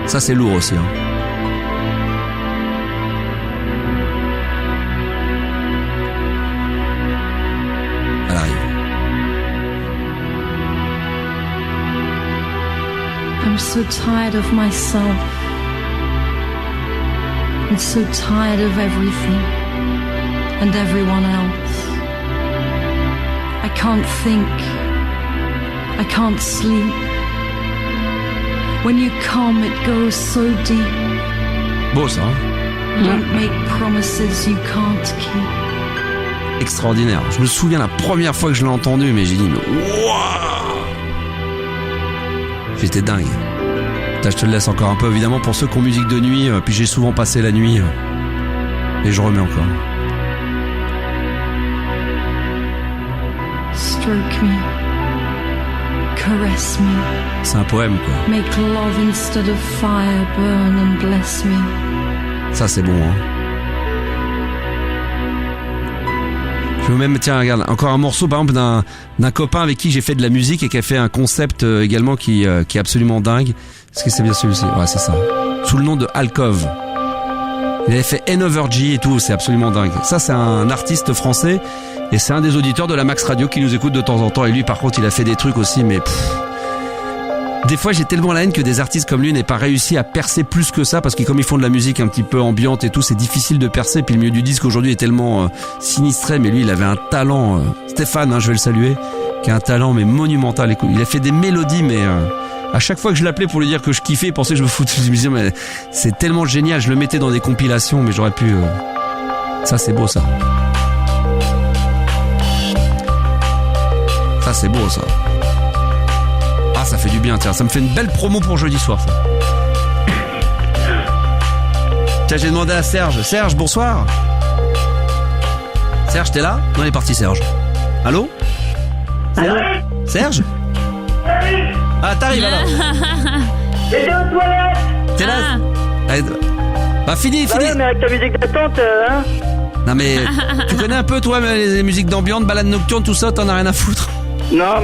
Ça c'est lourd aussi hein. Elle arrive. I'm so tired of myself and so tired of everything and everyone else. I can't think. I can't sleep. When you come, it goes so deep. Beau ça hein. Don't make promises you can't keep. Extraordinaire. Je me souviens la première fois que je l'ai entendu, mais j'ai dit waouh. J'étais dingue. Là, je te le laisse encore un peu évidemment pour ceux qui ont musique de nuit. Puis j'ai souvent passé la nuit et je remets encore. Stroke me. caress me. C'est un poème, quoi. Make love instead of fire burn and bless me. Ça, c'est bon, hein. Je veux même, tiens, regarde, encore un morceau, par exemple, d'un copain avec qui j'ai fait de la musique et qui a fait un concept également qui est absolument dingue. Est-ce que c'est bien celui-ci? Ouais, c'est ça. Sous le nom de Alcove. Il avait fait N-Over-G et tout, c'est absolument dingue. Ça, c'est un artiste français et c'est un des auditeurs de la Max Radio qui nous écoute de temps en temps. Et lui, par contre, il a fait des trucs aussi, mais des fois, j'ai tellement la haine que des artistes comme lui n'aient pas réussi à percer plus que ça, parce que comme ils font de la musique un petit peu ambiante et tout, c'est difficile de percer. Puis le milieu du disque aujourd'hui est tellement sinistré, mais lui, il avait un talent. Stéphane, hein, je vais le saluer, qui a un talent mais monumental. Écoute, il a fait des mélodies, mais à chaque fois que je l'appelais pour lui dire que je kiffais, il pensait que je me foutais. Je me disais, mais c'est tellement génial. Je le mettais dans des compilations, mais j'aurais pu. Ça, c'est beau, ça. Ça, c'est beau, ça. Ah, ça fait du bien, tiens. Ça me fait une belle promo pour jeudi soir, ça. Tiens, j'ai demandé à Serge. Serge, bonsoir. Serge, t'es là? Non, il est parti, Serge. Allô? Allô? Serge? Ah, t'arrives alors. J'étais aux toilettes. T'es là? Bah, fini. Ouais, mais avec ta musique d'attente, hein? Non, mais tu connais un peu, toi, les musiques d'ambiance, balades nocturnes, tout ça, t'en as rien à foutre? Non,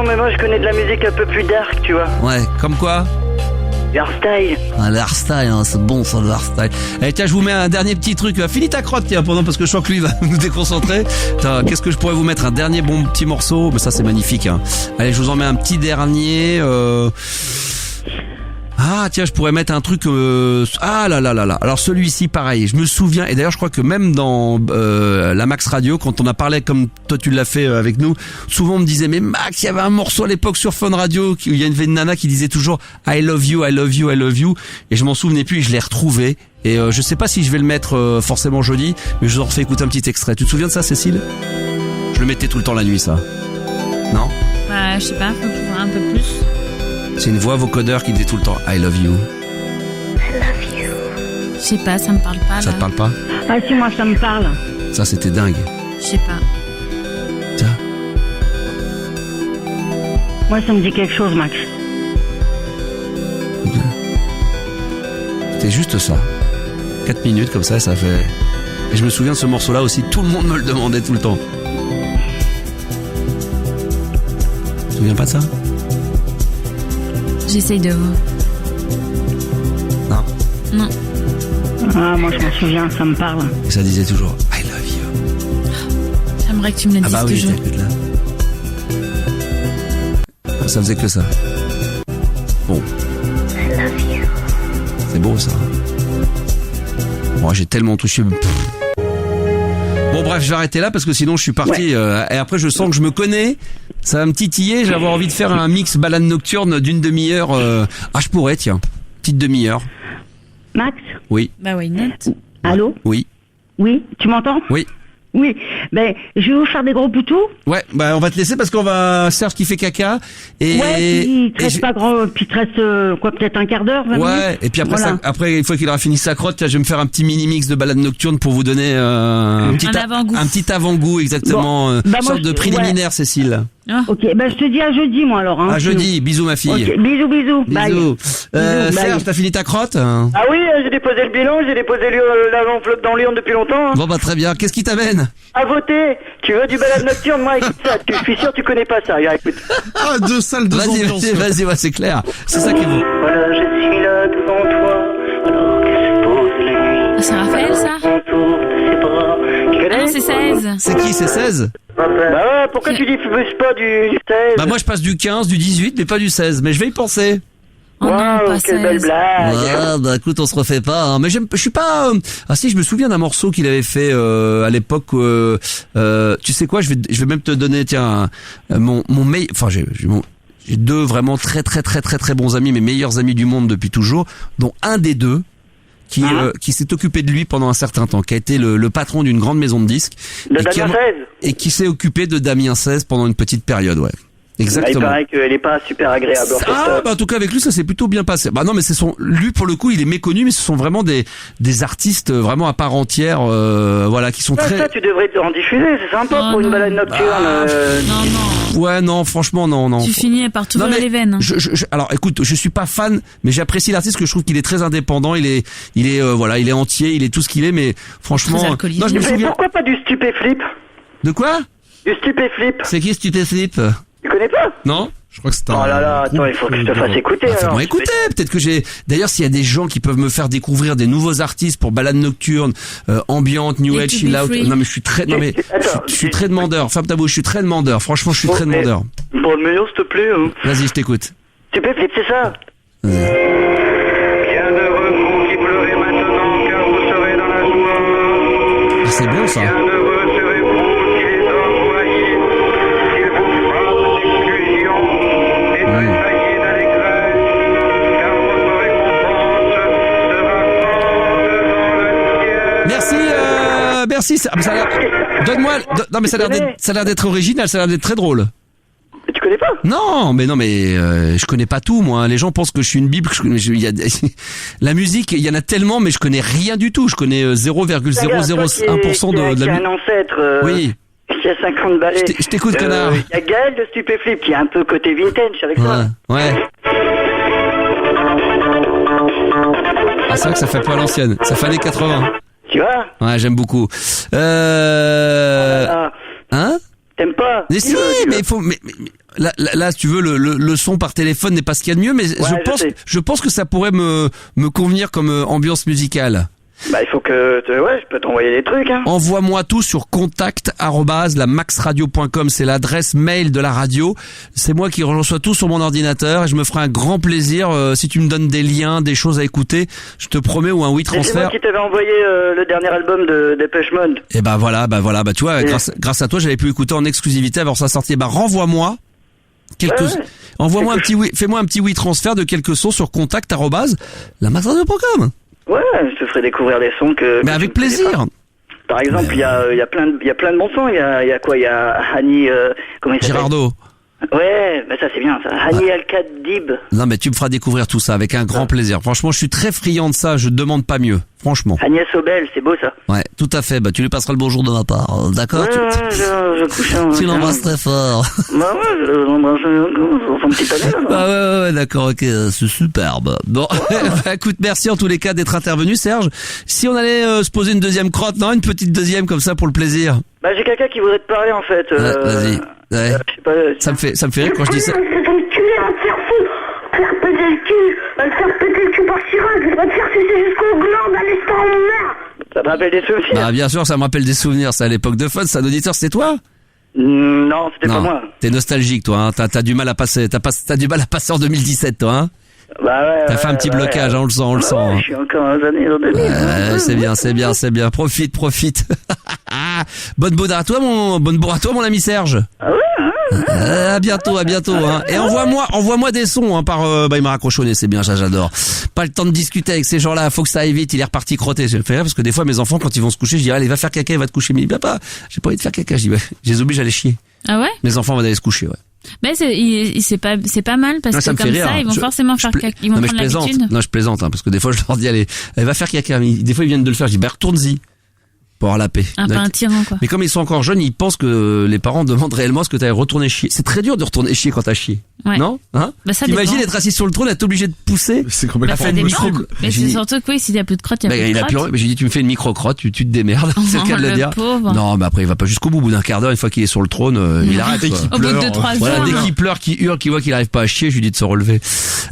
mais moi je connais de la musique un peu plus dark, tu vois. Ouais, comme quoi? Le hardstyle. Ah, le hardstyle, hein, c'est bon ça, le hardstyle. Allez, tiens, je vous mets un dernier petit truc. Finis ta crotte, tiens, pendant, parce que je sens que lui va nous déconcentrer. Qu'est-ce que je pourrais vous mettre? Un dernier bon petit morceau. Mais ça, c'est magnifique, hein. Allez, je vous en mets un petit dernier. Ah tiens, je pourrais mettre un truc ah là là là là. Alors celui-ci pareil, je me souviens, et d'ailleurs je crois que même dans la Max Radio, quand on a parlé comme toi tu l'as fait avec nous, souvent on me disait mais Max, il y avait un morceau à l'époque sur Fun Radio où il y a une nana qui disait toujours I love you, I love you, I love you, et je m'en souvenais plus et je l'ai retrouvé. Et je sais pas si je vais le mettre forcément jeudi, mais je vous en refais écouter un petit extrait. Tu te souviens de ça, Cécile? Je le mettais tout le temps la nuit, ça. Non? Bah je sais pas, faut voir un peu plus. C'est une voix vocodeur qui dit tout le temps I love you. I love you. Je sais pas, ça me parle pas. Ça te parle pas? Ah si, moi ça me parle. Ça c'était dingue. Je sais pas. Tiens. Moi ça me dit quelque chose, Max. C'était juste ça. 4 minutes comme ça fait... Et je me souviens de ce morceau-là aussi, tout le monde me le demandait tout le temps. Tu te souviens pas de ça? J'essaye de vous. Non. Non. Ah, moi je m'en souviens, ça me parle. Et ça disait toujours I love you. J'aimerais que tu me le dises bah oui, toujours. Là. Ça faisait que ça. Bon. I love you. C'est beau ça. Moi j'ai tellement touché. Bon bref, je vais arrêter là parce que sinon je suis parti et après je sens que je me connais. Ça va me titiller, j'ai avoir envie de faire un mix balade nocturne d'une demi-heure. Ah, je pourrais, tiens. Petite demi-heure. Max? Oui. Bah oui, net. Allô? Oui. Oui, tu m'entends? Oui. Oui, ben je vais vous faire des gros poutous. Ouais, bah on va te laisser parce qu'on va Serge qui fait caca et il te reste pas grand, puis il te reste quoi, peut-être un quart d'heure, 20 minutes. Et puis après voilà. après une fois qu'il aura fini sa crotte, je vais me faire un petit mini mix de balade nocturne pour vous donner un petit avant-goût exactement, bon, une sorte de préliminaire, Cécile. Ok, ben je te dis à jeudi moi alors. Hein, à jeudi, bisous ma fille. Okay. Bisous. Bisous. Serge, t'as fini ta crotte? Ah oui, j'ai déposé le bilan, j'ai déposé l'enveloppe dans Lyon depuis longtemps. Hein. Bon bah très bien, qu'est-ce qui t'amène? À voter. Tu veux du balade nocturne? Moi écoute ça, je suis sûr que tu connais pas ça. Regarde, écoute. Ah, deux salles de ambiance. Vas-y, ouais, c'est clair. C'est ça qui est beau. Voilà, je suis là devant toi, alors que se pose la nuit. C'est Raphaël ça? Ah non, c'est 16. C'est qui, c'est 16? Bah ouais, pourquoi tu diffuses pas du 16? Bah moi je passe du 15, du 18, mais pas du 16, mais je vais y penser. Oh non, pas quelle belle blague. Ouais, bah écoute, on se refait pas, hein. Mais je suis pas, ah si, je me souviens d'un morceau qu'il avait fait, à l'époque, tu sais quoi, je vais même te donner, tiens, j'ai deux vraiment très bons amis, mes meilleurs amis du monde depuis toujours, dont un des deux, qui s'est occupé de lui pendant un certain temps, qui a été le patron d'une grande maison de disques. De Damien 16. Et qui s'est occupé de Damien 16 pendant une petite période, ouais. Exactement. Il paraît qu'elle est pas super agréable. En tout cas avec lui ça s'est plutôt bien passé. Bah non mais lui pour le coup il est méconnu mais ce sont vraiment des artistes vraiment à part entière voilà qui sont très. Ça tu devrais en diffuser, c'est sympa pour une balade nocturne. Non. Ouais non franchement non. Tu finis par t'ouvrir les veines. Alors écoute je suis pas fan mais j'apprécie l'artiste parce que je trouve qu'il est très indépendant, il est entier, il est tout ce qu'il est mais franchement. Non je me souviens. Pourquoi pas du stupéflip? De quoi? Du stupéflip. C'est qui stupéflip? Tu connais pas? Non. Je crois que c'est Oh là là, attends, il faut que je te fasse écouter. Fais-moi écouter. Peut-être que D'ailleurs, s'il y a des gens qui peuvent me faire découvrir des nouveaux artistes pour balade nocturne, ambiante, new age, chill out. Non mais je suis très, je suis très demandeur. Ferme ta bouche, je suis très demandeur. Franchement, je suis très demandeur. Bon, le meilleur, s'il te plaît. Vas-y, je t'écoute. Stupéflip, c'est ça. Bien heureux, vous qui pleurez maintenant, car vous serez dans la joie. Ah, c'est bon ça. Merci. Donne-moi. Non mais ça a l'air d'être original, ça a l'air d'être très drôle. Tu connais pas? Non mais je connais pas tout moi. Les gens pensent que je suis une bible. La musique, il y en a tellement, mais je connais rien du tout. Je connais 0,001% de la musique. Un ancêtre. Oui. Qui a 50 balais. Je t'écoute, connard. Il y a Gaël de Stupéflip qui a un peu côté vintage avec ça. Ouais. Ah c'est vrai que ça fait pas à l'ancienne. Ça fait années 80. Tu vois? Ouais, j'aime beaucoup. Hein? T'aimes pas? Mais si, mais il faut, mais là, si tu veux, le son par téléphone n'est pas ce qu'il y a de mieux, mais je pense que ça pourrait me convenir comme ambiance musicale. Bah, il faut que, je peux t'envoyer des trucs, hein. Envoie-moi tout sur contact@lamaxradio.com, c'est l'adresse mail de la radio. C'est moi qui reçois tout sur mon ordinateur et je me ferai un grand plaisir, si tu me donnes des liens, des choses à écouter, je te promets, ou un WeTransfer. C'est moi qui t'avais envoyé, le dernier album de Depeche Mode. Et voilà, tu vois, grâce à toi, j'avais pu écouter en exclusivité avant sa sortie. Renvoie-moi envoie-moi fais-moi un petit WeTransfer de quelques sons sur contact@lamaxradio.com. Ouais, je te ferai découvrir des sons que. Mais avec plaisir. Par exemple, il y a plein de bons sons. Il y a quoi? Il y a Hani, comment il s'appelle? Girardot. Ouais, bah ça c'est bien ça. Hani Al-Kadib. Non mais tu me feras découvrir tout ça avec un grand plaisir. Franchement, je suis très friand de ça, je demande pas mieux. Franchement. Agnès Obel, c'est beau ça. Ouais, tout à fait. Bah tu lui passeras le bonjour de ma part, d'accord? Je couche. Tu l'embrasses très fort. Bah ouais, je l'embrasse son petit panel. Ah ouais, d'accord, ok, c'est superbe. Bon, écoute, merci en tous les cas d'être intervenu, Serge. Si on allait se poser une deuxième crotte, non, une petite deuxième comme ça pour le plaisir. Bah j'ai quelqu'un qui voudrait te parler en fait. Vas-y. Ouais. Je sais pas. Ça me fait rire quand je dis ça. C'est ton cul, on va te faire foutre. Faire péter le cul. On va te faire péter le cul par Chirac. On va te faire sucer jusqu'au gland à l'estomac, mon mère. Ça me rappelle des souvenirs. Bah bien sûr, ça me rappelle des souvenirs. C'est à l'époque de Fun. C'est un auditeur, c'est toi? Non, c'était pas moi. T'es nostalgique, toi. Hein. T'as du mal à passer. T'as du mal à passer en 2017, toi. Hein. Bah ouais. T'as fait un petit blocage, hein, on le sent. Je suis encore un années dans 2000. C'est bien. Profite. Bonne bourre à toi, mon ami Serge. Ah ouais. À bientôt. Hein. Et envoie-moi des sons. Hein, il m'a raccrochonné, c'est bien, j'adore. Pas le temps de discuter avec ces gens-là. Faut que ça aille vite. Il est reparti crotter. Je fais rire parce que des fois mes enfants, quand ils vont se coucher, je dis allez, va faire caca, il va te coucher. Mais il dit papa, j'ai pas envie de faire caca. Je dis je les oblige à aller chier. Ah ouais? Mes enfants vont aller se coucher, ouais. Mais c'est pas mal parce que comme ça, ils vont forcément faire caca. Ils vont prendre l'habitude. Non, je plaisante, hein, parce que des fois je leur dis allez, va faire caca. Des fois ils viennent de le faire. Je dis retourne-y. Pour avoir la paix. Un tyran, quoi. Mais comme ils sont encore jeunes, ils pensent que les parents demandent réellement ce que t'as retourné chier. C'est très dur de retourner chier quand t'as chié. Ouais. Non? Hein? Bah, t'imagines être assis sur le trône, être obligé de pousser. C'est complètement ça dépend. Mais c'est surtout que s'il y a plus de crotte, il y a plus de crotte. Mais j'ai dit, tu me fais une micro-crotte, tu te démerdes. C'est le cas de le dire. Pauvre. Non, mais après, il va pas jusqu'au bout. Au bout d'un quart d'heure, une fois qu'il est sur le trône, il arrête. Au bout de 2-3 jours. Voilà, dès qu'il pleure, qu'il hurle, qu'il voit qu'il arrive pas à chier, je lui dis de se relever.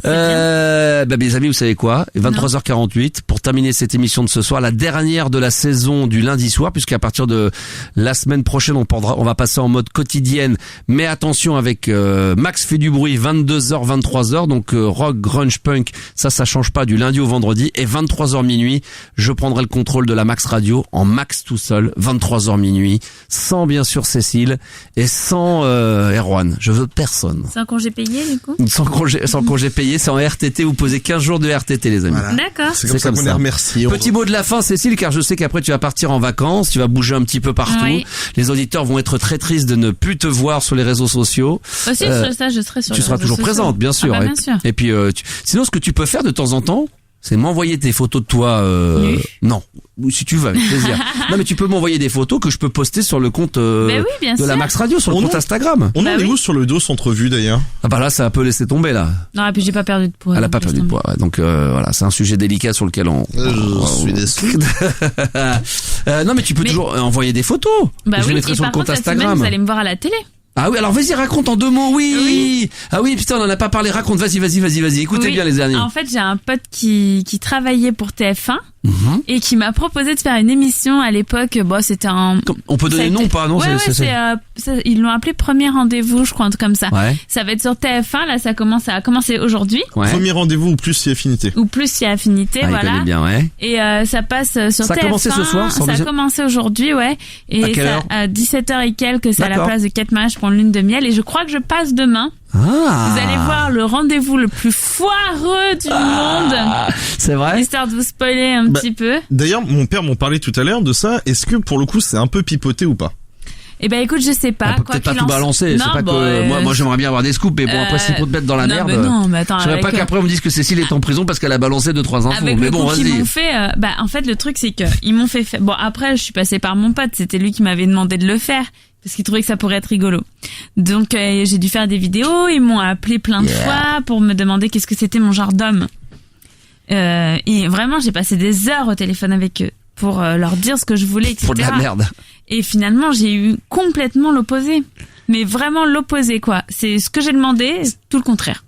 Mes amis, vous savez quoi? 23h48, pour terminer cette émission de ce soir, la dernière de la saison du lundi soir, puisqu'à partir de la semaine prochaine, on va passer en mode quotidienne, mais attention avec Max fait du bruit, 22h, 23h, donc rock, grunge, punk, ça change pas du lundi au vendredi, et 23h minuit, je prendrai le contrôle de la Max Radio en Max tout seul, 23h minuit, sans bien sûr Cécile et sans Erwan, je veux personne. Sans congé payé du coup? Sans congé payé, c'est en RTT, vous posez 15 jours de RTT les amis. Voilà. D'accord. C'est comme ça qu'on est remercié. Petit mot de la fin Cécile, car je sais qu'après tu vas partir en vacances. vacances, tu vas bouger un petit peu partout. Oui. Les auditeurs vont être très tristes de ne plus te voir sur les réseaux sociaux. Aussi, ça, je serai sur tu les seras réseaux toujours sociaux. présente, bien sûr. Bien sûr. Et puis, sinon, ce que tu peux faire de temps en temps, c'est m'envoyer des photos de toi. Non, si tu veux, avec plaisir. Non, mais tu peux m'envoyer des photos que je peux poster sur le compte de la Max Radio, sur le compte Instagram. On en est où sur le dos entrevue d'ailleurs? Ah bah là, ça a un peu laissé tomber là. Non, et puis j'ai pas perdu de poids. Elle a pas perdu de poids. Ouais. Donc voilà, c'est un sujet délicat sur lequel je suis déçu. Non, mais tu peux toujours envoyer des photos. Bah je les mettrai sur le compte Instagram. Vous allez me voir à la télé. Ah oui, alors vas-y, raconte en 2 mots, oui. Ah oui, putain, on en a pas parlé, raconte, vas-y, écoutez bien les derniers. En fait, j'ai un pote qui travaillait pour TF1 et qui m'a proposé de faire une émission à l'époque. Bon, c'était un... On peut donner le nom ou pas, non? Ils l'ont appelé Premier Rendez-vous, je crois, un truc comme ça. Ouais. Ça va être sur TF1, là, ça a commencé aujourd'hui. Ouais. Premier Rendez-vous ou plus si affinité. Ou plus si affinité, voilà. Bien, ouais. Et ça passe sur TF1. Ça a commencé ce soir? Ça a commencé aujourd'hui, ouais. Et à quelle heure? À 17h et quelques, c'est à la place de Kate Mage pour une lune de miel. Et je crois que je passe demain. Ah. Vous allez voir le rendez-vous le plus foireux du monde. C'est vrai? Histoire de vous spoiler un petit peu. D'ailleurs, mon père m'en parlait tout à l'heure de ça. Est-ce que pour le coup c'est un peu pipoté ou pas? Eh ben écoute, je sais pas. On peut peut-être pas tout balancer. C'est pas que moi j'aimerais bien avoir des scoops, mais bon après c'est pour te mettre dans la merde. Mais attends. Je voudrais pas qu'après on me dise que Cécile est en prison parce qu'elle a balancé 2-3 infos. Avec mais bon, vas-y. Ils m'ont fait. En fait, le truc c'est que ils m'ont fait. Bon après, je suis passée par mon pote. C'était lui qui m'avait demandé de le faire. Parce qu'ils trouvaient que ça pourrait être rigolo. Donc j'ai dû faire des vidéos, ils m'ont appelé plein de fois pour me demander qu'est-ce que c'était mon genre d'homme. Et vraiment, j'ai passé des heures au téléphone avec eux pour leur dire ce que je voulais, etc. Pour de la merde. Et finalement, j'ai eu complètement l'opposé. Mais vraiment l'opposé, quoi. C'est ce que j'ai demandé, tout le contraire.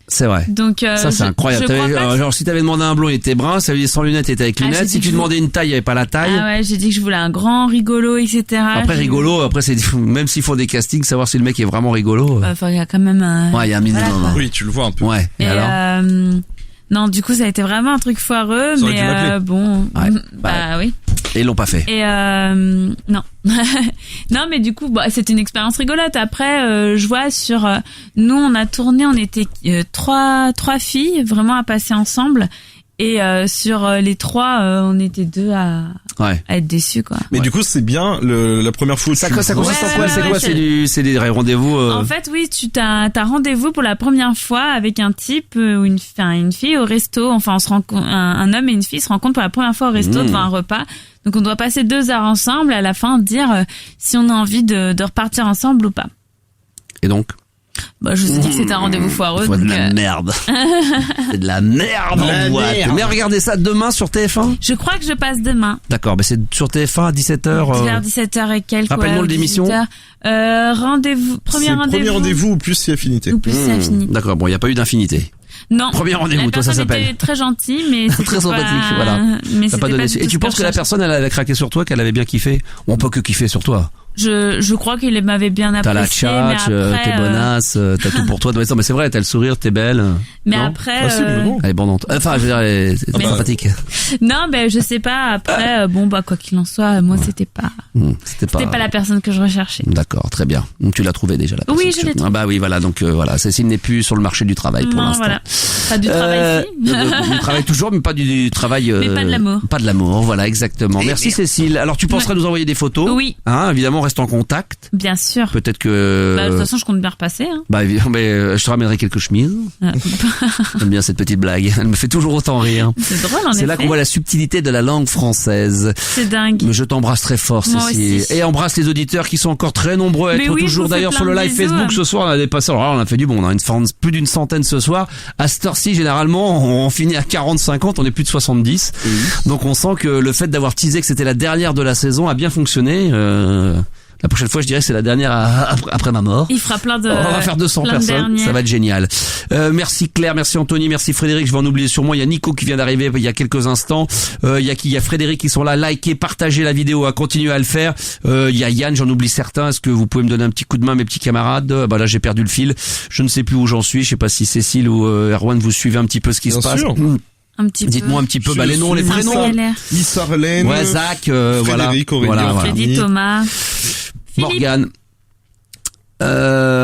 C'est vrai. Donc ça c'est incroyable. Genre si t'avais demandé un blond, il était brun, ça veut dire sans lunettes, il était avec lunettes. Si tu demandais une taille, il n'y avait pas la taille. Ah ouais, j'ai dit que je voulais un grand rigolo, etc. Après rigolo, après c'est même s'il faut des castings, savoir si le mec est vraiment rigolo. Enfin, il y a quand même un... Ouais, il y a un minimum. Voilà, oui, tu le vois un peu. Ouais. Et alors non, du coup, ça a été vraiment un truc foireux, ça mais bon, ouais. Oui. Et ils l'ont pas fait. Et non. Non, mais du coup, c'est une expérience rigolote. Après, je vois sur nous, on a tourné, on était trois filles vraiment à passer ensemble. Et sur les 3, on était 2 à être déçus, quoi. Mais du coup, c'est bien la première fois où ça consiste en quoi? C'est quoi? C'est des rendez-vous En fait, oui, t'as rendez-vous pour la première fois avec un type ou une fille au resto. Enfin, un homme et une fille se rencontrent pour la première fois au resto devant un repas. Donc, on doit passer 2 heures ensemble. À la fin, dire si on a envie de repartir ensemble ou pas. Et donc? Je vous ai dit que c'était un rendez-vous foireux. C'est de la merde. C'est de la merde en boîte. Mais regardez ça demain sur TF1. Je crois que je passe demain. D'accord, c'est sur TF1 à 17h. Vers 17h et quelques. Rappelle-moi l'émission. Rendez-vous, premier rendez-vous ou plus si affinité. Ou plus si affinité. D'accord, bon, il n'y a pas eu d'infinité. Non. Premier rendez-vous, toi ça s'appelle. Était très gentil, mais très sympathique, voilà. Mais pas donné. Et tu penses que la personne, elle a craqué sur toi, qu'elle avait bien kiffé? On peut que kiffer sur toi. Je crois qu'il m'avait bien apprécié. T'as la tchatch, t'es bonasse, t'as tout pour toi. Non, mais c'est vrai, t'as le sourire, t'es belle. Mais non après, elle est bandante. Enfin, je veux dire, elle est sympathique. Non, je sais pas. Après, quoi qu'il en soit, moi, c'était pas la personne que je recherchais. D'accord, très bien. Donc, tu l'as trouvé déjà, la personne. Oui, je l'ai trouvé. Ah bah oui, voilà. Donc, voilà. Cécile n'est plus sur le marché du travail pour l'instant. Voilà. Pas du travail Du travail toujours, mais pas du travail. Mais pas de l'amour. Pas de l'amour, voilà, exactement. Merci Cécile. Alors, tu penserais nous envoyer des photos? Oui. Évidemment, on reste en contact. Bien sûr. Peut-être que... de toute façon, je compte bien repasser. Mais je te ramènerai quelques chemises. J'aime bien cette petite blague. Elle me fait toujours autant rire. C'est drôle, en effet. C'est là qu'on voit la subtilité de la langue française. C'est dingue. Mais je t'embrasse très fort, Cécile. Et embrasse les auditeurs qui sont encore très nombreux à être toujours d'ailleurs sur le live Facebook ce soir. On a dépassé. Alors là, on a fait du bon. On a plus d'une centaine ce soir. À cette heure-ci, généralement, on finit à 40-50. On est plus de 70. Donc on sent que le fait d'avoir teasé que c'était la dernière de la saison a bien fonctionné. La prochaine fois, je dirais que c'est la dernière après ma mort. Il fera plein de... On va faire 200 personnes. Ça va être génial. Merci Claire, merci Anthony, merci Frédéric. Je vais en oublier sûrement. Il y a Nico qui vient d'arriver il y a quelques instants. Il y a Frédéric qui sont là. Likez, partagez la vidéo, continuez à le faire. Il y a Yann, j'en oublie certains. Est-ce que vous pouvez me donner un petit coup de main, mes petits camarades? Là, j'ai perdu le fil. Je ne sais plus où j'en suis. Je sais pas si Cécile ou Erwan, vous suivez un petit peu ce qui se passe. Dites-moi un petit peu les noms, les prénoms. Issa-Arlène, Zach, Frédéric, voilà. Freddy, Thomas, Morgane.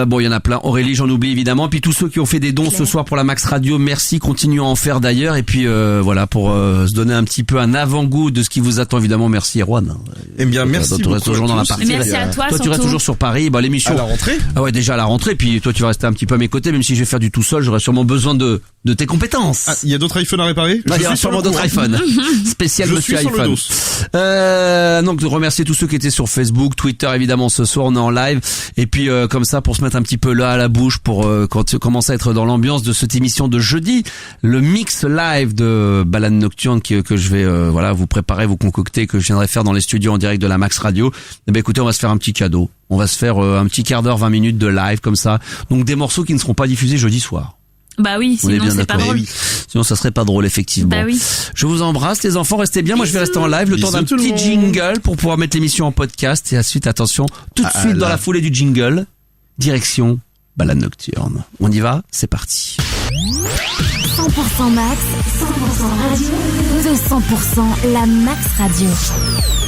Bon, il y en a plein. Aurélie, j'en oublie évidemment. Puis tous ceux qui ont fait des dons ce soir pour la Max Radio, merci. Continuons à en faire d'ailleurs. Et puis voilà, pour se donner un petit peu un avant-goût de ce qui vous attend évidemment. Merci Erwan. Eh bien, merci. Tu restes toujours dans la partie. Merci à toi. Toi, tu restes toujours sur Paris. Bah, l'émission. À la rentrée. Ah ouais, déjà à la rentrée. Puis toi, tu vas rester un petit peu à mes côtés, même si je vais faire du tout seul. J'aurai sûrement besoin de tes compétences. Ah, il y a d'autres iPhones à réparer? Il y a sûrement d'autres iPhones. Spécial Monsieur iPhone. Donc, de remercier tous ceux qui étaient sur Facebook, Twitter, évidemment, ce soir, on est en live. Et puis, comme ça, pour se mettre un petit peu là à la bouche, pour quand tu commences à être dans l'ambiance de cette émission de jeudi, le mix live de Balade Nocturne que je vais, vous préparer, vous concocter, que je viendrai faire dans les studios en direct de la Max Radio. Eh ben, écoutez, on va se faire un petit cadeau. On va se faire un petit quart d'heure, 20 minutes de live, comme ça. Donc, des morceaux qui ne seront pas diffusés jeudi soir. Bah oui, sinon c'est pas drôle. Sinon ça serait pas drôle effectivement. Bah oui. Je vous embrasse les enfants, restez bien. Moi je vais rester en live le temps d'un petit jingle pour pouvoir mettre l'émission en podcast. Et ensuite attention, tout de suite dans la foulée du jingle, direction Balade Nocturne. On y va, c'est parti. 100% Max, 100% radio, 200% la Max Radio.